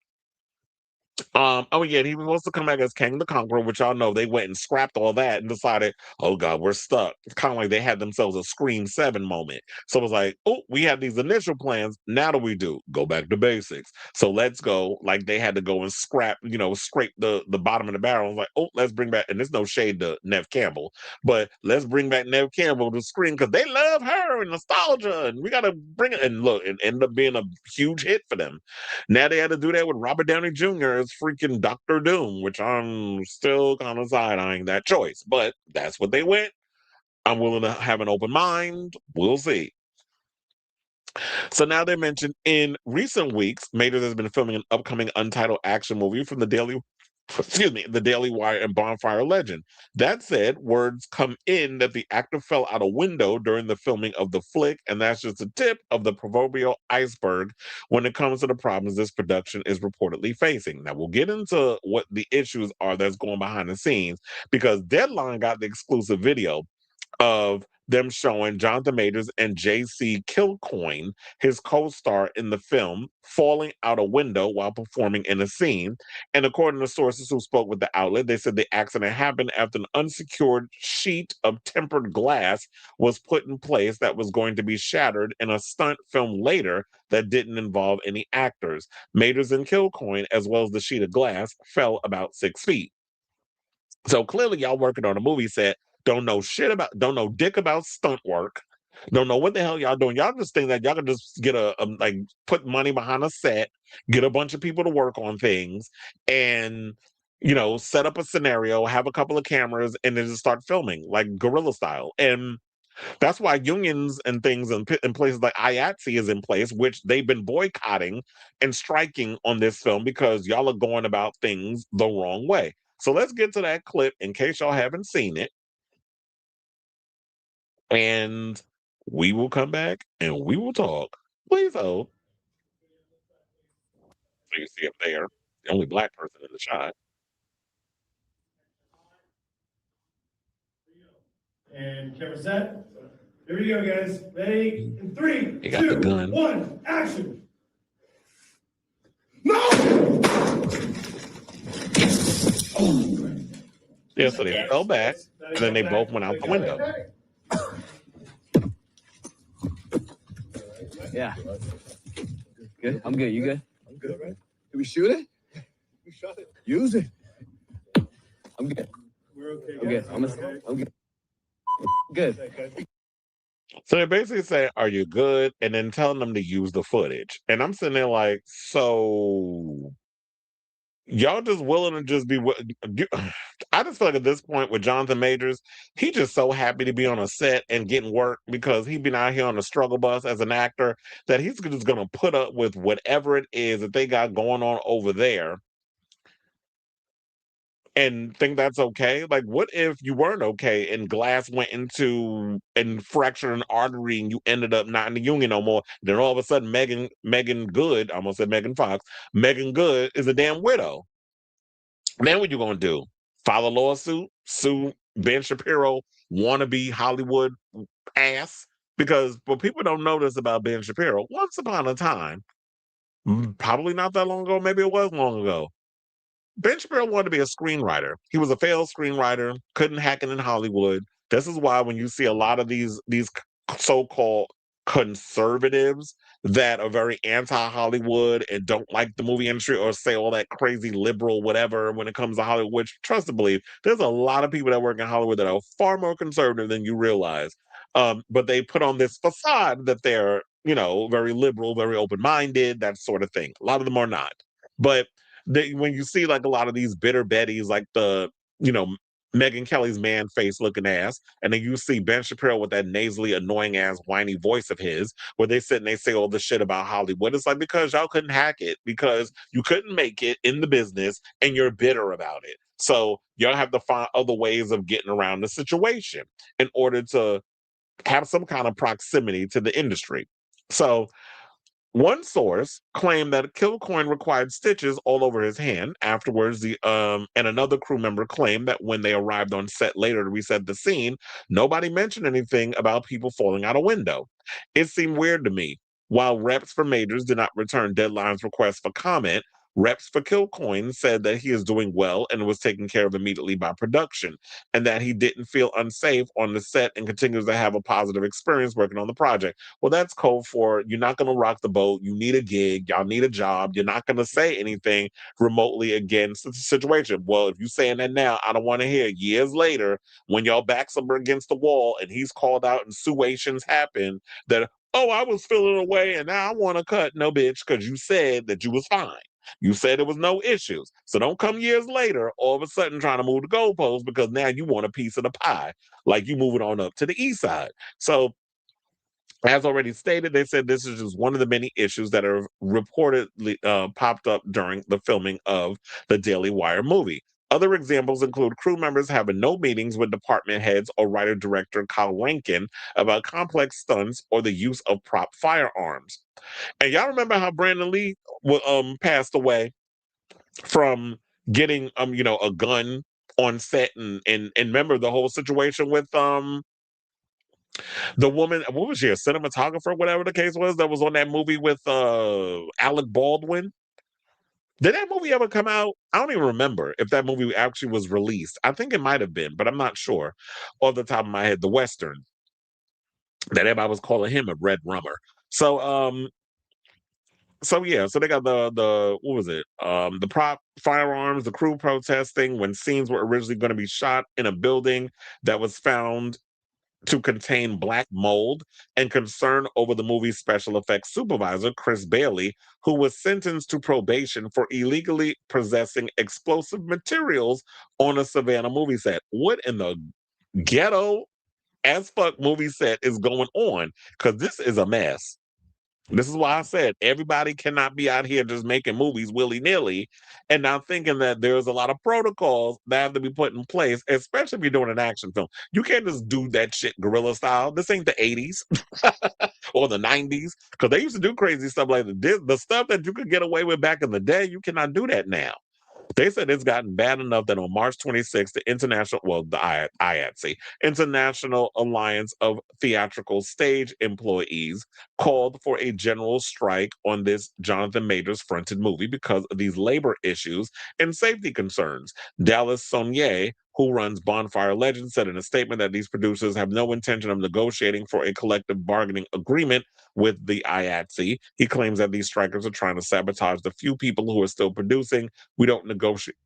Speaker 1: Oh yeah, he was supposed to come back as King the Conqueror, which y'all know they went and scrapped all that and decided, oh God, we're stuck. It's kind of like they had themselves a Scream 7 moment. So it was like, oh, we had these initial plans. Now what do we do? Go back to basics. So let's go. Like they had to go and scrap, scrape the bottom of the barrel. I was like, oh, let's bring back, and there's no shade to Nev Campbell, but let's bring back Nev Campbell to Scream because they love her and nostalgia, and we gotta bring it. And look, it ended up being a huge hit for them. Now they had to do that with Robert Downey Jr. as freaking Doctor Doom, which I'm still kind of side-eyeing that choice. But that's what they went. I'm willing to have an open mind. We'll see. So now they mentioned in recent weeks, Majors has been filming an upcoming untitled action movie from the Daily the Daily Wire and Bonfire Legend. That said, words come in that the actor fell out a window during the filming of the flick, and that's just the tip of the proverbial iceberg when it comes to the problems this production is reportedly facing. Now, we'll get into what the issues are that's going behind the scenes because Deadline got the exclusive video of them showing Jonathan Majors and JC Kilcoyne, his co-star in the film, falling out a window while performing in a scene. And according to sources who spoke with the outlet, they said the accident happened after an unsecured sheet of tempered glass was put in place that was going to be shattered in a stunt film later that didn't involve any actors. Majors and Kilcoyne, as well as the sheet of glass, fell about 6 feet. So clearly, y'all working on a movie set, don't know dick about stunt work, don't know what the hell y'all doing. Y'all just think that y'all can just get like put money behind a set, get a bunch of people to work on things, and set up a scenario, have a couple of cameras, and then just start filming like guerrilla style. And that's why unions and things in places like IATSE is in place, which they've been boycotting and striking on this film because y'all are going about things the wrong way. So let's get to that clip in case y'all haven't seen it. And we will come back and we will talk. Please hold. So you see up there, the only black person in the shot.
Speaker 3: And camera set. Here we go, guys. Ready? In 3,
Speaker 1: You got the
Speaker 3: 2,
Speaker 1: gun.
Speaker 3: 1, action. No!
Speaker 1: Yeah, so they fell back and then they both went out the window.
Speaker 4: Yeah. Good? I'm good. You good?
Speaker 5: I'm good, right?
Speaker 4: Did we shoot it?
Speaker 5: We shot it.
Speaker 4: Use it. I'm good.
Speaker 5: We're okay.
Speaker 4: I'm good. I'm good. Good.
Speaker 5: Okay.
Speaker 1: So they basically say, "Are you good?" and then telling them to use the footage. And I'm sitting there like, so y'all just willing to just be I just feel like at this point with Jonathan Majors, he just so happy to be on a set and getting work because he's been out here on the struggle bus as an actor that he's just gonna put up with whatever it is that they got going on over there and think that's okay. Like, what if you weren't okay and glass went into and fractured an artery and you ended up not in the union no more? Then all of a sudden Megan Good, I almost said Megan Fox, Megan Good is a damn widow. Then what you gonna do? File a lawsuit, sue Ben Shapiro, wannabe Hollywood ass? Because what people don't know this about Ben Shapiro, once upon a time, probably not that long ago, maybe it was long ago, Ben Shapiro wanted to be a screenwriter. He was a failed screenwriter, couldn't hack it in Hollywood. This is why when you see a lot of these so-called conservatives that are very anti-Hollywood and don't like the movie industry or say all that crazy liberal whatever when it comes to Hollywood, which trust to believe, there's a lot of people that work in Hollywood that are far more conservative than you realize. But they put on this facade that they're, very liberal, very open-minded, that sort of thing. A lot of them are not. But when you see like a lot of these bitter Bettys, like you know, Megan Kelly's man face looking ass, and then you see Ben Shapiro with that nasally, annoying ass, whiny voice of his, where they sit and they say all the shit about Hollywood. It's like because y'all couldn't hack it, because you couldn't make it in the business, and you're bitter about it. So y'all have to find other ways of getting around the situation in order to have some kind of proximity to the industry. So one source claimed that Kilcoyne required stitches all over his hand. Afterwards, and another crew member claimed that when they arrived on set later to reset the scene, nobody mentioned anything about people falling out a window. It seemed weird to me. While reps for Majors did not return Deadline's request for comment, Reps for Kilcoyne said that he is doing well and was taken care of immediately by production, and that he didn't feel unsafe on the set and continues to have a positive experience working on the project. Well, that's code for you're not going to rock the boat. You need a gig. Y'all need a job. You're not going to say anything remotely against the situation. Well, if you're saying that now, I don't want to hear years later when y'all backs up against the wall and he's called out and situations happen that, oh, I was feeling away and now I want to cut. No, bitch, because you said that you was fine. You said there was no issues. So don't come years later, all of a sudden trying to move the goalposts because now you want a piece of the pie, like you moving on up to the east side. So as already stated, they said this is just one of the many issues that are reportedly popped up during the filming of the Daily Wire movie. Other examples include crew members having no meetings with department heads or writer-director Kyle Rankin about complex stunts or the use of prop firearms. And y'all remember how Brandon Lee passed away from getting a gun on set and remember the whole situation with the woman, what was she, a cinematographer, whatever the case was, that was on that movie with Alec Baldwin? Did that movie ever come out? I don't even remember if that movie actually was released. I think it might have been, but I'm not sure. Off the top of my head, the Western that everybody was calling him a red rummer. So yeah, so they got the what was it? The prop firearms, the crew protesting when scenes were originally going to be shot in a building that was found to contain black mold, and concern over the movie's special effects supervisor, Chris Bailey, who was sentenced to probation for illegally possessing explosive materials on a Savannah movie set. What in the ghetto as fuck movie set is going on? Because this is a mess. This is why I said everybody cannot be out here just making movies willy-nilly and not thinking that there's a lot of protocols that have to be put in place, especially if you're doing an action film. You can't just do that shit guerrilla style. This ain't the 80s or the 90s, because they used to do crazy stuff like the stuff that you could get away with back in the day. You cannot do that now. They said it's gotten bad enough that on March 26th, the IATSE, International Alliance of Theatrical Stage Employees, called for a general strike on this Jonathan Majors fronted movie because of these labor issues and safety concerns. Dallas Saunier, who runs Bonfire Legends, said in a statement that these producers have no intention of negotiating for a collective bargaining agreement with the IATSE. He claims that these strikers are trying to sabotage the few people who are still producing. We don't negotiate.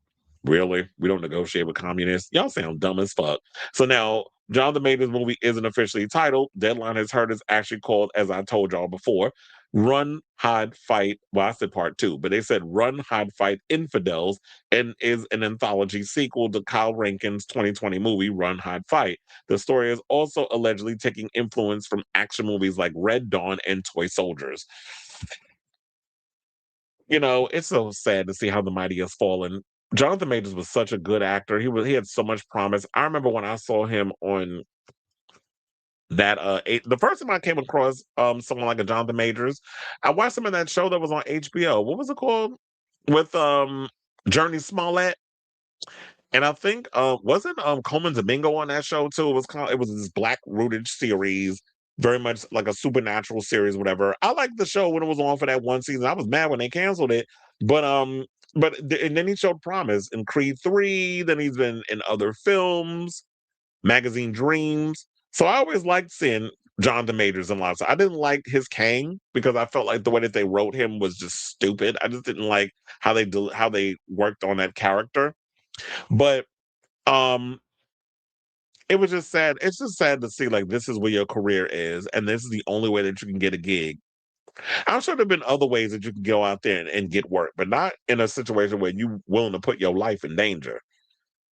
Speaker 1: Really? We don't negotiate with communists? Y'all sound dumb as fuck. So now, Jonathan Majors' movie isn't officially titled. Deadline has heard it's actually called, as I told y'all before, Run, Hide, Fight. Well, I said part two, but they said Run, Hide, Fight Infidels, and is an anthology sequel to Kyle Rankin's 2020 movie, Run, Hide, Fight. The story is also allegedly taking influence from action movies like Red Dawn and Toy Soldiers. It's so sad to see how the mighty has fallen. Jonathan Majors was such a good actor. He had so much promise. I remember when I saw him on that the first time I came across someone like a Jonathan Majors, I watched him in that show that was on HBO. What was it called? With Journey Smollett. And I think wasn't Coleman Domingo on that show too? It was this black rooted series, very much like a supernatural series, whatever. I liked the show when it was on for that one season. I was mad when they canceled it, but and then he showed promise in Creed 3. Then he's been in other films, Magazine Dreams. So I always liked seeing Jonathan Majors in lots. I didn't like his Kang because I felt like the way that they wrote him was just stupid. I just didn't like how they worked on that character. But um, it was just sad. It's just sad to see like this is where your career is, and this is the only way that you can get a gig. I'm sure there've been other ways that you can go out there and get work, but not in a situation where you willing to put your life in danger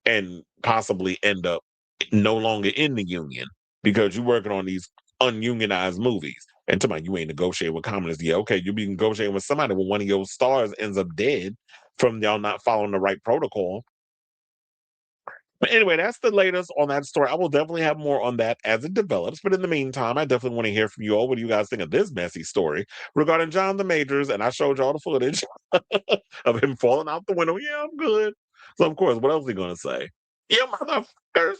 Speaker 1: and possibly end up no longer in the union because you're working on these ununionized movies. And to my, you ain't negotiating with communists. Yeah, okay, you be negotiating with somebody when one of your stars ends up dead from y'all not following the right protocol. But anyway, that's the latest on that story. I will definitely have more on that as it develops. But in the meantime, I definitely want to hear from you all. What do you guys think of this messy story regarding John the Majors? And I showed y'all the footage of him falling out the window. Yeah, I'm good. So, of course, what else are he going to say? You motherfuckers.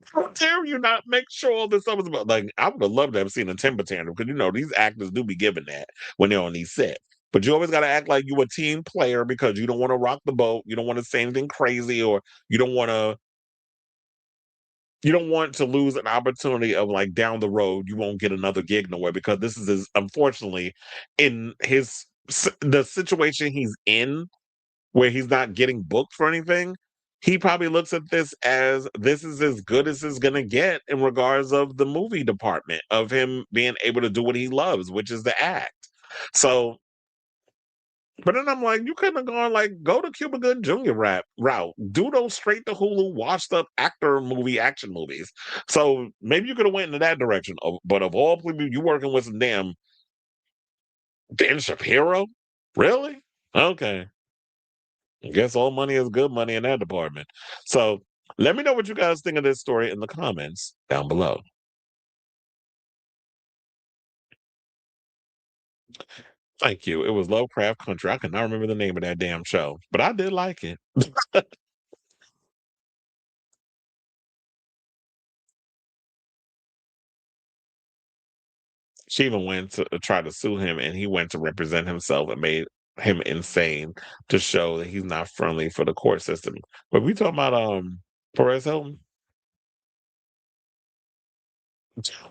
Speaker 1: How dare you not make sure all this stuff is about? Like, I would have loved to have seen a temper tantrum because, these actors do be giving that when they're on these sets. But you always got to act like you a team player because you don't want to rock the boat. You don't want to say anything crazy, or you don't want to lose an opportunity of like down the road you won't get another gig nowhere, because this is unfortunately in the situation he's in, where he's not getting booked for anything. He probably looks at this is as good as it's gonna get in regards of the movie department, of him being able to do what he loves, which is the act. So, but then I'm like, you couldn't have gone like, go to Cuba Gooding Jr. route. Do those straight to Hulu, washed up action movies. So maybe you could have went into that direction. But of all people, you working with some damn Dan Shapiro? Really? Okay. I guess all money is good money in that department. So let me know what you guys think of this story in the comments down below. Thank you. It was Lovecraft Country. I cannot remember the name of that damn show, but I did like it. She even went to try to sue him, and he went to represent himself and made him insane to show that he's not friendly for the court system. But we talking about Perez Hilton?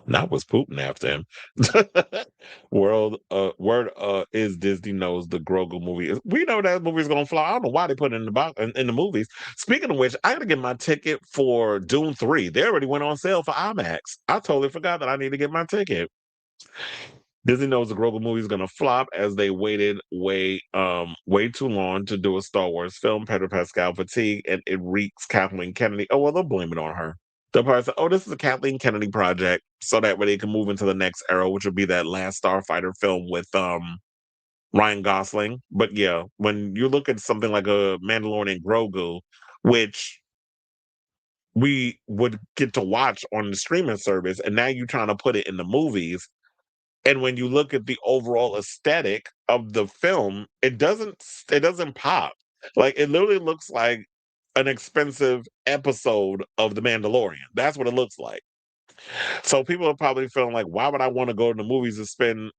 Speaker 1: Not was Putin after him. Word is Disney knows the Grogu movie. We know that movie's gonna fly. I don't know why they put it in the box in the movies. Speaking of which, I gotta get my ticket for Dune 3. They already went on sale for IMAX. I totally forgot that I need to get my ticket. Disney knows the Grogu movie is gonna flop, as they waited way too long to do a Star Wars film. Pedro Pascal fatigue, and it reeks Kathleen Kennedy. Oh well, they'll blame it on her. The part said, "Oh, this is a Kathleen Kennedy project," so that way they can move into the next era, which would be that last Starfighter film with Ryan Gosling. But yeah, when you look at something like a Mandalorian Grogu, which we would get to watch on the streaming service, and now you're trying to put it in the movies. And when you look at the overall aesthetic of the film, it doesn't pop. Like, it literally looks like an expensive episode of The Mandalorian. That's what it looks like. So people are probably feeling like, why would I want to go to the movies and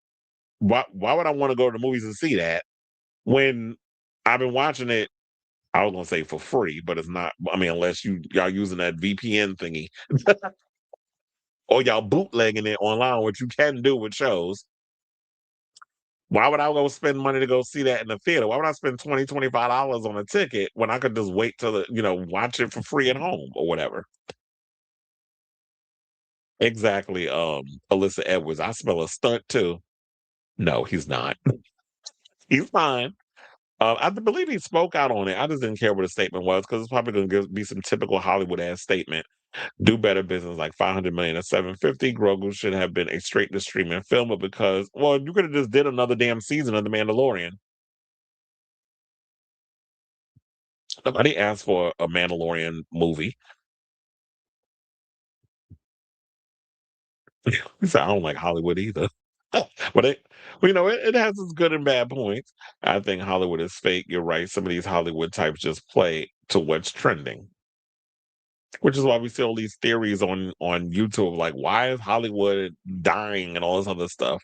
Speaker 1: why would I want to go to the movies and see that when I've been watching it, I was gonna say for free, but it's not. I mean, unless y'all using that VPN thingy or y'all bootlegging it online, which you can do with shows. Why would I go spend money to go see that in the theater? Why would I spend $25 on a ticket when I could just wait till watch it for free at home or whatever? Exactly. Alyssa Edwards. I smell a stunt too. No, he's not. He's fine. I believe he spoke out on it. I just didn't care what the statement was, because it's probably going to be some typical Hollywood ass statement. Do better business like 500 million or 750. Grogu should have been a straight to streaming film, but because, well, you could have just did another damn season of The Mandalorian. Nobody asked for a Mandalorian movie. He said, I don't like Hollywood either. But it has its good and bad points. I think Hollywood is fake. You're right. Some of these Hollywood types just play to what's trending, which is why we see all these theories on YouTube, like, why is Hollywood dying and all this other stuff.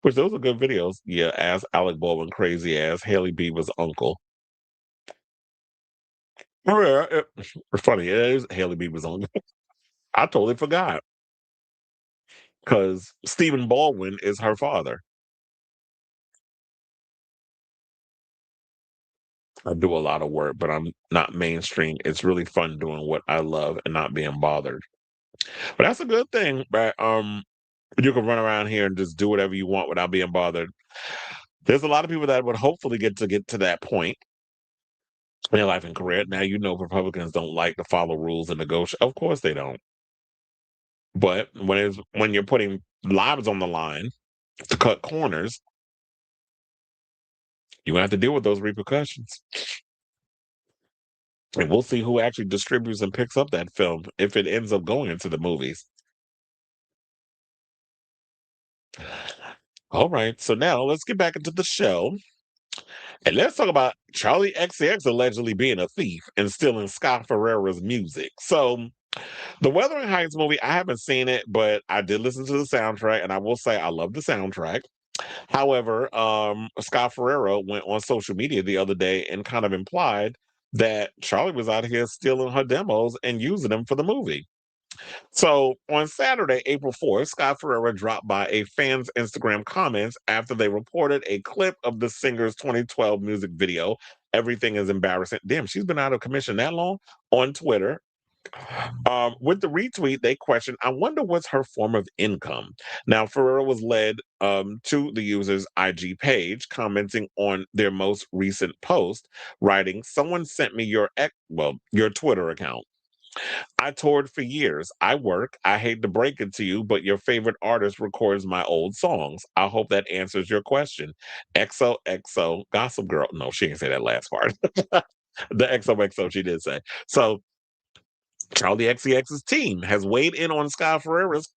Speaker 1: Which, those are good videos. Yeah, ask Alec Baldwin crazy ass Haley Bieber's uncle. Oh, yeah, it's funny. It is Haley Bieber's uncle. I totally forgot, because Stephen Baldwin is her father. I do a lot of work, but I'm not mainstream. It's really fun doing what I love and not being bothered. But that's a good thing. But you can run around here and just do whatever you want without being bothered. There's a lot of people that would hopefully get to that point in their life and career. Now, Republicans don't like to follow rules and negotiate. Of course they don't. But when you're putting lives on the line to cut corners, you have to deal with those repercussions. And we'll see who actually distributes and picks up that film if it ends up going into the movies. All right, so now let's get back into the show. And let's talk about Charli XCX allegedly being a thief and stealing Scott Ferreira's music. So, the Wuthering Heights movie, I haven't seen it, but I did listen to the soundtrack, and I will say I love the soundtrack. However, Scott Ferreira went on social media the other day and kind of implied that Charli was out here stealing her demos and using them for the movie. So on Saturday, April 4th, Scott Ferreira dropped by a fan's Instagram comments after they reported a clip of the singer's 2012 music video, Everything is Embarrassing. Damn, she's been out of commission that long on Twitter. With the retweet, they questioned, I wonder what's her form of income. Now, Ferreira was led to the user's IG page, commenting on their most recent post, writing, someone sent me your Twitter account. I toured for years. I work. I hate to break it to you, but your favorite artist records my old songs. I hope that answers your question. XOXO Gossip Girl. No, she didn't say that last part. The XOXO she did say. So Charlie XCX's team has weighed in on Scott Ferreira's,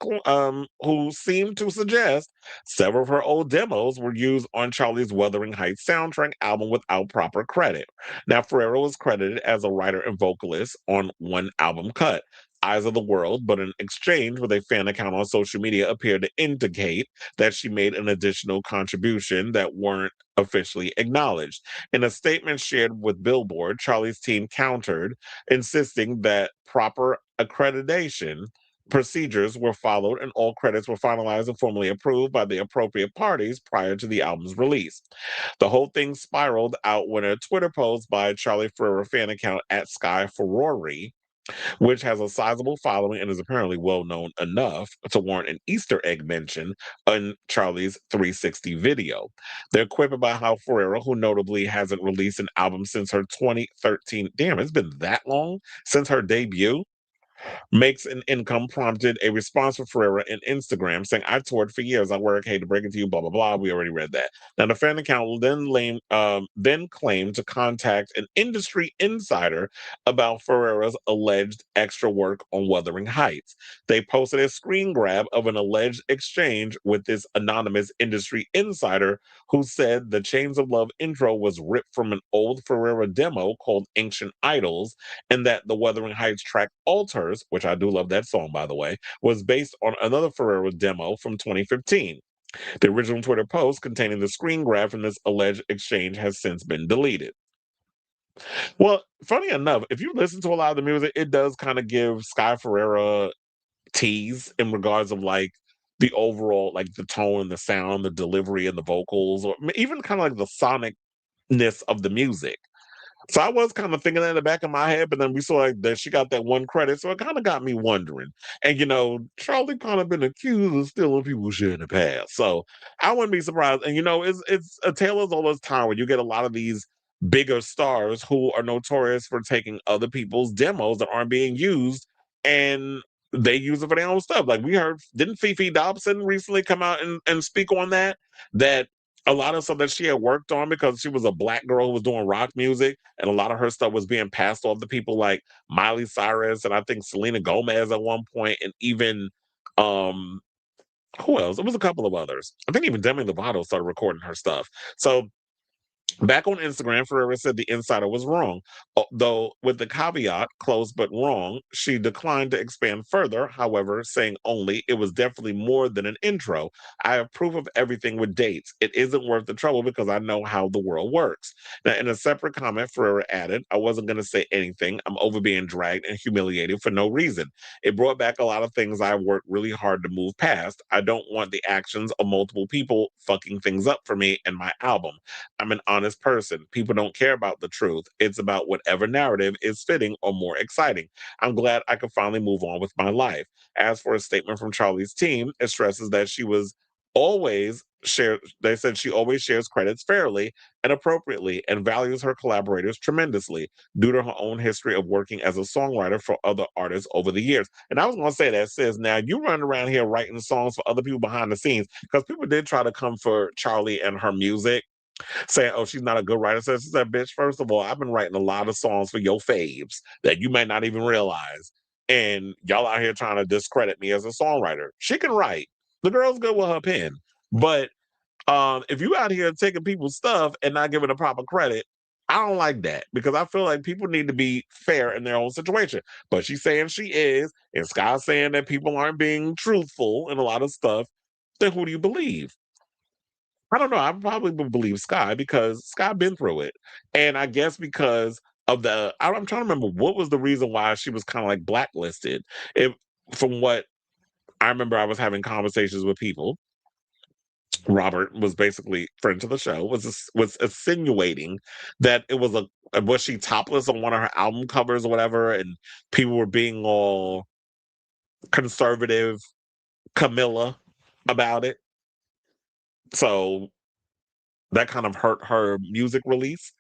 Speaker 1: who seemed to suggest several of her old demos were used on Charlie's Wuthering Heights soundtrack album without proper credit. Now, Ferreira was credited as a writer and vocalist on one album cut, Eyes of the World, but an exchange with a fan account on social media appeared to indicate that she made an additional contribution that weren't officially acknowledged. In a statement shared with Billboard, Charlie's team countered, insisting that proper accreditation procedures were followed and all credits were finalized and formally approved by the appropriate parties prior to the album's release. The whole thing spiraled out when a Twitter post by Charlie Ferreira fan account at Sky Ferrari, which has a sizable following and is apparently well known enough to warrant an Easter egg mention in Charlie's 360 video. They're quipping about how Ferreira, who notably hasn't released an album since her 2013, damn, it's been that long since her debut, makes an income, prompted a response from Ferreira in Instagram saying, I toured for years. I work, hate to break it to you, blah, blah, blah. We already read that. Now, the fan account then claimed to contact an industry insider about Ferreira's alleged extra work on Wuthering Heights. They posted a screen grab of an alleged exchange with this anonymous industry insider who said the Chains of Love intro was ripped from an old Ferreira demo called Ancient Idols, and that the Wuthering Heights track Altars, which I do love that song, by the way, was based on another Ferreira demo from 2015. The original Twitter post containing the screen grab from this alleged exchange has since been deleted. Well, funny enough, if you listen to a lot of the music, it does kind of give Sky Ferreira tease in regards of like the overall, like the tone, the sound, the delivery, and the vocals, or even kind of like the sonicness of the music. So I was kind of thinking that in the back of my head, but then we saw like that she got that one credit, so it kind of got me wondering. And Charlie kind of been accused of stealing people's shit in the past, so I wouldn't be surprised. And it's a tale as old as time when you get a lot of these bigger stars who are notorious for taking other people's demos that aren't being used, and they use it for their own stuff. Like we heard, didn't Fifi Dobson recently come out and speak on that a lot of stuff that she had worked on because she was a black girl who was doing rock music, and a lot of her stuff was being passed off to people like Miley Cyrus and I think Selena Gomez at one point, and even um who else? It was a couple of others. I think even Demi Lovato started recording her stuff. So back on Instagram, Ferreira said the insider was wrong, though with the caveat, close but wrong, she declined to expand further, however, saying only, it was definitely more than an intro. I have proof of everything with dates. It isn't worth the trouble because I know how the world works. Now, in a separate comment, Ferreira added, I wasn't going to say anything. I'm over being dragged and humiliated for no reason. It brought back a lot of things I worked really hard to move past. I don't want the actions of multiple people fucking things up for me and my album. I'm an honest person. People don't care about the truth. It's about whatever narrative is fitting or more exciting. I'm glad I could finally move on with my life. As for a statement from Charlie's team, it stresses that they said she always shares credits fairly and appropriately and values her collaborators tremendously due to her own history of working as a songwriter for other artists over the years. And I was going to say that, sis, now you run around here writing songs for other people behind the scenes, because people did try to come for Charli and her music, saying, oh, she's not a good writer. So she said, bitch, first of all, I've been writing a lot of songs for your faves that you may not even realize. And y'all out here trying to discredit me as a songwriter. She can write. The girl's good with her pen. But if you out here taking people's stuff and not giving a proper credit, I don't like that, because I feel like people need to be fair in their own situation. But she's saying she is, and Scott's saying that people aren't being truthful in a lot of stuff. Then who do you believe? I don't know. I probably would believe Sky because Sky been through it, and I guess because of I'm trying to remember what was the reason why she was kind of like blacklisted. If from what I remember, I was having conversations with people. Robert was basically friend to the show was insinuating that it was she topless on one of her album covers or whatever, and people were being all conservative Camilla about it. So that kind of hurt her music release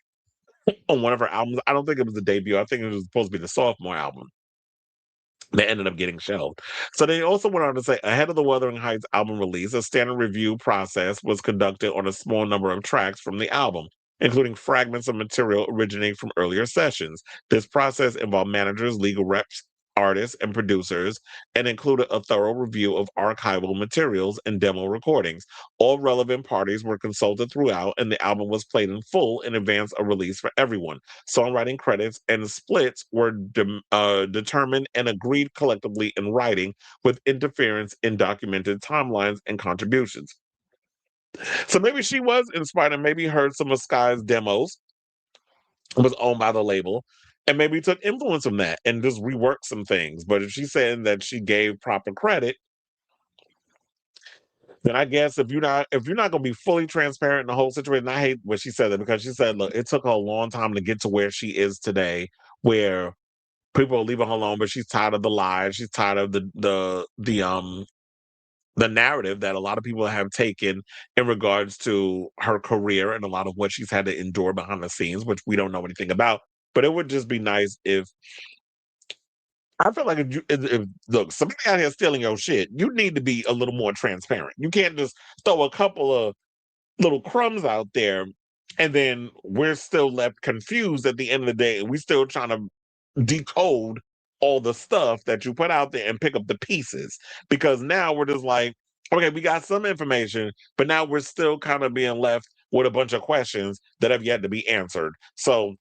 Speaker 1: on one of her albums. I don't think it was the debut. I think it was supposed to be the sophomore album. They ended up getting shelved. So they also went on to say, ahead of the Wuthering Heights album release, a standard review process was conducted on a small number of tracks from the album, including fragments of material originating from earlier sessions. This process involved managers, legal reps, artists, and producers, and included a thorough review of archival materials and demo recordings. All relevant parties were consulted throughout, and the album was played in full in advance of release for everyone. Songwriting credits and splits were determined and agreed collectively in writing with interference in documented timelines and contributions. So maybe she was inspired and maybe heard some of Sky's demos, was owned by the label, and maybe took influence from that and just reworked some things. But if she's saying that she gave proper credit, then I guess if you're not gonna be fully transparent in the whole situation, I hate when she said that because she said, look, it took her a long time to get to where she is today, where people are leaving her alone, but she's tired of the lies. She's tired of the narrative that a lot of people have taken in regards to her career and a lot of what she's had to endure behind the scenes, which we don't know anything about. But it would just be nice if I feel like if look, somebody out here stealing your shit, you need to be a little more transparent. You can't just throw a couple of little crumbs out there and then we're still left confused at the end of the day. And we still trying to decode all the stuff that you put out there and pick up the pieces because now we're just like, okay, we got some information, but now we're still kind of being left with a bunch of questions that have yet to be answered. So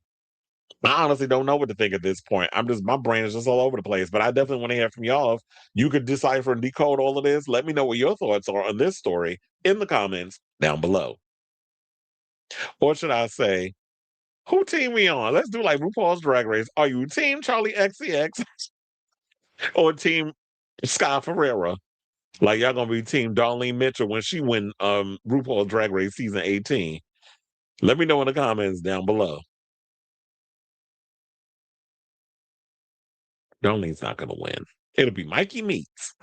Speaker 1: I honestly don't know what to think at this point. My brain is just all over the place, but I definitely want to hear from y'all. If you could decipher and decode all of this, let me know what your thoughts are on this story in the comments down below. Or should I say, who team we on? Let's do like RuPaul's Drag Race. Are you team Charli XCX or team Sky Ferreira? Like y'all gonna be team Darlene Mitchell when she win RuPaul's Drag Race season 18. Let me know in the comments down below. Darlene's not gonna win. It'll be Mikey Meats.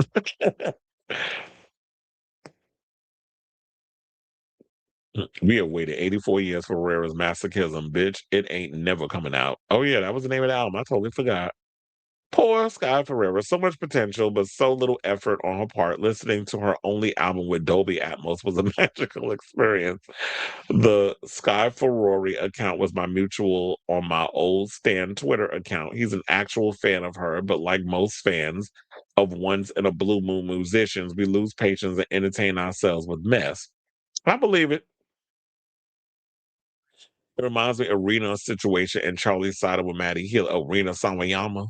Speaker 1: We have waited 84 years for Ferreira's masochism, bitch. It ain't never coming out. Oh yeah, that was the name of the album. I totally forgot. Poor Sky Ferreira, so much potential, but so little effort on her part. Listening to her only album with Dolby Atmos was a magical experience. The Sky Ferrari account was my mutual on my old Stan Twitter account. He's an actual fan of her, but like most fans of once in a blue moon musicians, we lose patience and entertain ourselves with mess. I believe it. It reminds me of Rena's situation and Charlie's side with Maddie Hill. Oh, Rena Sawayama.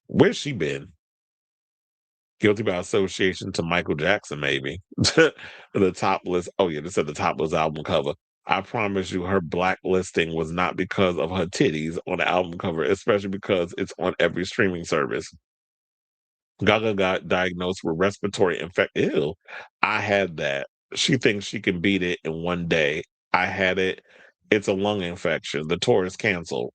Speaker 1: Where's she been? Guilty by association to Michael Jackson, maybe. The topless. Oh, yeah, this said the topless album cover. I promise you, her blacklisting was not because of her titties on the album cover, especially because it's on every streaming service. Gaga got diagnosed with respiratory infection. Ew. I had that. She thinks she can beat it in one day. I had it. It's a lung infection. The tour is canceled.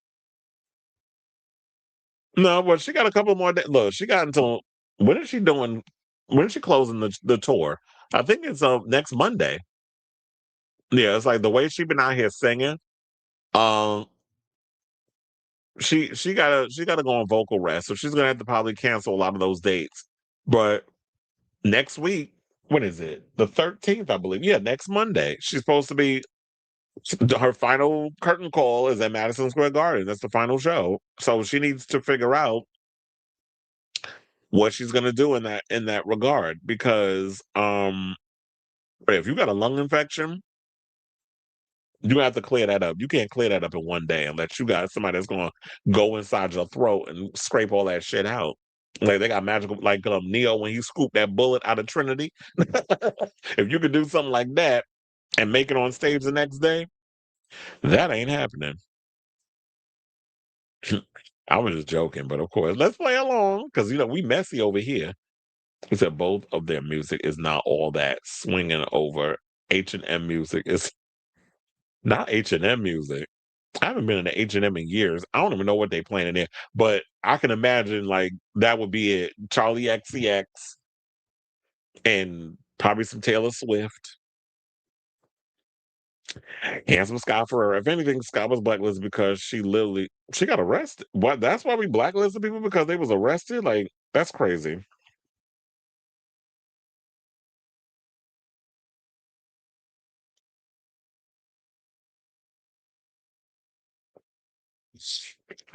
Speaker 1: No, but she got a couple more days. Look, she got until when is she doing? When is she closing the tour? I think it's next Monday. Yeah, it's like the way she been out here singing. Um, she gotta go on vocal rest, so she's gonna have to probably cancel a lot of those dates. But next week, when is it? The 13th, I believe. Yeah, next Monday. She's supposed to be her final curtain call is at Madison Square Garden. That's the final show. So she needs to figure out what she's gonna do in that regard because if you got a lung infection, you have to clear that up. You can't clear that up in one day unless you got somebody that's gonna go inside your throat and scrape all that shit out. Like they got magical, like Neo when he scooped that bullet out of Trinity. If you could do something like that, and make it on stage the next day, that ain't happening. I was just joking, but of course, let's play along because we messy over here. He said both of their music is not all that swinging over. H&M music is not H&M music. I haven't been in the H&M in years. I don't even know what they playing in there, but I can imagine like that would be it. Charli XCX and probably some Taylor Swift. Handsome Scott Ferreira. If anything, Scott was blacklisted because she got arrested. What? That's why we blacklisted people because they was arrested. Like that's crazy.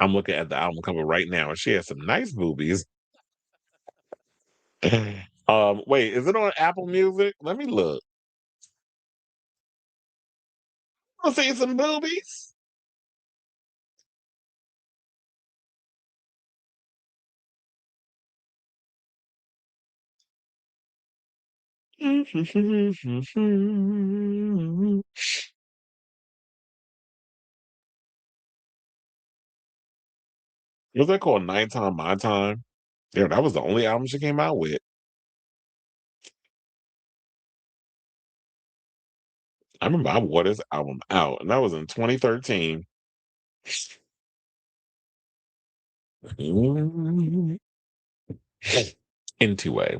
Speaker 1: I'm looking at the album cover right now, and she has some nice boobies. Wait, is it on Apple Music? Let me look. I'll see some boobies. Was that called Nighttime My Time? Yeah, that was the only album she came out with. I remember I wore this album out, and that was in 2013. Anyway,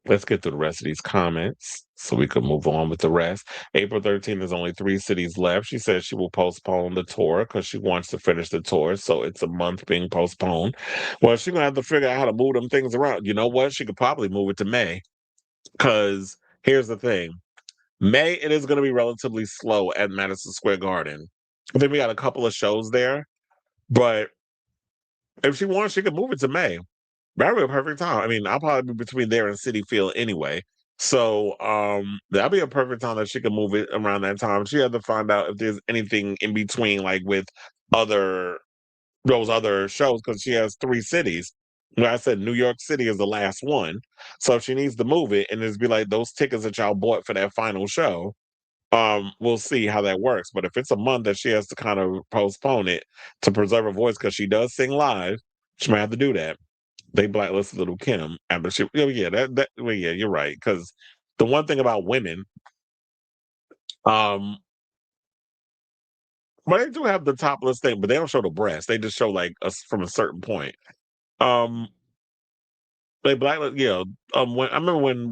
Speaker 1: let's get to the rest of these comments so we can move on with the rest. April 13th, there's only 3 cities left. She says she will postpone the tour because she wants to finish the tour, so it's a month being postponed. Well, she's going to have to figure out how to move them things around. You know what? She could probably move it to May because here's the thing. May, it is going to be relatively slow at Madison Square Garden. I think we got a couple of shows there, but if she wants, she could move it to May. That'd be a perfect time. I mean, I'll probably be between there and City Field anyway. So that'd be a perfect time that she could move it around that time. She had to find out if there's anything in between, like with other those other shows, because she has 3 cities. Like I said, New York City is the last one. So if she needs to move it and just be like those tickets that y'all bought for that final show, we'll see how that works. But if it's a month that she has to kind of postpone it to preserve her voice because she does sing live, she might have to do that. They blacklisted Little Kim after she. Oh yeah, well, yeah, you're right. Because the one thing about women, um, well, they do have the topless thing, but they don't show the breast. They just show like us from a certain point. Um, They blacklist, yeah. When I remember when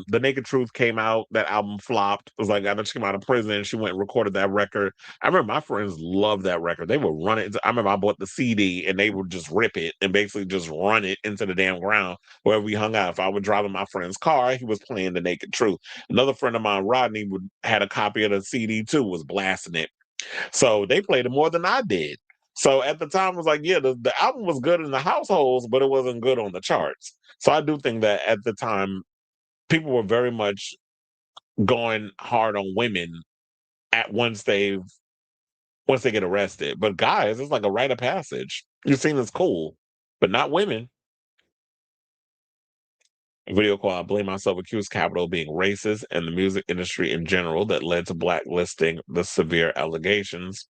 Speaker 1: the Naked Truth came out, that album flopped. It was like after she came out of prison, she went and recorded that record. I remember my friends loved that record. They would run it. I remember I bought the CD and they would just rip it and basically just run it into the damn ground wherever we hung out. If I would drive in my friend's car, he was playing the Naked Truth. Another friend of mine, Rodney, had a copy of the CD too, was blasting it. So they played it more than I did. So at the time, it was like, yeah, the album was good in the households, but it wasn't good on the charts. So I do think that at the time, people were very much going hard on women at once they get arrested. But guys, it's like a rite of passage. You're seen as cool, but not women. A video called "I Blame Myself" accused Capitol of being racist and the music industry in general that led to blacklisting the severe allegations.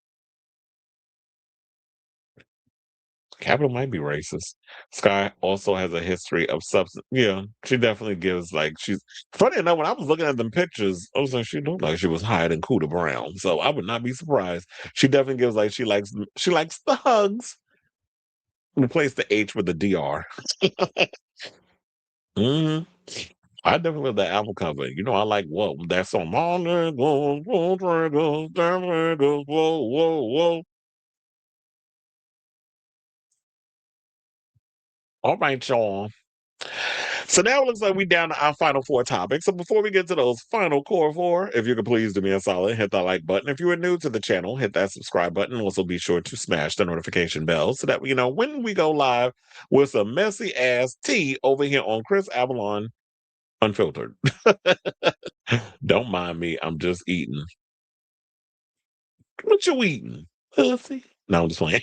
Speaker 1: Capital might be racist. Sky also has a history of substance. Yeah, she definitely gives like she's funny enough. When I was looking at them pictures, I was like, she looked like she was higher than Cuda Brown. So I would not be surprised. She definitely gives like she likes the hugs. Replace the H with the DR. Hmm. I definitely love that album cover. You know, I like what that song. Whoa, whoa, whoa. All right, y'all. So now it looks like we down to our final 4 topics. So before we get to those final core 4, if you could please do me a solid, hit that like button. If you are new to the channel, hit that subscribe button. Also be sure to smash the notification bell so that when we go live with some messy ass tea over here on Chris Avalon Unfiltered. Don't mind me. I'm just eating. What you eating? Pussy? No, I'm just playing.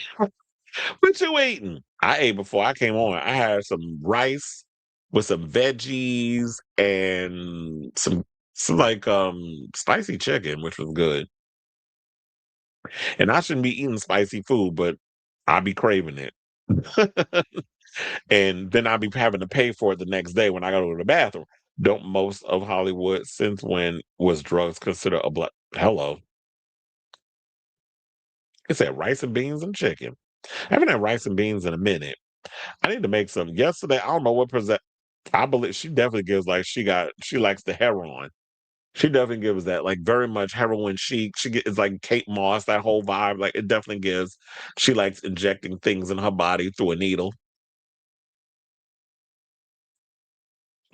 Speaker 1: What you eating? I ate before I came on. I had some rice with some veggies and some Some like spicy chicken, which was good. And I shouldn't be eating spicy food, but I be craving it. And then I'll be having to pay for it the next day when I go to the bathroom. Don't most of Hollywood, since when was drugs considered a black? Hello. It said rice and beans and chicken. I haven't had rice and beans in a minute. I need to make some. Yesterday, I don't know what present. I believe she definitely gives like she likes the heroin. She definitely gives that like very much heroin chic. It's like Kate Moss, that whole vibe. Like it definitely gives. She likes injecting things in her body through a needle.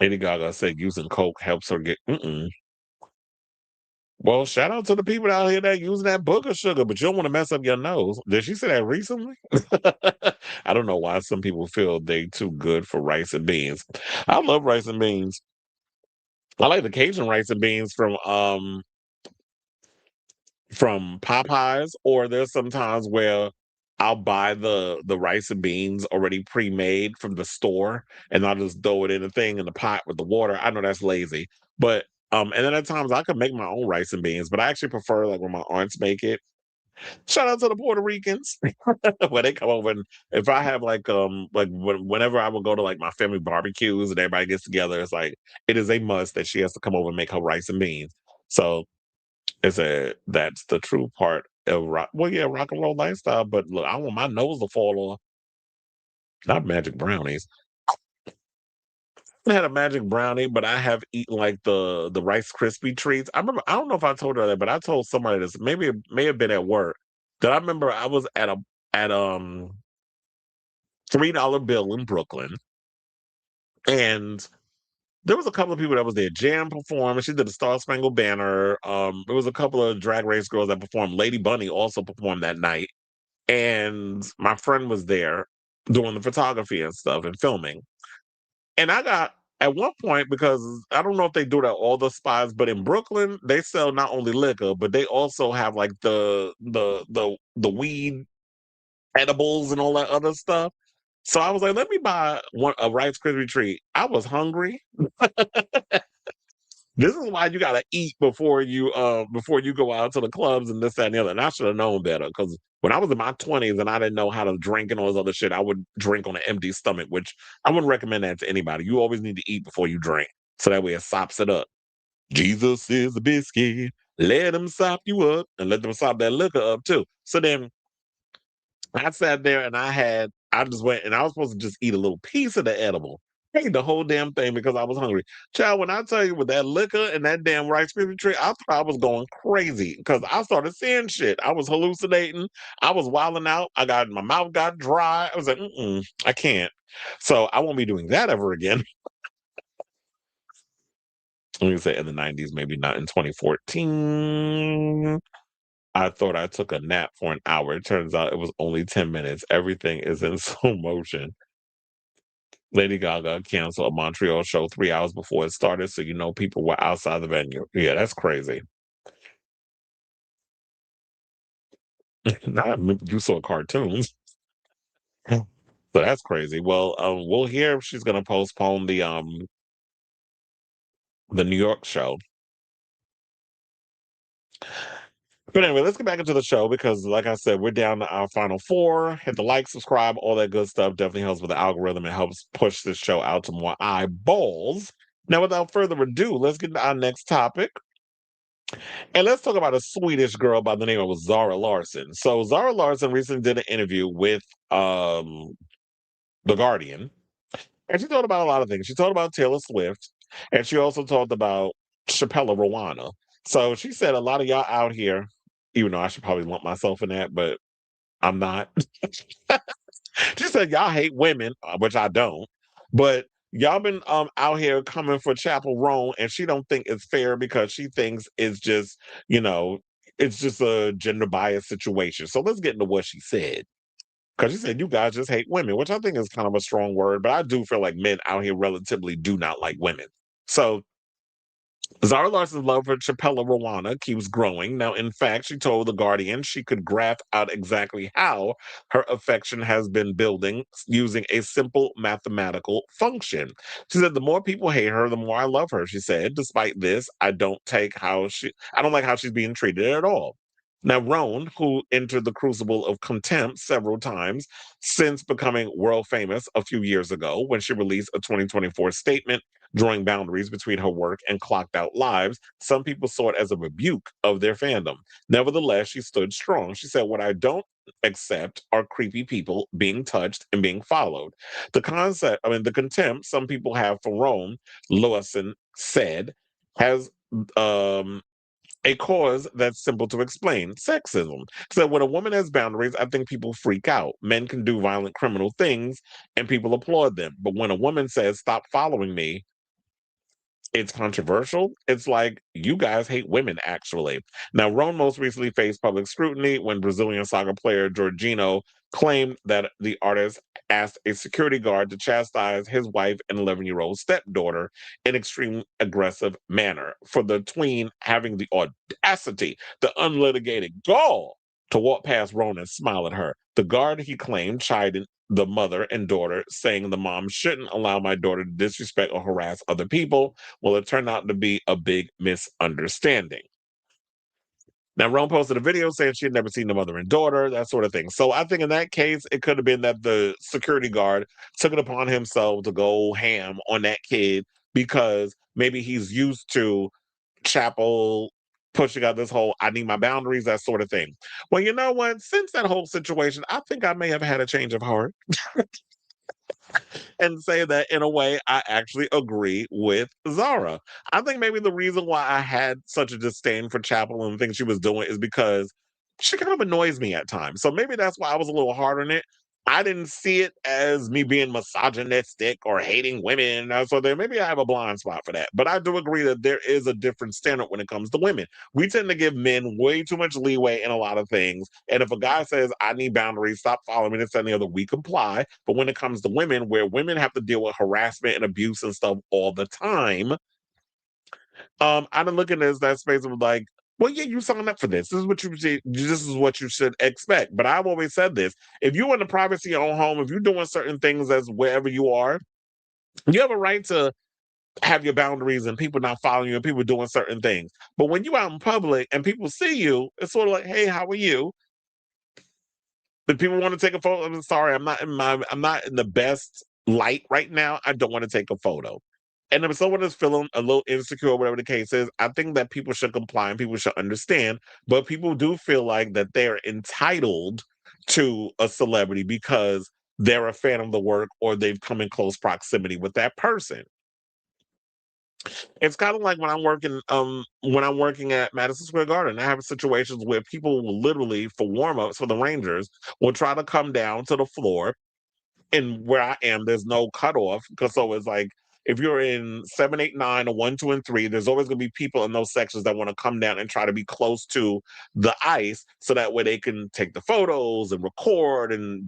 Speaker 1: Lady Gaga said using coke helps her get. Mm-mm. Well, shout out to the people out here that using that booger sugar, but you don't want to mess up your nose. Did she say that recently? I don't know why some people feel they too good for rice and beans. I love rice and beans. I like the Cajun rice and beans from Popeyes, or there's sometimes where I'll buy the rice and beans already pre-made from the store, and I'll just throw it in the thing in the pot with the water. I know that's lazy, but and then at times I could make my own rice and beans, but I actually prefer like when my aunts make it. Shout out to the Puerto Ricans when they come over, and if I have whenever I would go to like my family barbecues and everybody gets together, it's like it is a must that she has to come over and make her rice and beans. So that's the true part of rock. Well, yeah, rock and roll lifestyle. But look, I want my nose to fall off. Not magic brownies. I had a magic brownie, but I have eaten like the Rice Krispie treats. I remember. I don't know if I told her that, but I told somebody this. Maybe it may have been at work. That I remember I was at $3 bill in Brooklyn, and there was a couple of people that was there. Jam performed. She did the Star Spangled Banner. There was a couple of Drag Race girls that performed. Lady Bunny also performed that night. And my friend was there doing the photography and stuff and filming. And I got at one point, because I don't know if they do that at all the spots, but in Brooklyn they sell not only liquor, but they also have like the weed edibles and all that other stuff. So I was like, let me buy a Rice Krispie treat. I was hungry. This is why you gotta eat before you go out to the clubs and this, that, and the other. And I should have known better, because when I was in my 20s and I didn't know how to drink and all this other shit, I would drink on an empty stomach, which I wouldn't recommend that to anybody. You always need to eat before you drink. So that way it sops it up. Jesus is a biscuit. Let him sop you up and let them sop that liquor up too. So then I sat there and I just went and I was supposed to just eat a little piece of the edible. I ate the whole damn thing because I was hungry. Child, when I tell you with that liquor and that damn Rice Krispie treat, I thought I was going crazy because I started seeing shit. I was hallucinating. I was wilding out. My mouth got dry. I was like, I can't. So I won't be doing that ever again. Let me say in the 90s, maybe not in 2014. I thought I took a nap for an hour. It turns out it was only 10 minutes. Everything is in slow motion. Lady Gaga canceled a Montreal show 3 hours before it started, so people were outside the venue. Yeah, that's crazy. Not you saw cartoons. So that's crazy. Well, we'll hear if she's gonna postpone the New York show. But anyway, let's get back into the show because, like I said, we're down to our final four. Hit the like, subscribe, all that good stuff. Definitely helps with the algorithm. It helps push this show out to more eyeballs. Now, without further ado, let's get to our next topic. And let's talk about a Swedish girl by the name of Zara Larsson. So, Zara Larsson recently did an interview with The Guardian. And she talked about a lot of things. She talked about Taylor Swift. And she also talked about Chappell Rowan. So, she said a lot of y'all out here, even though I should probably lump myself in that, but I'm not. She said y'all hate women, which I don't, but y'all been out here coming for Chappell Roan, and she don't think it's fair because she thinks you know it's just a gender bias situation. So let's get into what she said. Because she said you guys just hate women, which I think is kind of a strong word, but I do feel like men out here relatively do not like women. So Zara Larsson's love for Chappell Rowan keeps growing. Now, in fact, she told The Guardian she could graph out exactly how her affection has been building using a simple mathematical function. She said, "The more people hate her, the more I love her," she said. "Despite this, I don't like how she's being treated at all." Now, Roan, who entered the crucible of contempt several times since becoming world famous a few years ago when she released a 2024 statement drawing boundaries between her work and clocked out lives, some people saw it as a rebuke of their fandom. Nevertheless, she stood strong. She said, "What I don't accept are creepy people being touched and being followed." The contempt some people have for Rome, Lawson said, has um, a cause that's simple to explain: sexism. So when a woman has boundaries, I think people freak out. Men can do violent criminal things and people applaud them. But when a woman says, "Stop following me," it's controversial. It's like, you guys hate women, actually. Now, Roan most recently faced public scrutiny when Brazilian soccer player Jorginho claimed that the artist asked a security guard to chastise his wife and 11-year-old stepdaughter in extreme aggressive manner, for the tween having the audacity, the unlitigated gall to walk past Roan and smile at her. The guard, he claimed, chided the mother and daughter, saying, "The mom shouldn't allow my daughter to disrespect or harass other people." Well, it turned out to be a big misunderstanding. Now, Rome posted a video saying she had never seen the mother and daughter, that sort of thing. So I think in that case, it could have been that the security guard took it upon himself to go ham on that kid because maybe he's used to Chappell pushing out this whole "I need my boundaries," that sort of thing. Well, you know what? Since that whole situation, I think I may have had a change of heart and say that in a way I actually agree with Zara. I think maybe the reason why I had such a disdain for Chappell and the things she was doing is because she kind of annoys me at times. So maybe that's why I was a little hard on it. I didn't see it as me being misogynistic or hating women. So there, maybe I have a blind spot for that. But I do agree that there is a different standard when it comes to women. We tend to give men way too much leeway in a lot of things. And if a guy says, "I need boundaries, stop following me," this and the other, we comply. But when it comes to women, where women have to deal with harassment and abuse and stuff all the time, I didn't look at it as that space of like, well, yeah, you signed up for this. This is what you should expect. But I've always said this: if you're in the privacy of your own home, if you're doing certain things as wherever you are, you have a right to have your boundaries and people not following you and people doing certain things. But when you out in public and people see you, it's sort of like, "Hey, how are you?" If people want to take a photo, I'm sorry, I'm not in the best light right now. I don't want to take a photo. And if someone is feeling a little insecure, or whatever the case is, I think that people should comply and people should understand. But people do feel like that they're entitled to a celebrity because they're a fan of the work or they've come in close proximity with that person. It's kind of like when I'm working at Madison Square Garden. I have situations where people will literally, for warm-ups for the Rangers, will try to come down to the floor, and where I am, there's no cutoff because so it's like if you're in 7, 8, 9, or 1, 2, and 3, there's always going to be people in those sections that want to come down and try to be close to the ice, so that way they can take the photos and record and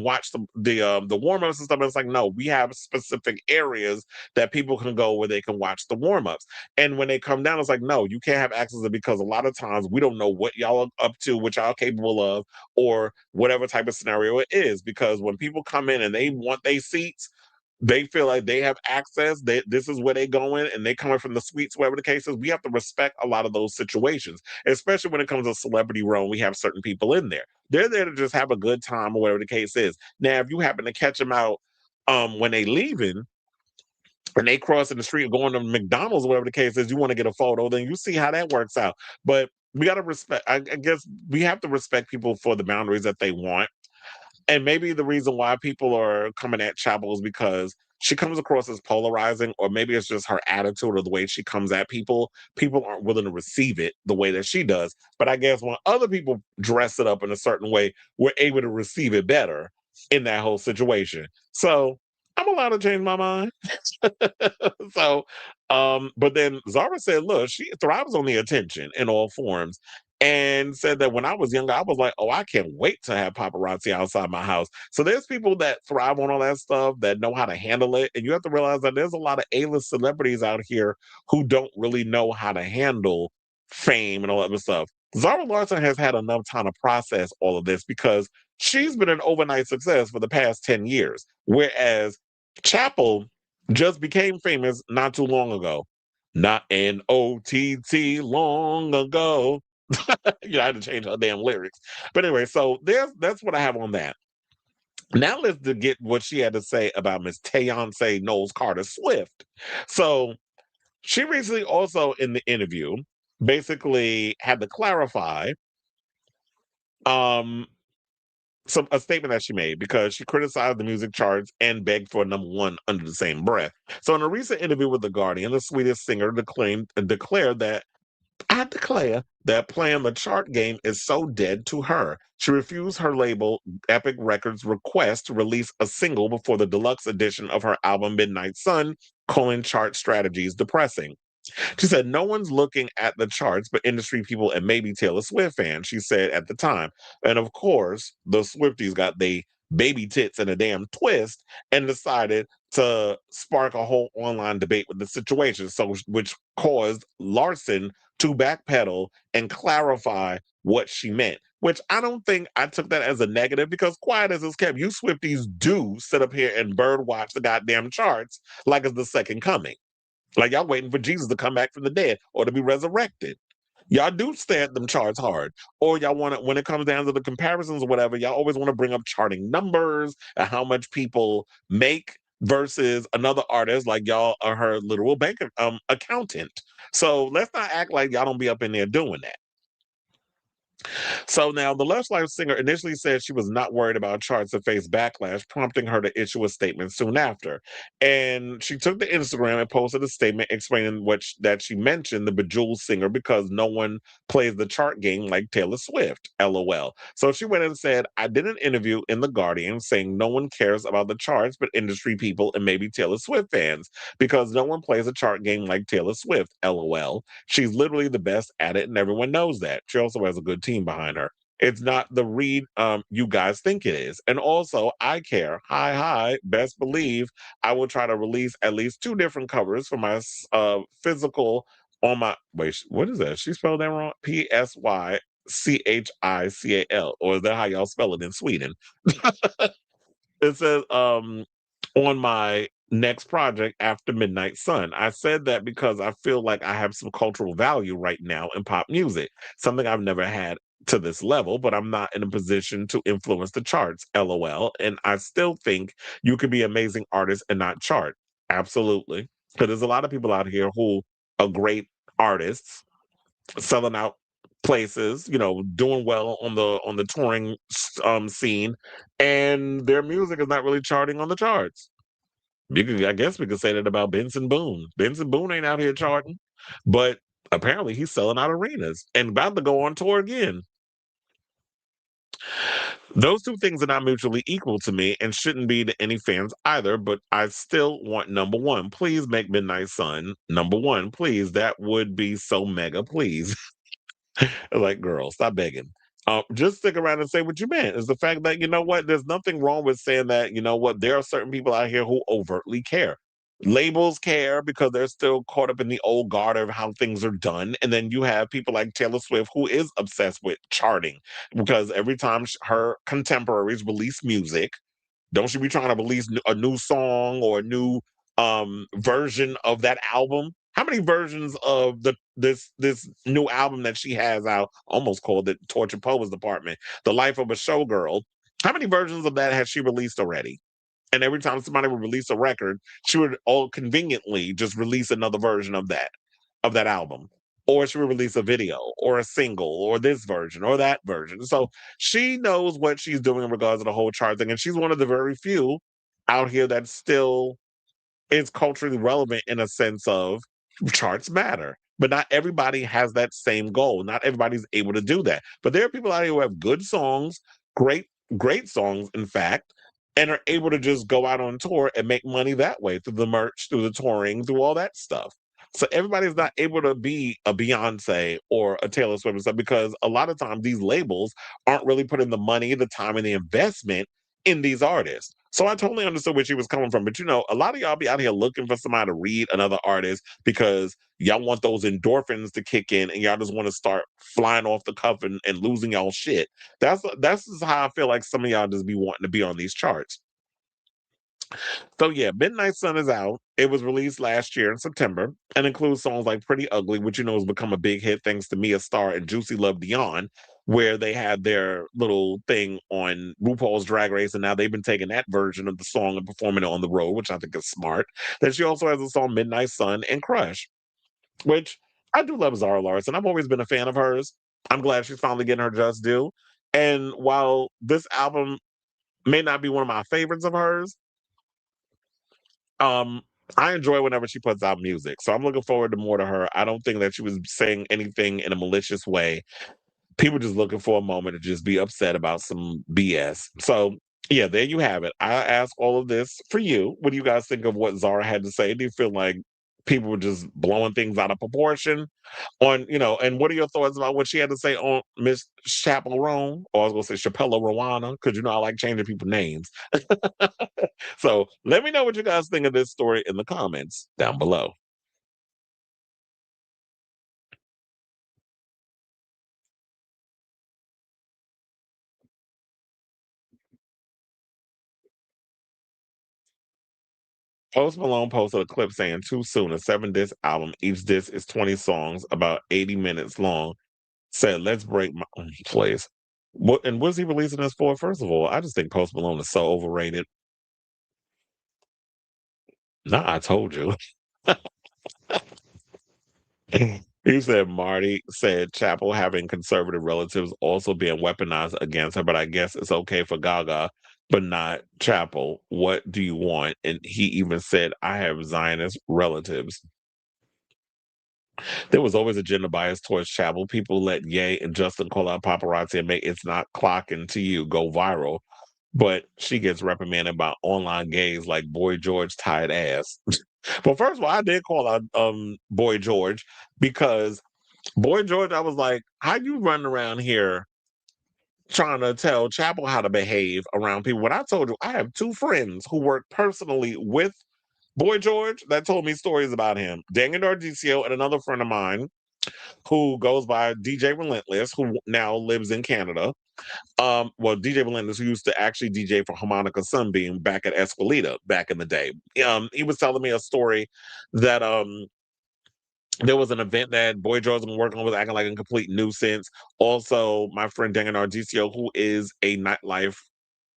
Speaker 1: watch the warm ups and stuff. And it's like, no, we have specific areas that people can go where they can watch the warm ups. And when they come down, it's like, no, you can't have access to it because a lot of times we don't know what y'all are up to, what y'all are capable of, or whatever type of scenario it is. Because when people come in and they want their seats, they feel like they have access. This is where they going, and they coming from the suites, whatever the case is. We have to respect a lot of those situations, especially when it comes to celebrity realm. We have certain people in there. They're there to just have a good time, or whatever the case is. Now, if you happen to catch them out when they leaving, and they crossing the street going to McDonald's, or whatever the case is, you want to get a photo, then you see how that works out. But we got to respect. I guess we have to respect people for the boundaries that they want. And maybe the reason why people are coming at Chappell is because she comes across as polarizing, or maybe it's just her attitude or the way she comes at people. People aren't willing to receive it the way that she does. But I guess when other people dress it up in a certain way, we're able to receive it better in that whole situation. So I'm allowed to change my mind. So, but then Zara said, look, she thrives on the attention in all forms. and said that when I was younger, I was like, oh, I can't wait to have paparazzi outside my house. So there's people that thrive on all that stuff, that know how to handle it. And you have to realize that there's a lot of A-list celebrities out here who don't really know how to handle fame and all that other stuff. Zara Larsson has had enough time to process all of this because she's been an overnight success for the past 10 years. Whereas Chappell just became famous not too long ago. Not an OTT long ago. I had to change her damn lyrics. But anyway, so that's what I have on that. Now let's get what she had to say about Miss Beyonce Knowles Carter Swift. So she recently also in the interview basically had to clarify um a statement that she made because she criticized the music charts and begged for a #1 under the same breath. So in a recent interview with The Guardian, the Swedish singer declared that I declare that playing the chart game is so dead to her. She refused her label Epic Records' request to release a single before the deluxe edition of her album Midnight Sun, calling chart strategies depressing. She said, no one's looking at the charts but industry people and maybe Taylor Swift fans, she said at the time. And of course, the Swifties got they baby tits in a damn twist and decided to spark a whole online debate with the situation. So, which caused Larsson to backpedal and clarify what she meant. Which I don't think I took that as a negative because quiet as it's kept, you Swifties do sit up here and bird watch the goddamn charts like it's the second coming. Like y'all waiting for Jesus to come back from the dead or to be resurrected. Y'all do stare at them charts hard. Or y'all want to, when it comes down to the comparisons or whatever, y'all always want to bring up charting numbers and how much people make versus another artist like y'all are her literal bank accountant. So let's not act like y'all don't be up in there doing that. So now the Lush Life singer initially said she was not worried about charts that face backlash, prompting her to issue a statement soon after. And she took to Instagram and posted a statement explaining that she mentioned the Bejeweled singer because no one plays the chart game like Taylor Swift, LOL. So she went and said, I did an interview in The Guardian saying no one cares about the charts but industry people and maybe Taylor Swift fans because no one plays a chart game like Taylor Swift, LOL. She's literally the best at it and everyone knows that. She also has a good team behind her. It's not the read you guys think it is. And also, I care. Hi, best believe I will try to release at least 2 different covers for my physical on my, wait, what is that? She spelled that wrong? Psychical. Or is that how y'all spell it in Sweden? It says on my next project after Midnight Sun. I said that because I feel like I have some cultural value right now in pop music, something I've never had to this level, but I'm not in a position to influence the charts, LOL. And I still think you could be amazing artists and not chart. Absolutely. Because there's a lot of people out here who are great artists selling out places, doing well on the touring scene, and their music is not really charting on the charts. I guess we could say that about Benson Boone. Benson Boone ain't out here charting, but apparently he's selling out arenas and about to go on tour again. Those 2 things are not mutually equal to me and shouldn't be to any fans either, but I still want #1. Please make Midnight Sun #1, please. That would be so mega, please. Like, girl, stop begging. Just stick around and say what you meant. Is the fact that, you know what, there's nothing wrong with saying that, you know what, there are certain people out here who overtly care. Labels care because they're still caught up in the old guard of how things are done. And then you have people like Taylor Swift, who is obsessed with charting because every time her contemporaries release music, don't you be trying to release a new song or a new version of that album? How many versions of this new album that she has out, almost called it Torture Poets Department, The Life of a Showgirl? How many versions of that has she released already? And every time somebody would release a record, she would all conveniently just release another version of that album. Or she would release a video or a single or this version or that version. So she knows what she's doing in regards to the whole chart thing. And she's one of the very few out here that still is culturally relevant in a sense of charts matter. But not everybody has that same goal. Not everybody's able to do that. But there are people out here who have good songs, great, great songs, in fact, and are able to just go out on tour and make money that way through the merch, through the touring, through all that stuff. So everybody's not able to be a Beyonce or a Taylor Swift and stuff because a lot of times these labels aren't really putting the money, the time, and the investment in these artists. So I totally understood where she was coming from. But a lot of y'all be out here looking for somebody to read another artist because y'all want those endorphins to kick in and y'all just want to start flying off the cuff and losing y'all shit. That's just how I feel like some of y'all just be wanting to be on these charts. So yeah, Midnight Sun is out. It was released last year in September and includes songs like Pretty Ugly, which has become a big hit thanks to Mia Starr and Juicy Love Dion, where they had their little thing on RuPaul's Drag Race, and now they've been taking that version of the song and performing it on the road, which I think is smart. Then she also has a song Midnight Sun and Crush, which I do love Zara Larsson. I've always been a fan of hers. I'm glad she's finally getting her just due. And while this album may not be one of my favorites of hers, um, I enjoy whenever she puts out music. So I'm looking forward to more to her. I don't think that she was saying anything in a malicious way. People just looking for a moment to just be upset about some BS. So yeah, there you have it. I ask all of this for you. What do you guys think of what Zara had to say? Do you feel like people were just blowing things out of proportion? And what are your thoughts about what she had to say on Miss Chappell Roan? Or I was gonna say Chappell Rowana, because I like changing people's names. So let me know what you guys think of this story in the comments down below. Post Malone posted a clip saying "Too Soon," a 7-disc album. Each disc is 20 songs, about 80 minutes long. Said, "Let's break my place." What's he releasing this for? First of all, I just think Post Malone is so overrated. Nah, I told you. He said Marty said Chappell having conservative relatives also being weaponized against her, but I guess it's okay for Gaga, but not Chappell. What do you want? And he even said, I have Zionist relatives. There was always a gender bias towards Chappell. People let Ye and Justin call out paparazzi and make "It's Not Clocking to You" go viral. But she gets reprimanded by online gays like Boy George tied ass. Well, first of all, I did call out Boy George because Boy George, I was like, how you running around here trying to tell Chappell how to behave around people? When I told you I have two friends who work personally with Boy George that told me stories about him. Daniel Dardicio and another friend of mine who goes by DJ Relentless, who now lives in Canada. DJ Relentless, who used to actually DJ for Harmonica Sunbeam back at Esquilita back in the day. He was telling me a story that there was an event that Boy George was working on, was acting like a complete nuisance. Also, my friend Daniel Nardicio, who is a nightlife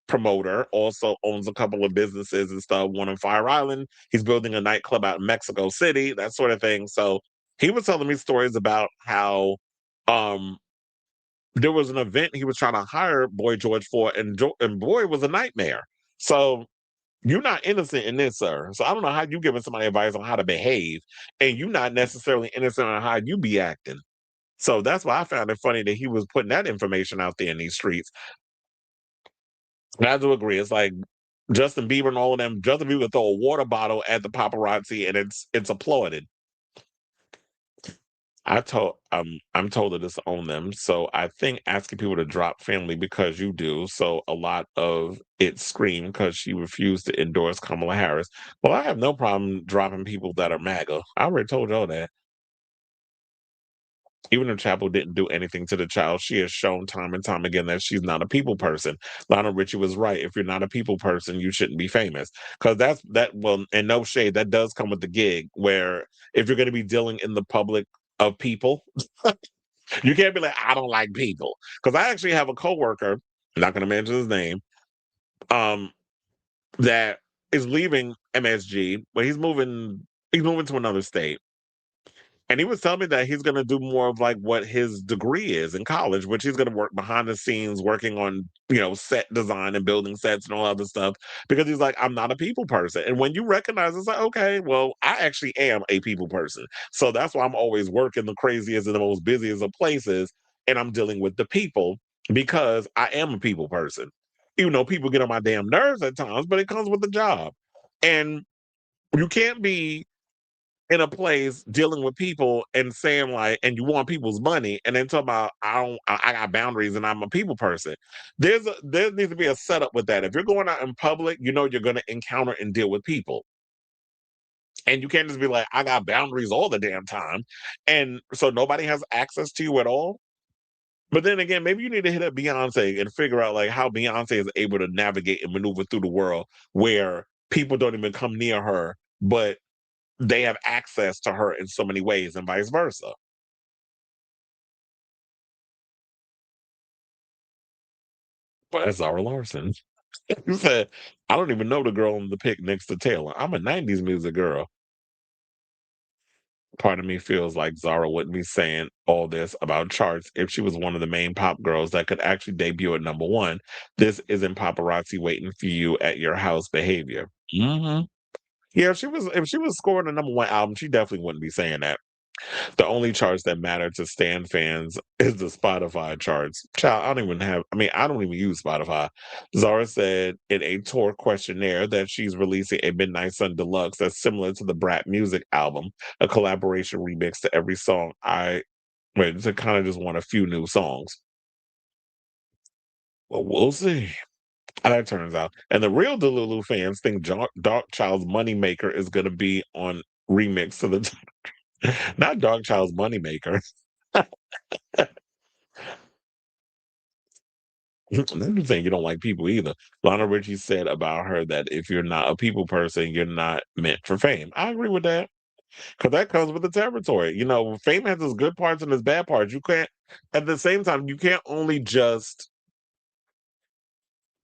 Speaker 1: promoter, also owns a couple of businesses and stuff. One on Fire Island. He's building a nightclub out in Mexico City, that sort of thing. So he was telling me stories about how um there was an event he was trying to hire Boy George for, and Boy was a nightmare. So you're not innocent in this, sir. So I don't know how you giving somebody advice on how to behave, and you're not necessarily innocent on how you be acting. So that's why I found it funny that he was putting that information out there in these streets. And I do agree. It's like Justin Bieber and all of them. Justin Bieber would throw a water bottle at the paparazzi, and it's applauded. I'm told to disown them. So I think asking people to drop family because you do. So a lot of it screamed because she refused to endorse Kamala Harris. Well, I have no problem dropping people that are MAGA. I already told y'all that. Even if Chappell didn't do anything to the child, she has shown time and time again that she's not a people person. Lionel Richie was right. If you're not a people person, you shouldn't be famous. Because well, and no shade, that does come with the gig, where if you're going to be dealing in the public of people, you can't be like, I don't like people. Because I actually have a coworker, I'm not going to mention his name, um, that is leaving MSG, but he's moving to another state. And he was telling me that he's going to do more of like what his degree is in college, which he's going to work behind the scenes, working on, set design and building sets and all other stuff. Because he's like, I'm not a people person. And when you recognize it's like, okay, well, I actually am a people person. So that's why I'm always working the craziest and the most busiest of places. And I'm dealing with the people because I am a people person. Even though people get on my damn nerves at times, but it comes with the job. And you can't be in a place dealing with people and saying like, and you want people's money, and then talking about I got boundaries and I'm a people person. There needs to be a setup with that. If you're going out in public, you know you're going to encounter and deal with people, and you can't just be like, I got boundaries all the damn time, and so nobody has access to you at all. But then again, maybe you need to hit up Beyonce and figure out like how Beyonce is able to navigate and maneuver through the world where people don't even come near her, but they have access to her in so many ways, and vice versa. But that's Zara Larsson. You said, I don't even know the girl on the pic next to Taylor. I'm a 90s music girl. Part of me feels like Zara wouldn't be saying all this about charts if she was one of the main pop girls that could actually debut at number one. This isn't paparazzi waiting for you at your house behavior. Hmm. Yeah, if she was scoring a number one album, she definitely wouldn't be saying that. The only charts that matter to Stan fans is the Spotify charts. Child, I don't even use Spotify. Zara said in a tour questionnaire that she's releasing a Midnight Sun Deluxe that's similar to the Brat Music album, a collaboration remix to every song. To kind of just want a few new songs. Well, we'll see how that turns out. And the real Delulu fans think Darkchild's Moneymaker is going to be on remix to the not Darkchild's Moneymaker. I'm just saying you don't like people either. Lana Richie said about her that if you're not a people person, you're not meant for fame. I agree with that because that comes with the territory. You know, fame has its good parts and its bad parts. You can't, at the same time, you can't only just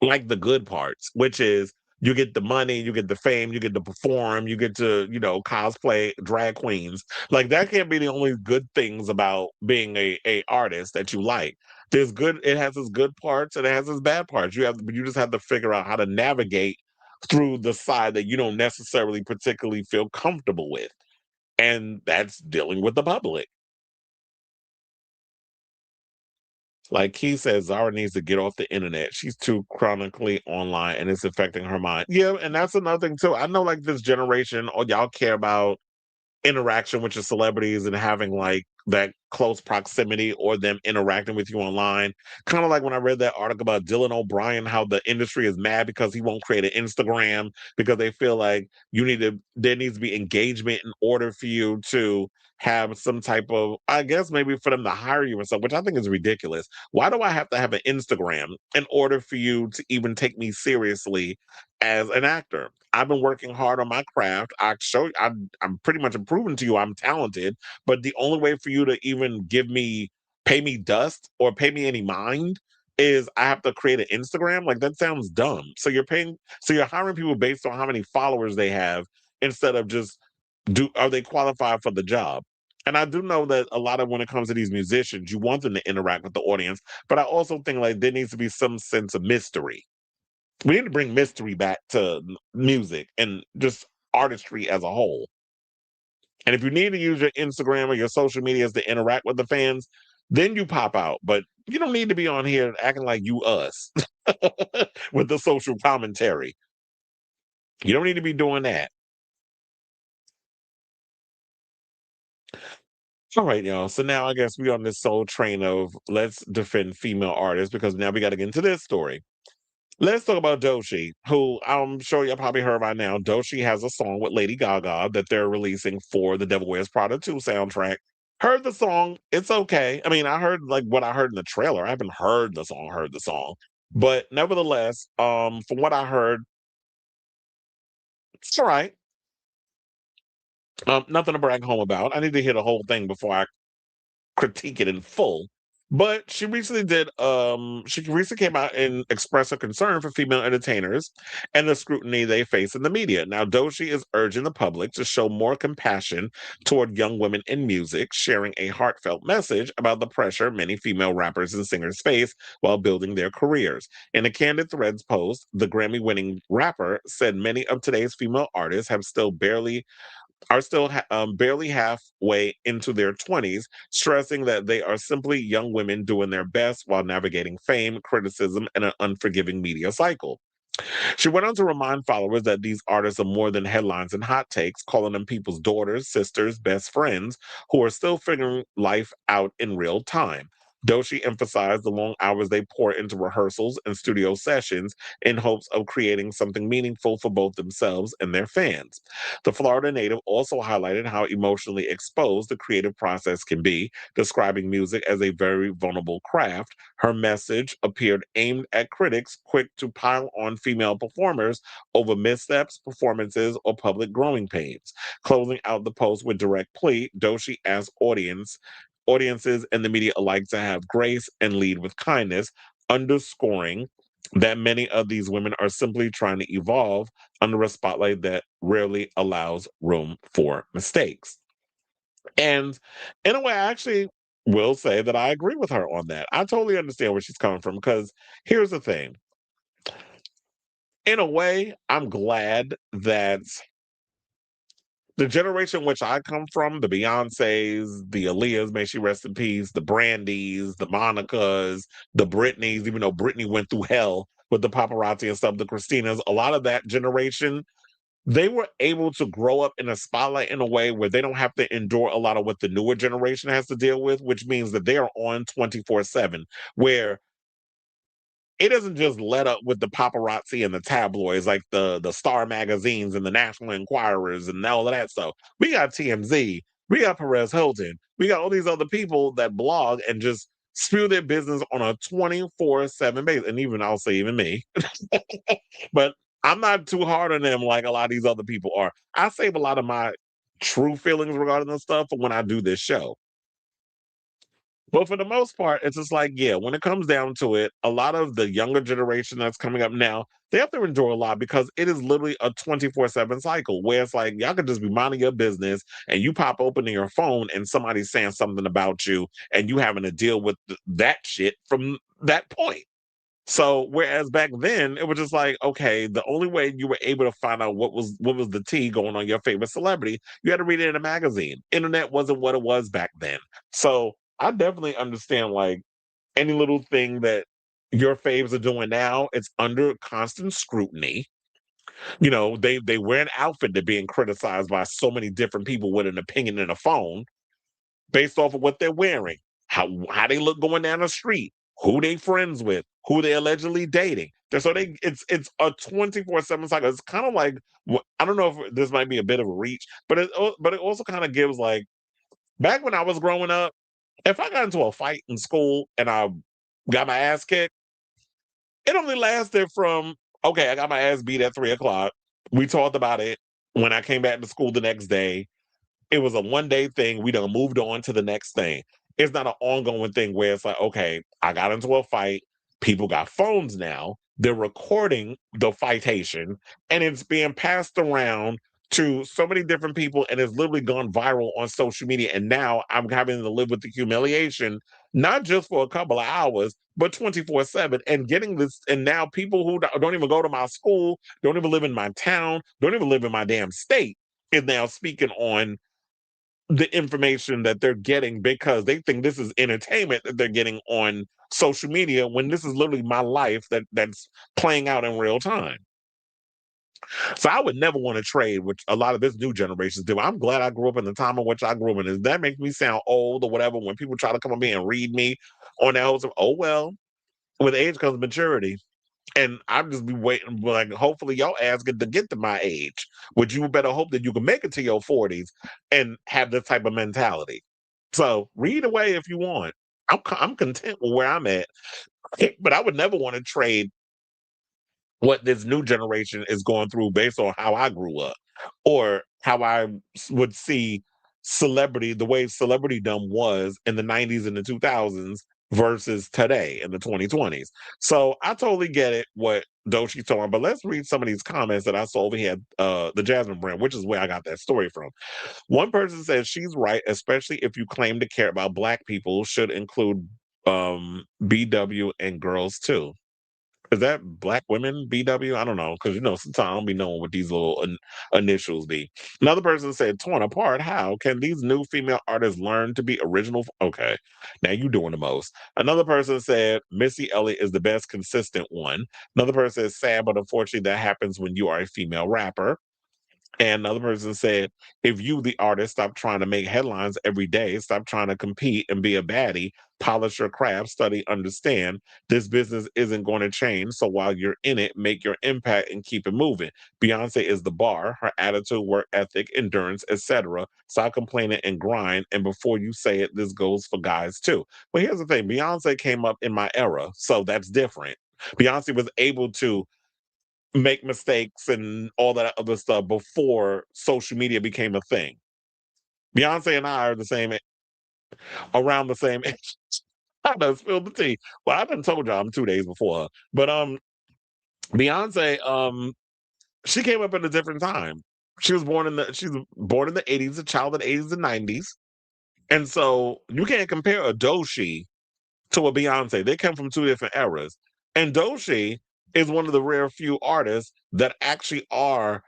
Speaker 1: like the good parts, which is you get the money, you get the fame, you get to perform, you get to, cosplay drag queens. Like that can't be the only good things about being a artist that you like. It has its good parts and it has its bad parts. You just have to figure out how to navigate through the side that you don't necessarily particularly feel comfortable with. And that's dealing with the public. Like he says, Zara needs to get off the internet. She's too chronically online and it's affecting her mind. Yeah, and that's another thing too. I know like this generation, all y'all care about interaction with your celebrities and having like that close proximity or them interacting with you online. Kind of like when I read that article about Dylan O'Brien, how the industry is mad because he won't create an Instagram because they feel like there needs to be engagement in order for you to have some type of, I guess maybe for them to hire you and stuff, which I think is ridiculous. Why do I have to have an Instagram in order for you to even take me seriously as an actor? I've been working hard on my craft. I'm pretty much proving to you I'm talented, but the only way for you to even pay me dust or pay me any mind is I have to create an Instagram. Like that sounds dumb. So you're hiring people based on how many followers they have instead of just are they qualified for the job? And I do know that a lot of when it comes to these musicians, you want them to interact with the audience, but I also think like there needs to be some sense of mystery. We need to bring mystery back to music and just artistry as a whole. And if you need to use your Instagram or your social medias to interact with the fans, then you pop out. But you don't need to be on here acting like you us with the social commentary. You don't need to be doing that. All right, y'all. So now I guess we on this soul train of let's defend female artists because now we got to get into this story. Let's talk about Doechii, who I'm sure y'all probably heard by now. Doechii has a song with Lady Gaga that they're releasing for the Devil Wears Prada 2 soundtrack. Heard the song. It's okay. I mean, I heard like what I heard in the trailer. I haven't heard the song. But nevertheless, from what I heard, it's all right. Nothing to brag home about. I need to hear the whole thing before I critique it in full. But she recently came out and expressed her concern for female entertainers and the scrutiny they face in the media. Now, Doechii is urging the public to show more compassion toward young women in music, sharing a heartfelt message about the pressure many female rappers and singers face while building their careers. In a Candid Threads post, the Grammy-winning rapper said many of today's female artists are still barely halfway into their 20s, stressing that they are simply young women doing their best while navigating fame, criticism, and an unforgiving media cycle. She went on to remind followers that these artists are more than headlines and hot takes, calling them people's daughters, sisters, best friends who are still figuring life out in real time. Doechii emphasized the long hours they pour into rehearsals and studio sessions in hopes of creating something meaningful for both themselves and their fans. The Florida native also highlighted how emotionally exposed the creative process can be, describing music as a very vulnerable craft. Her message appeared aimed at critics quick to pile on female performers over missteps, performances, or public growing pains. Closing out the post with direct plea, Doechii asked audiences and the media alike to have grace and lead with kindness, underscoring that many of these women are simply trying to evolve under a spotlight that rarely allows room for mistakes. And in a way, I actually will say that I agree with her on that. I totally understand where she's coming from because here's the thing. In a way, I'm glad that the generation which I come from, the Beyoncés, the Aaliyahs, may she rest in peace, the Brandys, the Monicas, the Britneys, even though Britney went through hell with the paparazzi and stuff, the Christinas, a lot of that generation, they were able to grow up in a spotlight in a way where they don't have to endure a lot of what the newer generation has to deal with, which means that they are on 24/7, where it doesn't just let up with the paparazzi and the tabloids like the Star magazines and the National Enquirers and all of that stuff. We got TMZ, we got Perez Hilton, we got all these other people that blog and just spew their business on a 24/7 basis. And even I'll say even me. But I'm not too hard on them like a lot of these other people are. I save a lot of my true feelings regarding this stuff for when I do this show. But for the most part, it's just like, yeah, when it comes down to it, a lot of the younger generation that's coming up now, they have to endure a lot because it is literally a 24/7 cycle where it's like y'all could just be minding your business and you pop open your phone and somebody's saying something about you and you having to deal with that shit from that point. So whereas back then it was just like, okay, the only way you were able to find out what was the tea going on your favorite celebrity, you had to read it in a magazine. Internet wasn't what it was back then. So I definitely understand like any little thing that your faves are doing now, it's under constant scrutiny. You know, they wear an outfit, they're being criticized by so many different people with an opinion in a phone based off of what they're wearing, how they look going down the street, who they friends with, who they allegedly dating. So it's a 24/7 cycle. It's kind of like I don't know if this might be a bit of a reach, but it also kind of gives like back when I was growing up, if I got into a fight in school and I got my ass kicked, it only lasted from okay, I got my ass beat at 3 o'clock. We talked about it when I came back to school the next day. It was a one day thing. We done moved on to the next thing. It's not an ongoing thing where it's like, okay, I got into a fight. People got phones now. They're recording the fightation and it's being passed around to so many different people and it's literally gone viral on social media. And now I'm having to live with the humiliation, not just for a couple of hours, but 24/7 and getting this. And now people who don't even go to my school, don't even live in my town, don't even live in my damn state is now speaking on the information that they're getting because they think this is entertainment that they're getting on social media when this is literally my life that's playing out in real time. So I would never want to trade, which a lot of this new generations do. I'm glad I grew up in the time in which I grew up in. That makes me sound old or whatever when people try to come up here and read me on that. Oh well, with age comes maturity. And I'm just be waiting, like, hopefully y'all ass get to my age, which you better hope that you can make it to your 40s and have this type of mentality. So read away if you want. I'm content with where I'm at, but I would never want to trade what this new generation is going through based on how I grew up or how I would see celebrity, the way celebritydom was in the 90s and the 2000s versus today in the 2020s. So I totally get it what Doechii's talking about, but let's read some of these comments that I saw over here at the Jasmine brand, which is where I got that story from. One person says she's right, especially if you claim to care about Black people, should include BW and girls too. Is that Black Women BW? I don't know, because sometimes I don't be knowing what these little initials be. Another person said, torn apart. How can these new female artists learn to be original? Okay, now you doing the most. Another person said, Missy Elliott is the best consistent one. Another person said, sad, but unfortunately that happens when you are a female rapper. And another person said, if you, the artist, stop trying to make headlines every day, stop trying to compete and be a baddie, polish your craft, study, understand, this business isn't going to change. So while you're in it, make your impact and keep it moving. Beyonce is the bar, her attitude, work ethic, endurance, etc. Stop complaining and grind. And before you say it, this goes for guys too. But here's the thing, Beyonce came up in my era, so that's different. Beyonce was able to make mistakes and all that other stuff before social media became a thing. Beyonce and I are the same, around the same age. I done spilled the tea. Well, I done told y'all I'm 2 days before her. But Beyonce, she came up in a different time. She was born in the 80s, a child in the 80s and 90s. And so you can't compare a Doechii to a Beyonce. They come from two different eras. And Doechii is one of the rare few artists that actually are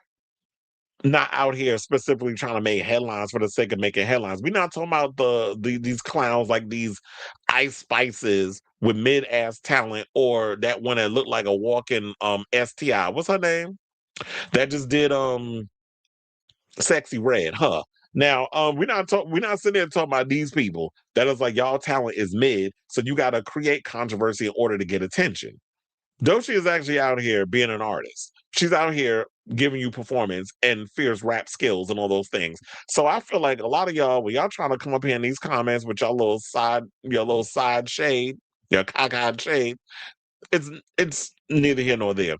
Speaker 1: not out here specifically trying to make headlines for the sake of making headlines. We're not talking about these clowns like these Ice Spices with mid-ass talent, or that one that looked like a walking STI. What's her name? That just did Sexy Red, huh? Now, we're not sitting there talking about these people that is like y'all talent is mid, so you gotta create controversy in order to get attention. Doechii is actually out here being an artist. She's out here giving you performance and fierce rap skills and all those things. So I feel like a lot of y'all, when y'all trying to come up here in these comments with your little side shade, your cockeyed shade, it's neither here nor there.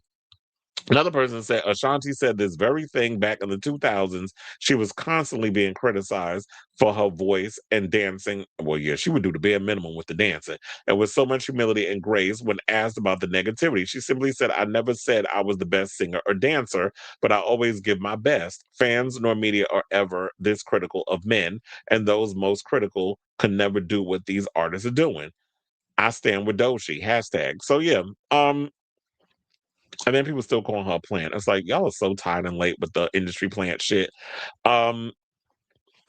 Speaker 1: Another person said, Ashanti said this very thing back in the 2000s. She was constantly being criticized for her voice and dancing. Well, yeah, she would do the bare minimum with the dancing. And with so much humility and grace, when asked about the negativity, she simply said, I never said I was the best singer or dancer, but I always give my best. Fans nor media are ever this critical of men, and those most critical can never do what these artists are doing. I stand with Doechii. Hashtag. So yeah, and then people still calling her a plant. It's like y'all are so tired and late with the industry plant shit. Um,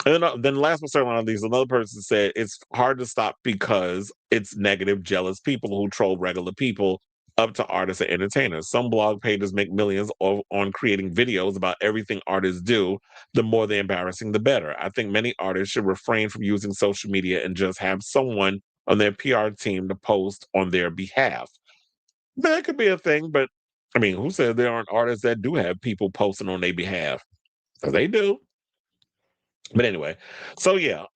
Speaker 1: and then last but certainly not least, another person said it's hard to stop because it's negative, jealous people who troll regular people up to artists and entertainers. Some blog pages make millions on creating videos about everything artists do. The more they're embarrassing, the better. I think many artists should refrain from using social media and just have someone on their PR team to post on their behalf. That could be a thing, but I mean, who said there aren't artists that do have people posting on their behalf? 'Cause they do. But anyway, so yeah,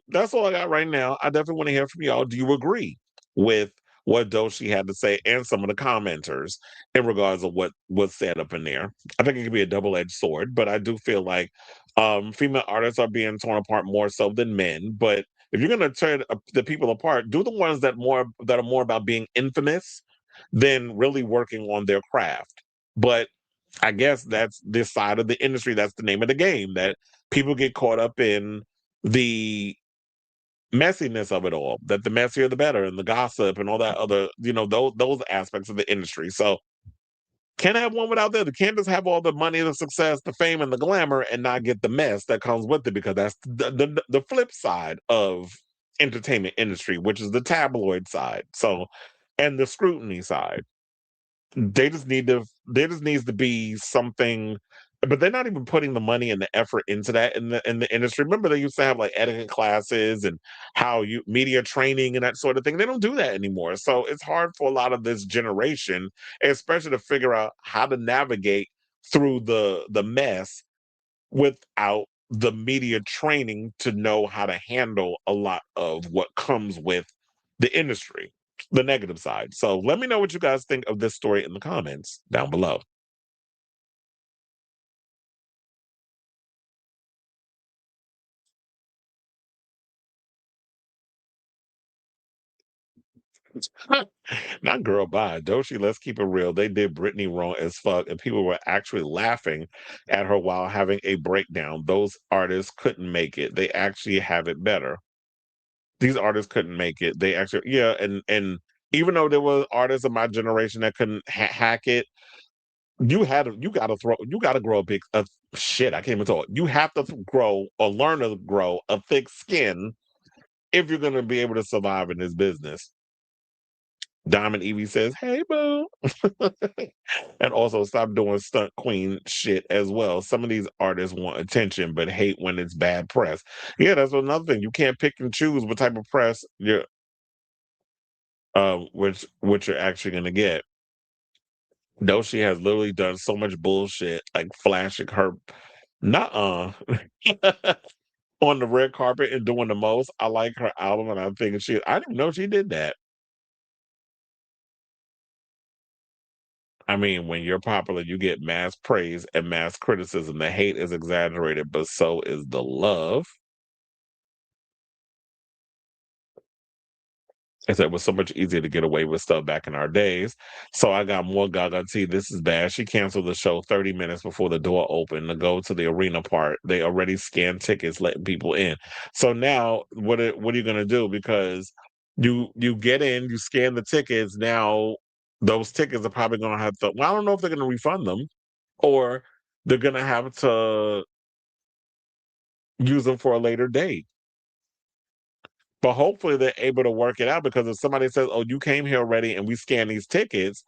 Speaker 1: that's all I got right now. I definitely want to hear from y'all. Do you agree with what Doechii had to say and some of the commenters in regards of what was said up in there? I think it could be a double-edged sword, but I do feel like female artists are being torn apart more so than men. But if you're gonna tear the people apart, do the ones that are more about being infamous than really working on their craft. But I guess that's this side of the industry. That's the name of the game. That people get caught up in the messiness of it all. That the messier the better, and the gossip and all that other, those aspects of the industry. So can't have one without the other. Can't just have all the money, the success, the fame, and the glamour, and not get the mess that comes with it. Because that's the flip side of entertainment industry, which is the tabloid side. So, and the scrutiny side. There just needs to be something, but they're not even putting the money and the effort into that in the industry. Remember, they used to have like etiquette classes and how you media training and that sort of thing. They don't do that anymore. So it's hard for a lot of this generation, especially to figure out how to navigate through the mess without the media training to know how to handle a lot of what comes with the industry, the negative side. So let me know what you guys think of this story in the comments down below. Not girl, bye. Doechii, let's keep it real. They did Britney wrong as fuck, and people were actually laughing at her while having a breakdown. Those artists couldn't make it. They actually have it better. These artists couldn't make it. They actually, yeah, and even though there were artists of my generation that couldn't hack it, you gotta grow a big shit. I can't even talk. You have to grow or learn to grow a thick skin if you're gonna be able to survive in this business. Diamond Evie says, "Hey, boo," and also stop doing stunt queen shit as well. Some of these artists want attention, but hate when it's bad press. Yeah, that's another thing. You can't pick and choose what type of press which you're actually gonna get. Doechii has literally done so much bullshit, like flashing her, nuh on the red carpet and doing the most. I like her album, and I'm thinking I didn't know she did that. I mean, when you're popular, you get mass praise and mass criticism. The hate is exaggerated, but so is the love. I said it was so much easier to get away with stuff back in our days. So I got more Gaga tea. This is bad. She canceled the show 30 minutes before the door opened to go to the arena part. They already scanned tickets, letting people in. So now what are you gonna do? Because you get in, you scan the tickets. Now those tickets are probably gonna have to, well, I don't know if they're gonna refund them or they're gonna have to use them for a later date. But hopefully they're able to work it out, because if somebody says, "Oh, you came here already and we scanned these tickets,"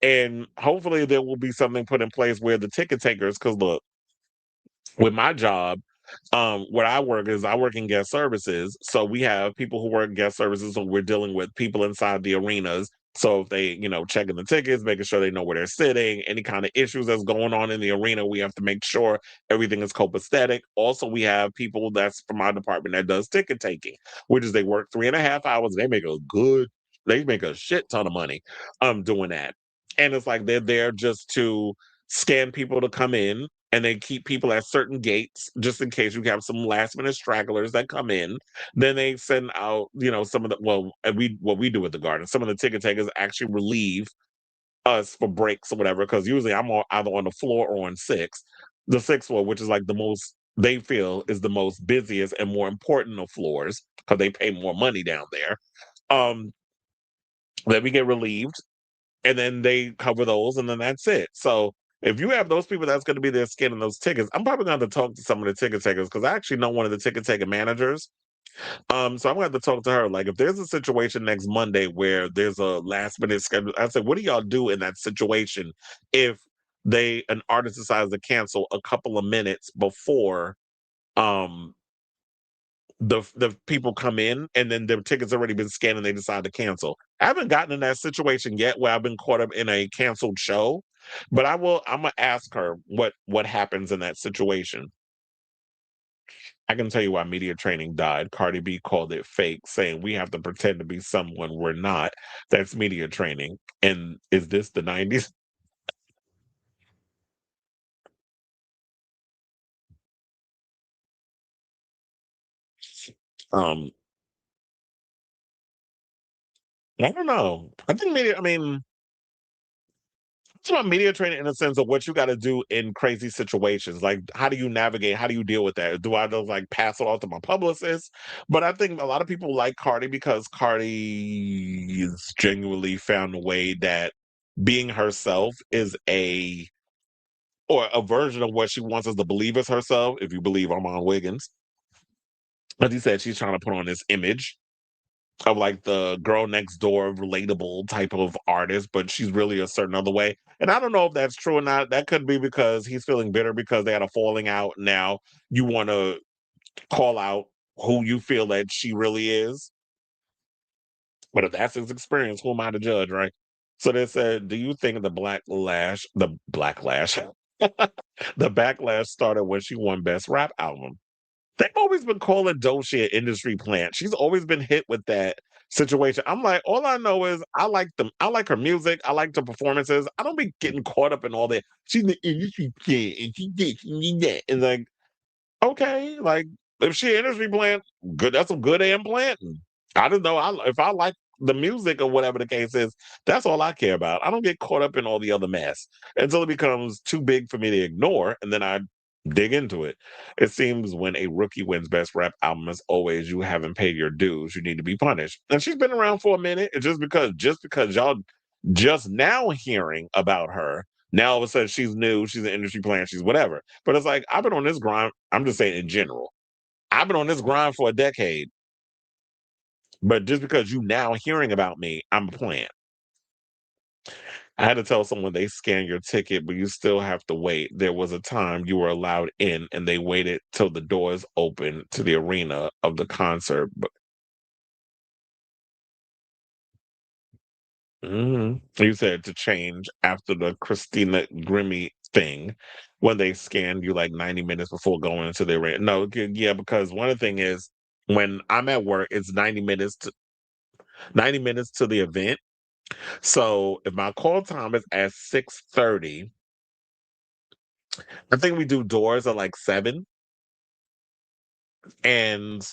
Speaker 1: and hopefully there will be something put in place where the ticket takers, because look, with my job, what I work in guest services. So we have people who work guest services, so we're dealing with people inside the arenas. So if they, checking the tickets, making sure they know where they're sitting, any kind of issues that's going on in the arena, we have to make sure everything is copacetic. Also, we have people that's from our department that does ticket taking, which is they work 3.5 hours. They make a shit ton of money doing that. And it's like they're there just to scan people to come in, and they keep people at certain gates just in case you have some last minute stragglers that come in. Then they send out, some of the, what we do at the garden, some of the ticket takers actually relieve us for breaks or whatever, because usually either on the floor or on the sixth floor, which is like the most, they feel is the most busiest and more important of floors because they pay more money down there. Um, then we get relieved, and then they cover those, and then that's it. So if you have those people that's going to be there scanning those tickets, I'm probably going to have to talk to some of the ticket takers, because I actually know one of the ticket taker managers. So I'm going to have to talk to her. Like, if there's a situation next Monday where there's a last minute schedule, I said, what do y'all do in that situation if an artist decides to cancel a couple of minutes before um the people come in, and then their tickets already been scanned and they decide to cancel? I haven't gotten in that situation yet where I've been caught up in a canceled show, but I'm gonna ask her what happens in that situation. I can tell you why media training died. Cardi B called it fake, saying we have to pretend to be someone we're not. That's media training. And is this the 90s? Um, I don't know. I think I mean, it's about media training in the sense of what you got to do in crazy situations. Like, how do you navigate? How do you deal with that? Do I just like pass it off to my publicist? But I think a lot of people like Cardi because Cardi has genuinely found a way that being herself is a version of what she wants us to believe is herself. If you believe Armand Wiggins, as he said, she's trying to put on this image of like the girl next door relatable type of artist, but she's really a certain other way. And I don't know if that's true or not. That could be because he's feeling bitter because they had a falling out. Now you want to call out who you feel that she really is. But if that's his experience, who am I to judge, right? So they said, do you think the backlash started when she won Best Rap Album? They've always been calling Doechii an industry plant. She's always been hit with that situation. I'm like, all I know is I like them. I like her music. I like the performances. I don't be getting caught up in all that. She's the industry plant and she this, she that. And like, okay, like if she an industry plant, good. That's a good damn planting. I don't know. If I like the music or whatever the case is, that's all I care about. I don't get caught up in all the other mess until it becomes too big for me to ignore, and then I Dig into it. It seems when a rookie wins Best Rap Album, as always, you haven't paid your dues. You need to be punished. And she's been around for a minute. And just because y'all just now hearing about her, now all of a sudden she's new, she's an industry plant, she's whatever. But it's like I've been on this grind. I'm just saying in general. I've been on this grind for a decade. But just because you now hearing about me, I'm playing. I had to tell someone they scan your ticket, but you still have to wait. There was a time you were allowed in, and they waited till the doors opened to the arena of the concert. But you said to change after the Christina Grimmie thing when they scanned you like 90 minutes before going into the arena. No, yeah, because one of the thing is when I'm at work, it's 90 minutes to the event. So if my call time is at 6:30, I think we do doors at like 7. And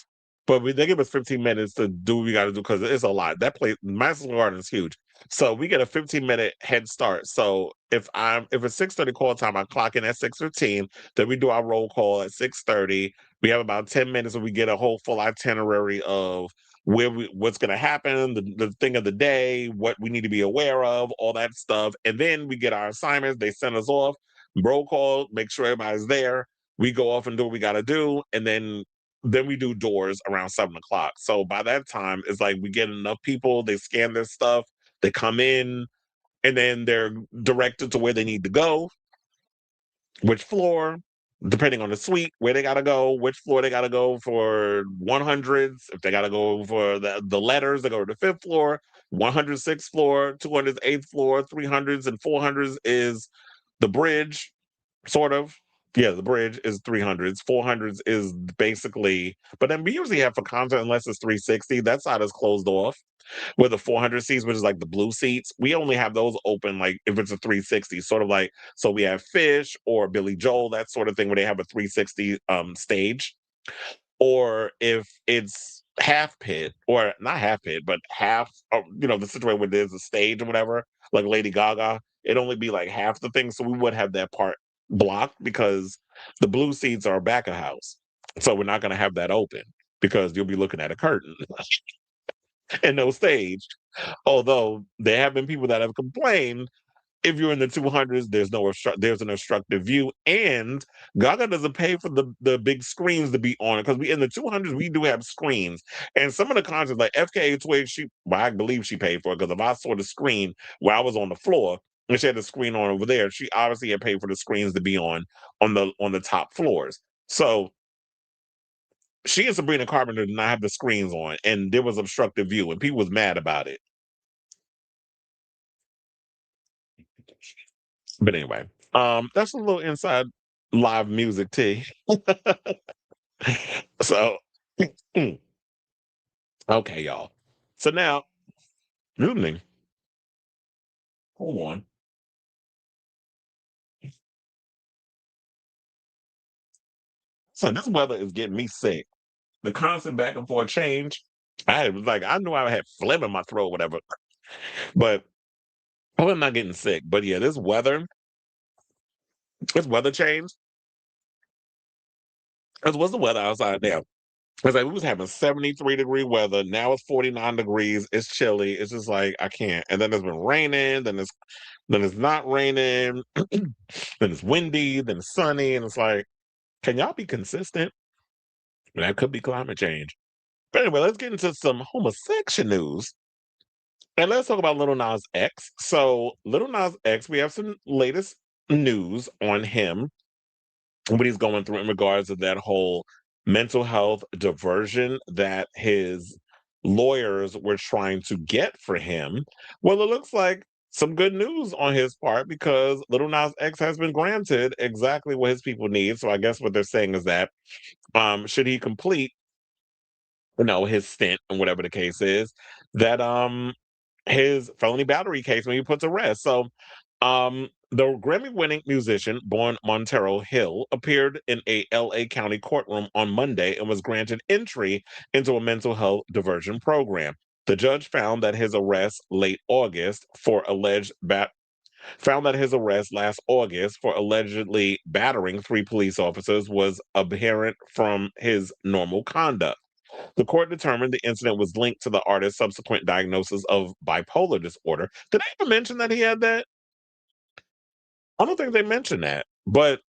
Speaker 1: but they give us 15 minutes to do what we got to do because it's a lot. That place, Madison Square Garden, is huge, so we get a 15-minute head start. So if it's 6:30 call time, I clock in at 6:15. Then we do our roll call at 6:30. We have about 10 minutes, and we get a whole full itinerary of what's going to happen, the thing of the day, what we need to be aware of, all that stuff, and then we get our assignments. They send us off. Roll call, make sure everybody's there. We go off and do what we got to do, and then we do doors around 7 o'clock. So by that time, it's like we get enough people, they scan their stuff, they come in, and then they're directed to where they need to go, which floor, depending on the suite, where they gotta go, which floor they gotta go for 100s. If they gotta go for the letters, they go to the fifth floor, 106th floor, 208th floor, 300s and 400s is the bridge, sort of. Yeah, the bridge is 300s. 400s is basically, but then we usually have for concert, unless it's 360, that side is closed off. With the 400 seats, which is like the blue seats, we only have those open like if it's a 360, sort of like, so we have Fish or Billy Joel, that sort of thing, where they have a 360 stage. Or if it's half pit, or not half pit, but half, the situation where there's a stage or whatever, like Lady Gaga, it'd only be like half the thing. So we would have that part blocked because the blue seats are back of house. So we're not going to have that open because you'll be looking at a curtain and no stage. Although there have been people that have complained if you're in the 200s, there's an obstructive view, and Gaga doesn't pay for the big screens to be on it because we in the 200s we do have screens, and some of the concerts like FKA Twig, I believe she paid for it because if I saw the screen where I was on the floor and she had the screen on over there, she obviously had paid for the screens to be on the top floors. So she and Sabrina Carpenter did not have the screens on, and there was obstructive view, and people was mad about it. But anyway, that's a little inside live music tea. So, okay, y'all. So now, evening. Hold on. So this weather is getting me sick. The constant back and forth change. I knew I had phlegm in my throat, whatever, but I'm not getting sick. But yeah, this weather change. What's the weather outside now? It's like we was having 73-degree weather. Now it's 49 degrees. It's chilly. It's just like I can't. And then it's been raining. Then it's not raining. Then it's windy. Then it's sunny. And it's like, can y'all be consistent? That could be climate change. But anyway, let's get into some homosexual news. And let's talk about Lil Nas X. So Lil Nas X, we have some latest news on him, what he's going through in regards to that whole mental health diversion that his lawyers were trying to get for him. Well, it looks like some good news on his part because Little Nas X has been granted exactly what his people need. So I guess what they're saying is that should he complete, his stint and whatever the case is, that his felony battery case when he put to rest. So the Grammy-winning musician, born Montero Hill, appeared in a LA County courtroom on Monday and was granted entry into a mental health diversion program. The judge found that his arrest late August for alleged found that his arrest last August for allegedly battering 3 police officers was aberrant from his normal conduct. The court determined the incident was linked to the artist's subsequent diagnosis of bipolar disorder. Did I even mention that he had that? I don't think they mentioned that, but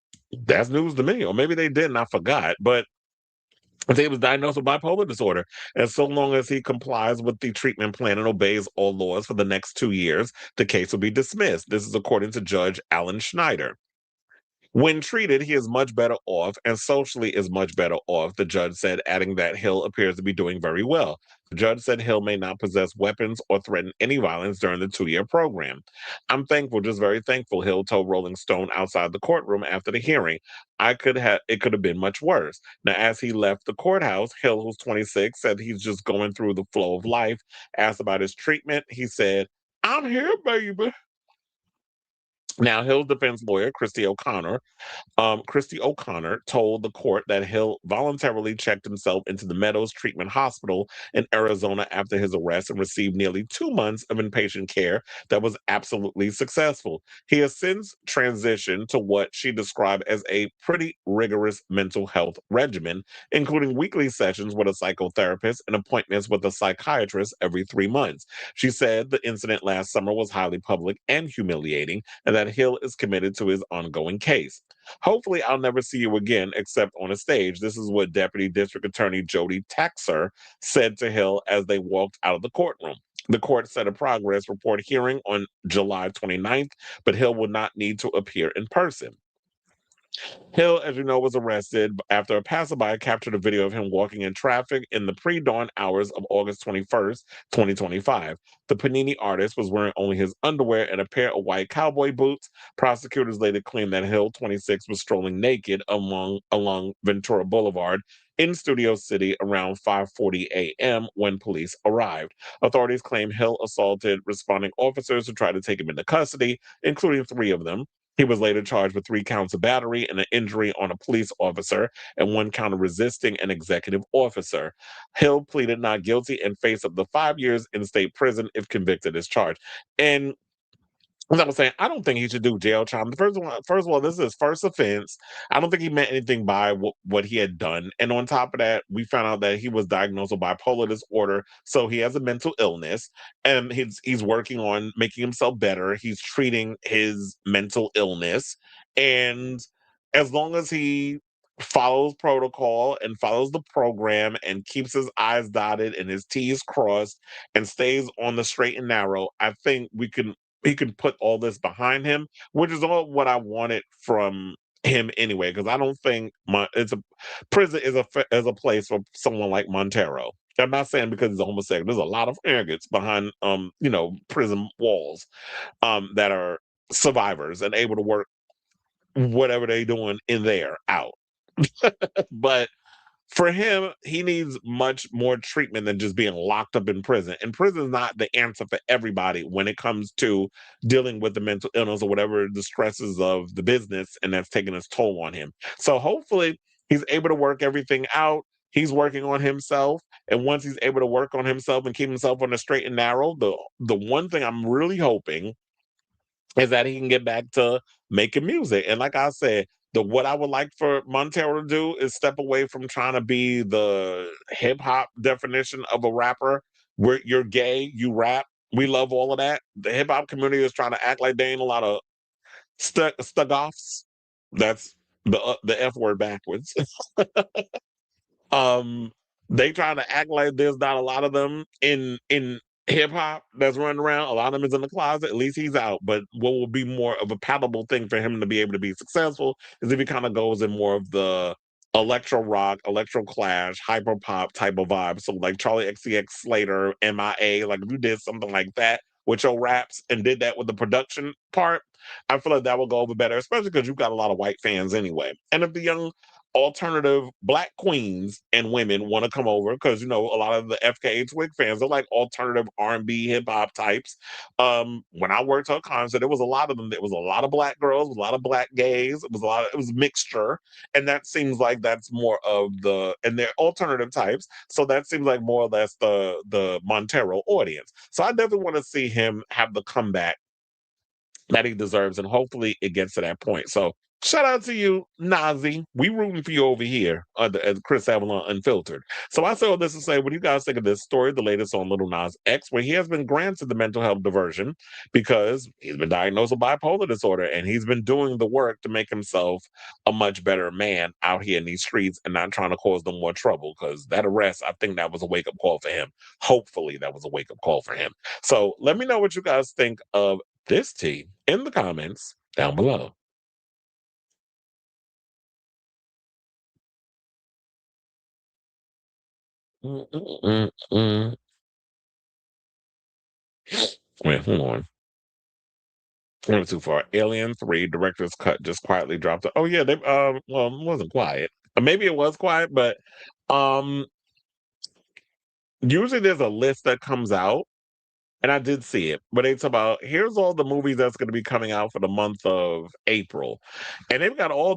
Speaker 1: that's news to me. Or maybe they did and I forgot. But he was diagnosed with bipolar disorder. And so long as he complies with the treatment plan and obeys all laws for the next 2 years, the case will be dismissed. This is according to Judge Alan Schneider. When treated, he is much better off and socially is much better off, the judge said, adding that Hill appears to be doing very well. The judge said Hill may not possess weapons or threaten any violence during the 2 year program. I'm thankful, just very thankful, Hill told Rolling Stone outside the courtroom after the hearing. It could have been much worse. Now, as he left the courthouse, Hill, who's 26, said he's just going through the flow of life. Asked about his treatment, he said, I'm here, baby. Now, Hill's defense lawyer, Christy O'Connor told the court that Hill voluntarily checked himself into the Meadows Treatment Hospital in Arizona after his arrest and received nearly 2 months of inpatient care that was absolutely successful. He has since transitioned to what she described as a pretty rigorous mental health regimen, including weekly sessions with a psychotherapist and appointments with a psychiatrist every 3 months. She said the incident last summer was highly public and humiliating, and that Hill is committed to his ongoing case. Hopefully, I'll never see you again except on a stage. This is what Deputy District Attorney Jody Taxer said to Hill as they walked out of the courtroom. The court set a progress report hearing on July 29th, but Hill will not need to appear in person. Hill, as you know, was arrested after a passerby captured a video of him walking in traffic in the pre-dawn hours of August 21st, 2025. The Panini artist was wearing only his underwear and a pair of white cowboy boots. Prosecutors later claimed that Hill, 26, was strolling naked along Ventura Boulevard in Studio City around 5:40 a.m. when police arrived. Authorities claim Hill assaulted responding officers who tried to take him into custody, including 3 of them. He was later charged with 3 counts of battery and an injury on a police officer and 1 count of resisting an executive officer. Hill pleaded not guilty and faced up to 5 years in state prison if convicted as charged. And as I was saying, I don't think he should do jail time. First of all, this is his first offense. I don't think he meant anything by what he had done. And on top of that, we found out that he was diagnosed with bipolar disorder, so he has a mental illness, and he's working on making himself better. He's treating his mental illness, and as long as he follows protocol and follows the program and keeps his I's dotted and his T's crossed and stays on the straight and narrow, I think he can put all this behind him, which is all what I wanted from him anyway. Because I don't think prison is a place for someone like Montero. I'm not saying because he's a homosexual. There's a lot of arrogance behind prison walls that are survivors and able to work whatever they're doing in there out. But for him, he needs much more treatment than just being locked up in prison. And prison is not the answer for everybody when it comes to dealing with the mental illness or whatever the stresses of the business, and that's taking its toll on him. So hopefully he's able to work everything out. He's working on himself. And once he's able to work on himself and keep himself on the straight and narrow, the one thing I'm really hoping is that he can get back to making music. And like I said, what I would like for Montero to do is step away from trying to be the hip hop definition of a rapper, where you're gay, you rap. We love all of that. The hip hop community is trying to act like they ain't a lot of stugoffs. That's the F word backwards. Um, they trying to act like there's not a lot of them in hip hop that's running around. A lot of them is in the closet. At least he's out. But what will be more of a palatable thing for him to be able to be successful is if he kind of goes in more of the electro rock, electro clash, hyper pop type of vibe. So like Charlie XCX Slater, MIA, like if you did something like that with your raps and did that with the production part, I feel like that will go over better, especially because you've got a lot of white fans anyway. And if the young alternative black queens and women want to come over, because a lot of the FKA Twig fans are like alternative R&B hip hop types. When I worked at a concert, there was a lot of them. There was a lot of black girls, a lot of black gays. It was a mixture, and that seems like that's more of and they're alternative types. So that seems like more or less the Montero audience. So I definitely want to see him have the comeback that he deserves, and hopefully it gets to that point. So shout out to you, Nazi. We rooting for you over here at Chris Avalon Unfiltered. So I say all this to say, what do you guys think of this story, the latest on Lil Nas X, where he has been granted the mental health diversion because he's been diagnosed with bipolar disorder, and he's been doing the work to make himself a much better man out here in these streets and not trying to cause them more trouble, because that arrest, I think that was a wake-up call for him. Hopefully that was a wake-up call for him. So let me know what you guys think of this tea in the comments down below. Wait, hold on. I went too far. Alien 3 director's cut just quietly dropped. Oh yeah, they well, it wasn't quiet. Maybe it was quiet, but um usually there's a list that comes out. And I did see it, but it's about here's all the movies that's going to be coming out for the month of April. And they've got all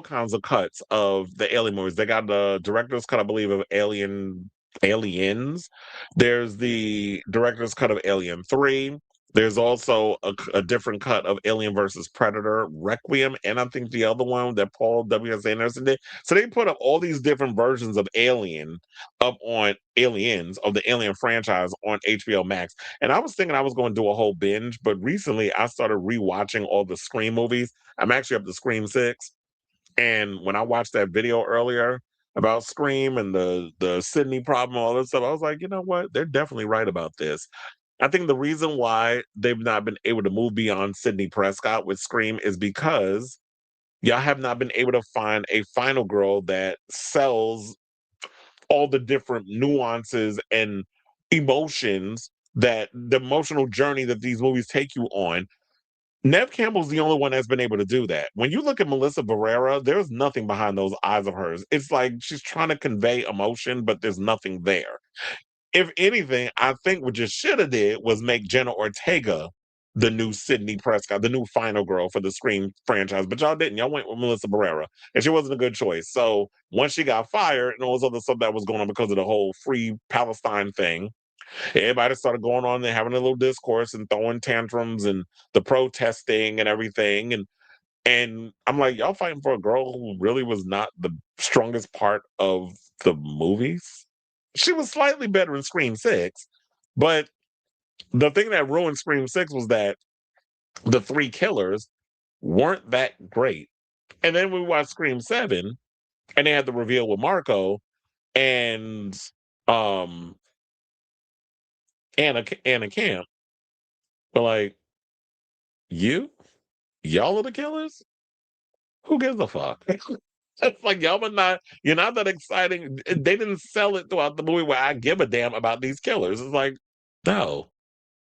Speaker 1: kinds of cuts of the Alien movies. They got the director's cut, I believe, of Aliens. There's the director's cut of Alien 3. There's also a different cut of Alien versus Predator Requiem, and I think the other one that Paul W.S. Anderson did. So they put up all these different versions of Alien up on Aliens of the Alien franchise on HBO Max. And I was thinking I was going to do a whole binge, but recently I started rewatching all the Scream movies. I'm actually up to Scream 6. And when I watched that video earlier about Scream and the Sydney problem, all this stuff, I was like, you know what? They're definitely right about this. I think the reason why they've not been able to move beyond Sydney Prescott with Scream is because y'all have not been able to find a final girl that sells all the different nuances and emotions, that the emotional journey that these movies take you on. Nev Campbell's the only one that's been able to do that. When you look at Melissa Barrera, there's nothing behind those eyes of hers. It's like she's trying to convey emotion, but there's nothing there. If anything, I think what you should have did was make Jenna Ortega the new Sydney Prescott, the new final girl for the Scream franchise. But y'all didn't. Y'all went with Melissa Barrera, and she wasn't a good choice. So once she got fired and all this other stuff that was going on because of the whole free Palestine thing, everybody started going on and having a little discourse and throwing tantrums and the protesting and everything. And I'm like, y'all fighting for a girl who really was not the strongest part of the movies? She was slightly better in Scream 6, but the thing that ruined Scream 6 was that the three killers weren't that great. And then we watched Scream 7, and they had the reveal with Marco and um Anna Camp. But like, y'all are the killers? Who gives a fuck? It's like y'all are not, you're not that exciting. They didn't sell it throughout the movie where I give a damn about these killers. It's like, no,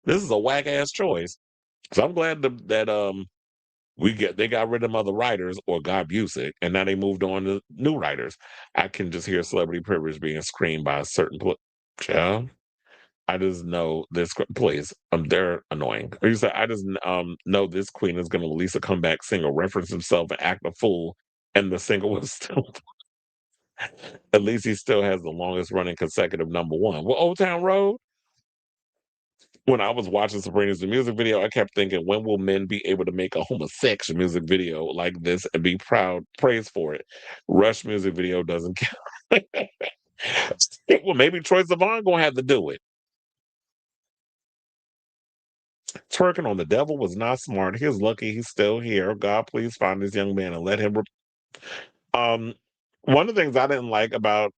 Speaker 1: this is a whack ass choice. So I'm glad that they got rid of other writers or got Busick, and now they moved on to new writers. I can just hear celebrity privilege being screamed by a certain child. I just know this. Please, they're annoying. You say I just know this queen is going to release a comeback single, reference himself, and act a fool, and the single was still. At least he still has the longest running consecutive number one. Well, Old Town Road. When I was watching Sabrina's the music video, I kept thinking, when will men be able to make a homosexual music video like this and be praised for it? Rush music video doesn't count. Well, maybe Troye Sivan gonna have to do it. Twerking on the devil was not smart. He's lucky he's still here. God, please find this young man and let him. Um, one of the things I didn't like about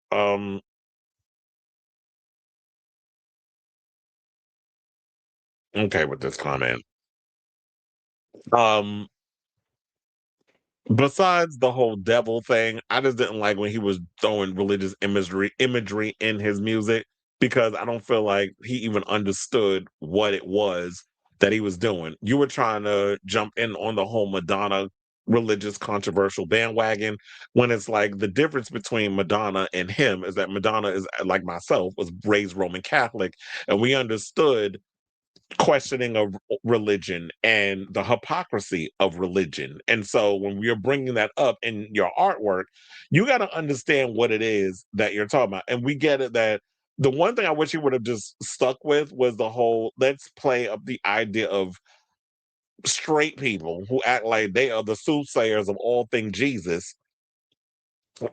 Speaker 1: okay with this comment. Um, Besides the whole devil thing, I just didn't like when he was throwing religious imagery in his music, because I don't feel like he even understood what it was that he was doing. You were trying to jump in on the whole Madonna religious controversial bandwagon, when it's like the difference between Madonna and him is that Madonna is, like myself, was raised Roman Catholic, and we understood questioning of religion and the hypocrisy of religion. And so when you're bringing that up in your artwork, you got to understand what it is that you're talking about. And we get it that the one thing I wish he would have just stuck with was the whole let's play up the idea of straight people who act like they are the soothsayers of all things Jesus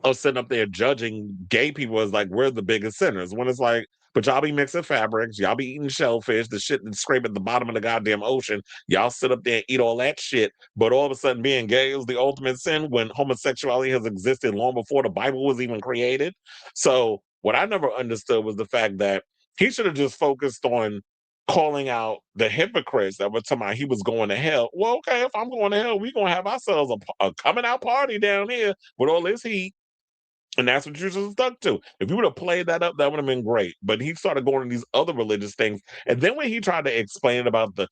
Speaker 1: are sitting up there judging gay people as like we're the biggest sinners when it's like, but y'all be mixing fabrics, y'all be eating shellfish, the shit that's scraping the bottom of the goddamn ocean. Y'all sit up there and eat all that shit, but all of a sudden being gay is the ultimate sin when homosexuality has existed long before the Bible was even created. So what I never understood was the fact that he should have just focused on calling out the hypocrites that were talking about he was going to hell. Well, okay, if I'm going to hell, we're gonna have ourselves a coming out party down here with all this heat. And that's what you should have stuck to. If you would have played that up, that would have been great. But he started going to these other religious things. And then when he tried to explain about the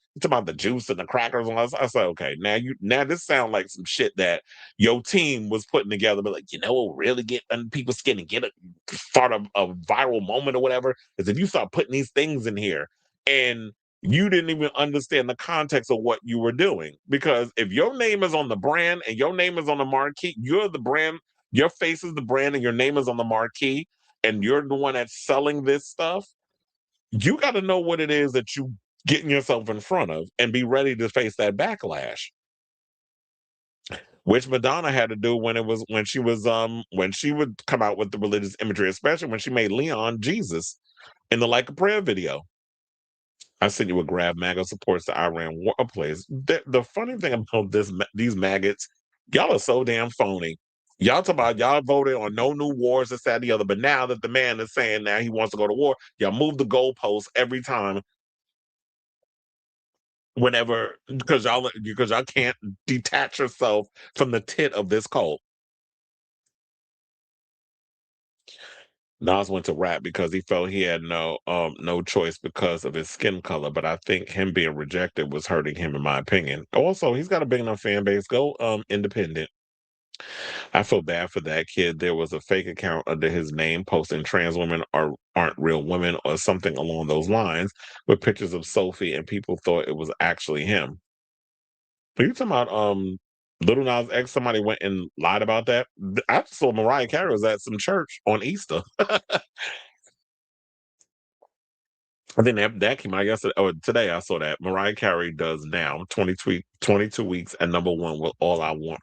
Speaker 1: juice and the crackers and all that, I said, okay, now this sounds like some shit that your team was putting together. But like, what will really get under people's skin and get start a viral moment or whatever is if you start putting these things in here and you didn't even understand the context of what you were doing. Because if your name is on the brand and your name is on the marquee, you're the brand, your face is the brand and your name is on the marquee, and you're the one that's selling this stuff. You got to know what it is that you getting yourself in front of and be ready to face that backlash. Which Madonna had to do when she would come out with the religious imagery, especially when she made Leon Jesus in the Like a Prayer video. I sent you a grab. MAGA supports the Iran war place. The funny thing about these maggots, y'all are so damn phony. Y'all talk about y'all voted on no new wars, this, that, the other. But now that the man is saying now he wants to go to war, y'all move the goalposts every time. Whenever because y'all can't detach yourself from the tit of this cult. Nas went to rap because he felt he had no choice because of his skin color. But I think him being rejected was hurting him, in my opinion. Also, he's got a big enough fan base. Go independent. I feel bad for that kid. There was a fake account under his name posting trans women aren't real women or something along those lines with pictures of Sophie, and people thought it was actually him. Are you talking about Lil Nas X? Somebody went and lied about that. I saw Mariah Carey was at some church on Easter. I think that came out yesterday or today. I saw that Mariah Carey does now 22 weeks at #1 with All I Want.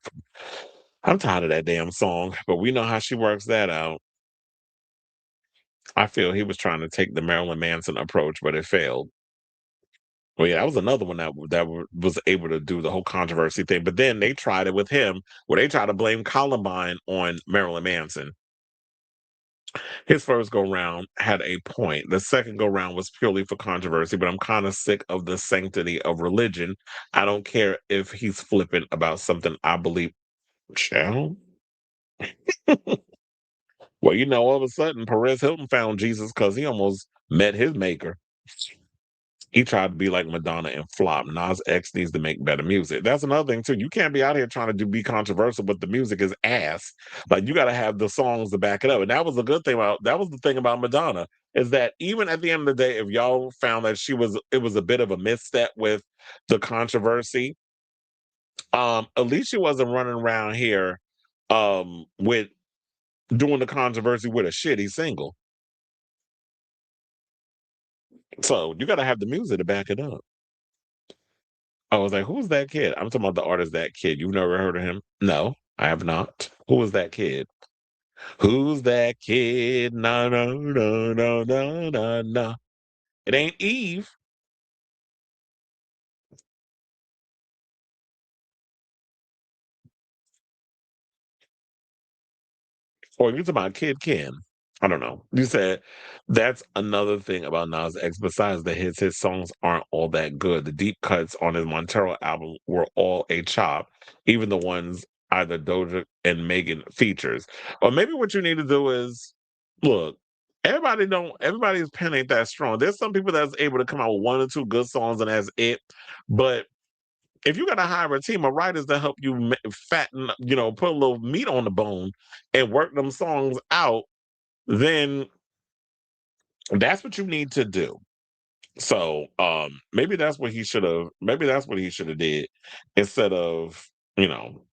Speaker 1: I'm tired of that damn song, but we know how she works that out. I feel he was trying to take the Marilyn Manson approach, but it failed. Well, yeah, that was another one that was able to do the whole controversy thing. But then they tried it with him, where they tried to blame Columbine on Marilyn Manson. His first go round had a point. The second go round was purely for controversy, but I'm kind of sick of the sanctity of religion. I don't care if he's flippant about something I believe. Child. Well, all of a sudden, Perez Hilton found Jesus because he almost met his maker. He tried to be like Madonna and flop. Nas X needs to make better music. That's another thing too. You can't be out here trying to be controversial, but the music is ass. Like you got to have the songs to back it up. And that was the good thing about that was the thing about Madonna is that even at the end of the day, if y'all found that it was a bit of a misstep with the controversy, at least she wasn't running around here with doing the controversy with a shitty single. So you got to have the music to back it up. I was like, "Who's that kid?" I'm talking about the artist That Kid. You've never heard of him? No, I have not. Who is that kid? Who's that kid? Na na na na na na na. It ain't Eve. Or you talking about Kid Ken? I don't know. You said that's another thing about Nas X. Besides the hits, his songs aren't all that good. The deep cuts on his Montero album were all a chop. Even the ones either Doja and Megan features. Or maybe what you need to do is look. Everybody's pen ain't that strong. There's some people that's able to come out with one or two good songs and that's it. But if you got to hire a team of writers to help you fatten, put a little meat on the bone and work them songs out, then that's what you need to do. So maybe that's what he should have did instead of, you know,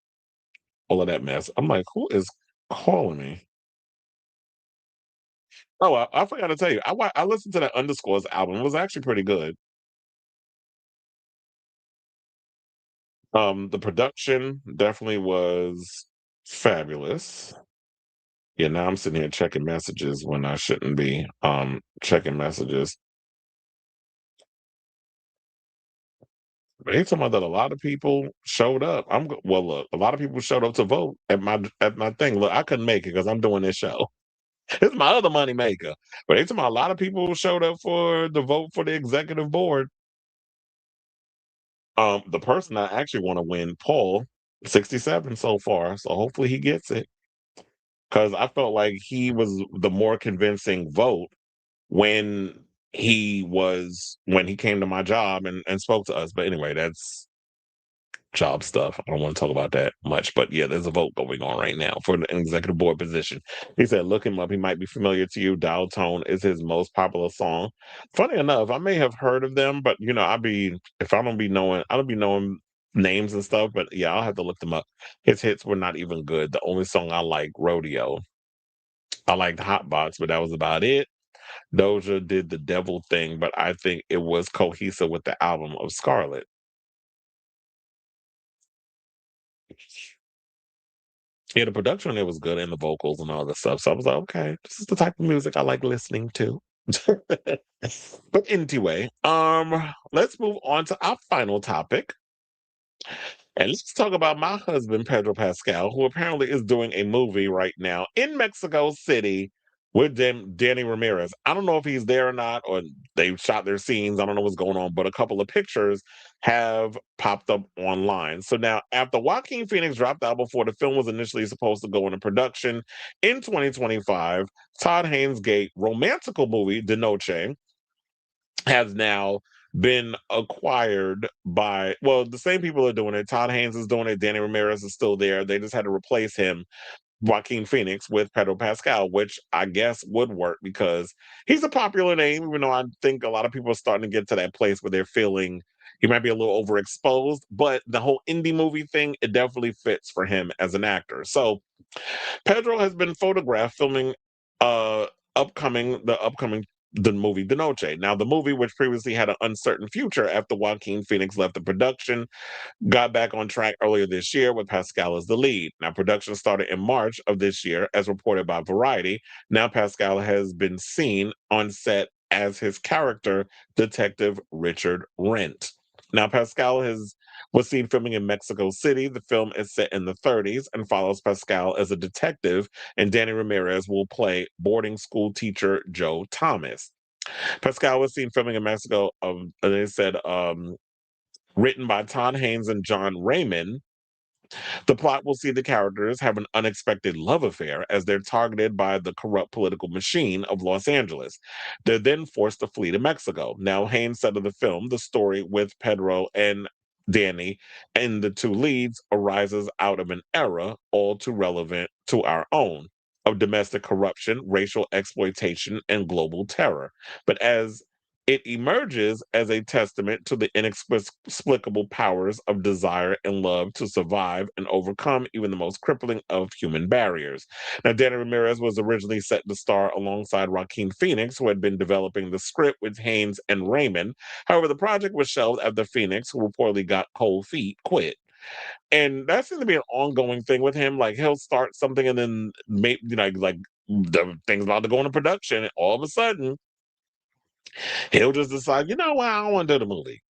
Speaker 1: all of that mess. I'm like, who is calling me? Oh, I forgot to tell you. I listened to that Underscores album. It was actually pretty good. The production definitely was fabulous. Yeah, now I'm sitting here checking messages when I shouldn't be checking messages. But they talking about that a lot of people showed up. Well, look, a lot of people showed up to vote at my thing. Look, I couldn't make it because I'm doing this show. It's my other money maker. But they talking about a lot of people showed up for the vote for the executive board. The person I actually want to win, Paul, 67 so far. So hopefully he gets it. Because I felt like he was the more convincing vote when when he came to my job and spoke to us. But anyway, that's job stuff. I don't want to talk about that much, but yeah, there's a vote going on right now for the executive board position. He said, look him up. He might be familiar to you. Dial Tone is his most popular song. Funny enough, I may have heard of them, but if I don't be knowing names and stuff, but yeah, I'll have to look them up. His hits were not even good. The only song I like, Rodeo. I liked Hotbox, but that was about it. Doja did the devil thing, but I think it was cohesive with the album of Scarlet. Yeah, the production on it was good and the vocals and all the stuff. So I was like, okay, this is the type of music I like listening to. But anyway, let's move on to our final topic. And let's talk about my husband, Pedro Pascal, who apparently is doing a movie right now in Mexico City with Danny Ramirez. I don't know if he's there or not, or they shot their scenes. I don't know what's going on, but a couple of pictures have popped up online. So now, after Joaquin Phoenix dropped out before the film was initially supposed to go into production in 2025, Todd Haynes' gay romantical movie, Noche, has now been acquired by the same people are doing it. Todd Haynes is doing it. Danny Ramirez is still there. They just had to replace him, Joaquin Phoenix, with Pedro Pascal, which I guess would work because he's a popular name, even though I think a lot of people are starting to get to that place where they're feeling he might be a little overexposed. But the whole indie movie thing, it definitely fits for him as an actor. So Pedro has been photographed filming uh upcoming the movie De Noche. Now, the movie, which previously had an uncertain future after Joaquin Phoenix left the production, got back on track earlier this year with Pascal as the lead. Now, production started in March of this year, as reported by Variety. Now, Pascal has been seen on set as his character, Detective Richard Rent. Now, Pascal was seen filming in Mexico City. The film is set in the 30s and follows Pascal as a detective, and Danny Ramirez will play boarding school teacher Joe Thomas. Pascal was seen filming in Mexico. They said written by Todd Haynes and John Raymond. The plot will see the characters have an unexpected love affair as they're targeted by the corrupt political machine of Los Angeles. They're then forced to flee to Mexico. Now, Haynes said of the film, the story with Pedro and Danny and the two leads arises out of an era all too relevant to our own of domestic corruption, racial exploitation, and global terror. But as it emerges as a testament to the inexplicable powers of desire and love to survive and overcome even the most crippling of human barriers. Now, Danny Ramirez was originally set to star alongside Joaquin Phoenix, who had been developing the script with Haynes and Raymond. However, the project was shelved after Phoenix, who reportedly got cold feet, quit. And that seems to be an ongoing thing with him. Like he'll start something and then maybe like the thing's about to go into production, and all of a sudden he'll just decide, what, I don't want to do the movie.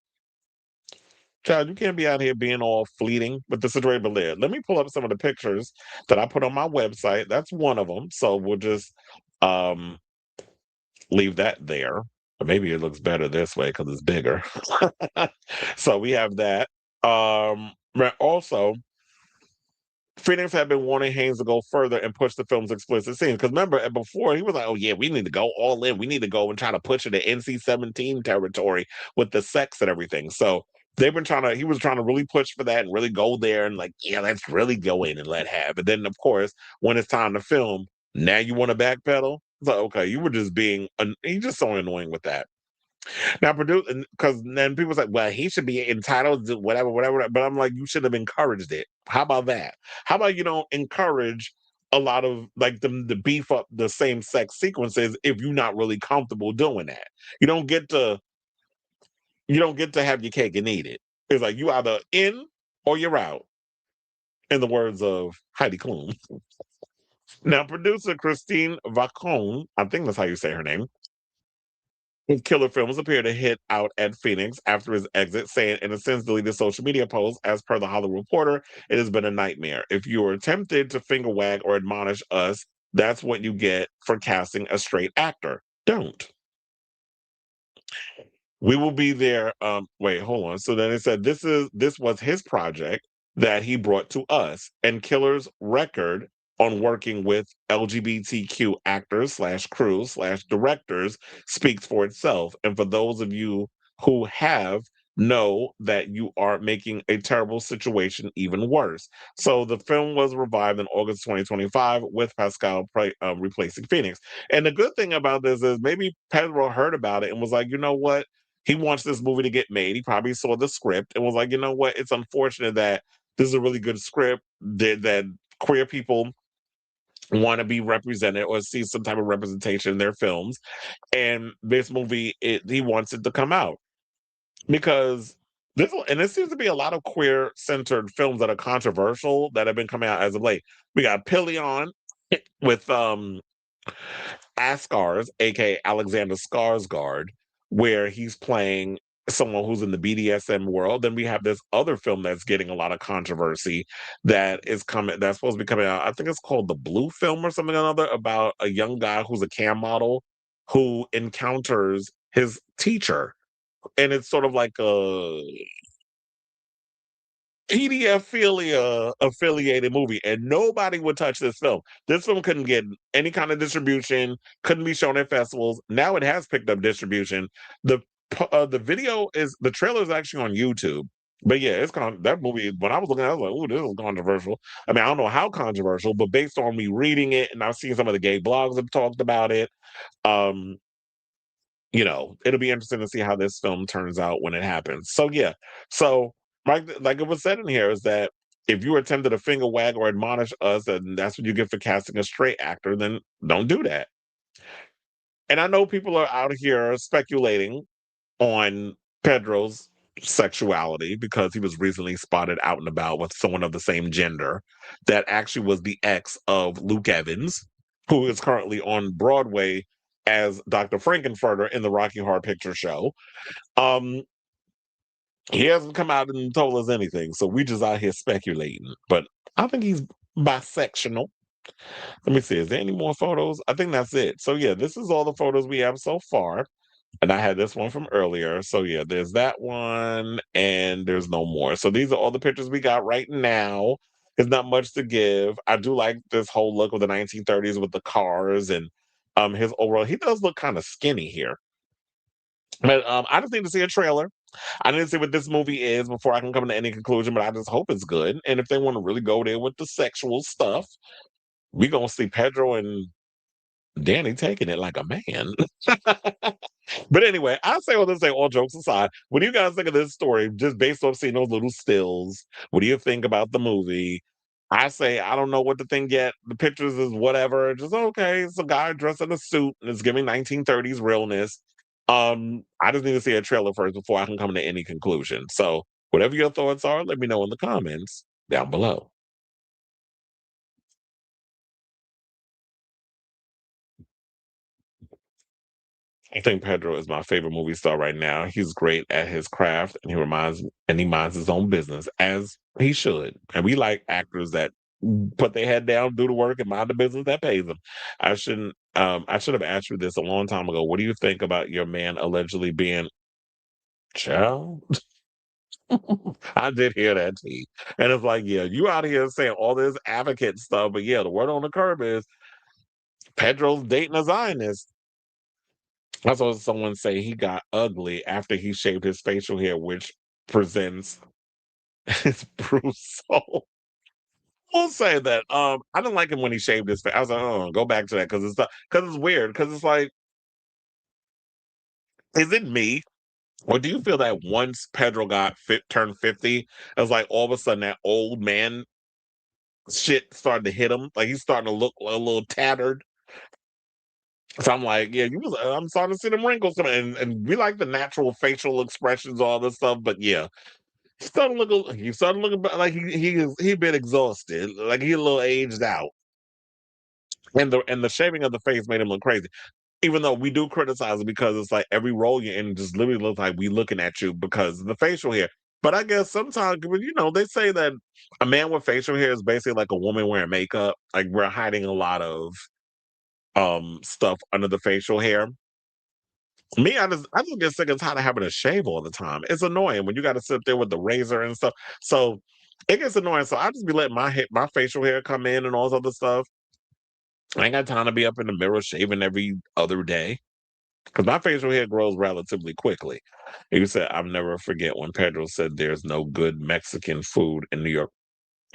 Speaker 1: Child, you can't be out here being all fleeting with the situation. But let me pull up some of the pictures that I put on my website. That's one of them. So we'll just um, leave that there. Or maybe it looks better this way because it's bigger. So we have that. But also, Phoenix had been wanting Haynes to go further and push the film's explicit scenes. Because remember, before he was like, "Oh yeah, we need to go all in. We need to go and try to push it to NC-17 territory with the sex and everything." So they've been trying to. He was trying to really push for that and really go there and like, yeah, let's really go in and let have. And then of course, when it's time to film, now you want to backpedal. It's like, okay, you were just being. He's just so annoying with that. Now, produce because then people say, well, he should be entitled to whatever, whatever. But I'm like, you should have encouraged it. How about that? How about you don't encourage a lot of like them to beef up the same sex sequences if you're not really comfortable doing that? You don't get to you don't get to have your cake and eat it. It's like you either in or you're out, in the words of Heidi Klum. Now, producer Christine Vacon, I think that's how you say her name, Killer Films appeared to hit out at Phoenix after his exit, saying in a sense deleted social media post, as per the Hollywood Reporter, it has been a nightmare. If you are tempted to finger wag or admonish us, that's what you get for casting a straight actor. Don't. We will be there. Wait, hold on. So then it said this was his project that he brought to us, and Killer's record on working with LGBTQ actors slash crews slash directors speaks for itself. And for those of you who have, know that you are making a terrible situation even worse. So the film was revived in August 2025 with Pascal replacing Phoenix. And the good thing about this is maybe Pedro heard about it and was like, you know what? He wants this movie to get made. He probably saw the script and was like, you know what? It's unfortunate that this is a really good script that queer people want to be represented or see some type of representation in their films. And this movie, he wants it to come out because and there seems to be a lot of queer centered films that are controversial that have been coming out as of late. We got Pillion with Askars, aka Alexander Skarsgård, where he's playing someone who's in the BDSM world. Then we have this other film that's getting a lot of controversy that's supposed to be coming out. I think it's called The Blue Film or something or another, about a young guy who's a cam model who encounters his teacher. And it's sort of like a pedophilia affiliated movie, and nobody would touch this film. This film couldn't get any kind of distribution, couldn't be shown at festivals. Now it has picked up distribution. The trailer is actually on YouTube. But yeah, that movie. When I was looking at it, I was like, "Ooh, this is controversial." I mean, I don't know how controversial, but based on me reading it, and I've seen some of the gay blogs that talked about it, um, it'll be interesting to see how this film turns out when it happens. So yeah, so like it was said in here is that if you attempted to finger wag or admonish us, and that's what you get for casting a straight actor, then don't do that. And I know people are out here speculating on Pedro's sexuality because he was recently spotted out and about with someone of the same gender that actually was the ex of Luke Evans, who is currently on Broadway as Dr. Frankenfurter in the Rocky Horror Picture Show. Um, he hasn't come out and told us anything, so we just out here speculating. But I think he's bisexual. Let me see, is there any more photos? I think that's it. So yeah, this is all the photos we have so far. And I had this one from earlier. So yeah, there's that one and there's no more. So these are all the pictures we got right now. There's not much to give. I do like this whole look of the 1930s with the cars and his overall. He does look kind of skinny here. But I just need to see a trailer. I need to see what this movie is before I can come to any conclusion, but I just hope it's good. And if they want to really go there with the sexual stuff, we gonna see Pedro and Danny taking it like a man. But anyway, I say all this, say all jokes aside, what do you guys think of this story just based on seeing those little stills? What do you think about the movie? I say I don't know what to think yet. The pictures is whatever. Just okay. It's a guy dressed in a suit and it's giving 1930s realness. I just need to see a trailer first before I can come to any conclusion. So whatever your thoughts are, let me know in the comments down below. I think Pedro is my favorite movie star right now. He's great at his craft, and he minds his own business as he should. And we like actors that put their head down, do the work, and mind the business that pays them. I should have asked you this a long time ago. What do you think about your man allegedly being child? I did hear that tea. And it's like, yeah, you out here saying all this advocate stuff, but yeah, the word on the curb is Pedro's dating a Zionist. I saw someone say he got ugly after he shaved his facial hair, which presents his bruised soul. We'll say that. I didn't like him when he shaved his face. I was like, oh, go back to that because it's weird. Because it's like, is it me? Or do you feel that once Pedro turned 50, it was like all of a sudden that old man shit started to hit him? Like he's starting to look a little tattered. So I'm like, yeah, I'm starting to see them wrinkles coming, and we like the natural facial expressions, all this stuff. But yeah, He started looking like he'd been exhausted, like he a little aged out. And the shaving of the face made him look crazy. Even though we do criticize it because it's like every role you're in just literally looks like we looking at you because of the facial hair. But I guess sometimes, they say that a man with facial hair is basically like a woman wearing makeup. Like we're hiding a lot of stuff under the facial hair. Me, I just get sick and tired of having to shave all the time. It's annoying when you got to sit there with the razor and stuff. So it gets annoying. So I just be letting my facial hair come in and all this other stuff. I ain't got time to be up in the mirror shaving every other day because my facial hair grows relatively quickly. You said, I'll never forget when Pedro said there's no good Mexican food in New York.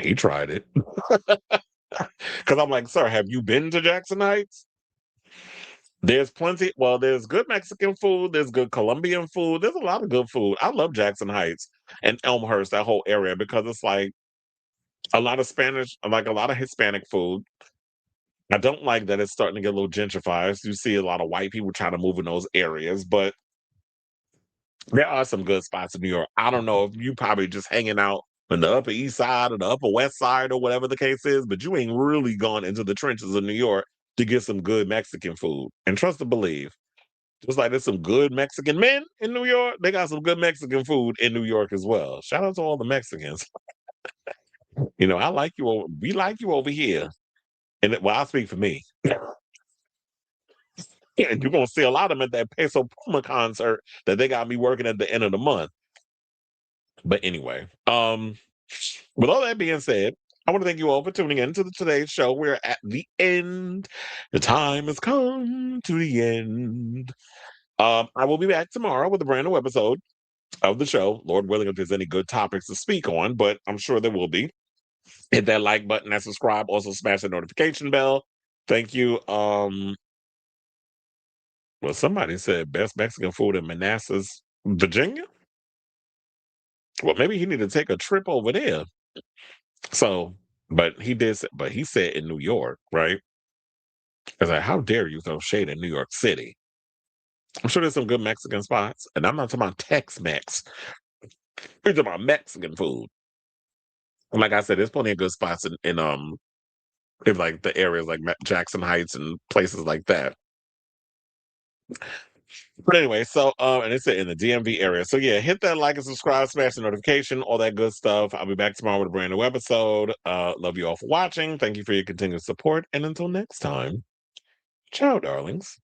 Speaker 1: He tried it. Because I'm like, sir, have you been to Jackson Heights? There's plenty. Well, there's good Mexican food. There's good Colombian food. There's a lot of good food. I love Jackson Heights and Elmhurst, that whole area, because it's like a lot of Spanish, like a lot of Hispanic food. I don't like that it's starting to get a little gentrified. You see a lot of white people trying to move in those areas, but there are some good spots in New York. I don't know if you probably just hanging out on the Upper East Side or the Upper West Side or whatever the case is, but you ain't really gone into the trenches of New York to get some good Mexican food. And trust to believe, just like there's some good Mexican men in New York, they got some good Mexican food in New York as well. Shout out to all the Mexicans. I like you. We like you over here. And well, I speak for me. And you're gonna see a lot of them at that Peso Puma concert that they got me working at the end of the month. But anyway, with all that being said, I want to thank you all for tuning in to today's show. We're at the end. The time has come to the end. I will be back tomorrow with a brand new episode of the show. Lord willing, if there's any good topics to speak on, but I'm sure there will be. Hit that like button and subscribe. Also smash the notification bell. Thank you. Well, somebody said best Mexican food in Manassas, Virginia. Well, maybe he need to take a trip over there. So, but he said in New York, right? I was like, how dare you throw shade in New York City? I'm sure there's some good Mexican spots, and I'm not talking about Tex-Mex. We're talking about Mexican food. And like I said, there's plenty of good spots in like the areas like Jackson Heights and places like that. But anyway, so and it's in the DMV area. So yeah, hit that like and subscribe, smash the notification, all that good stuff. I'll be back tomorrow with a brand new episode. Love you all for watching. Thank you for your continued support. And until next time, ciao, darlings.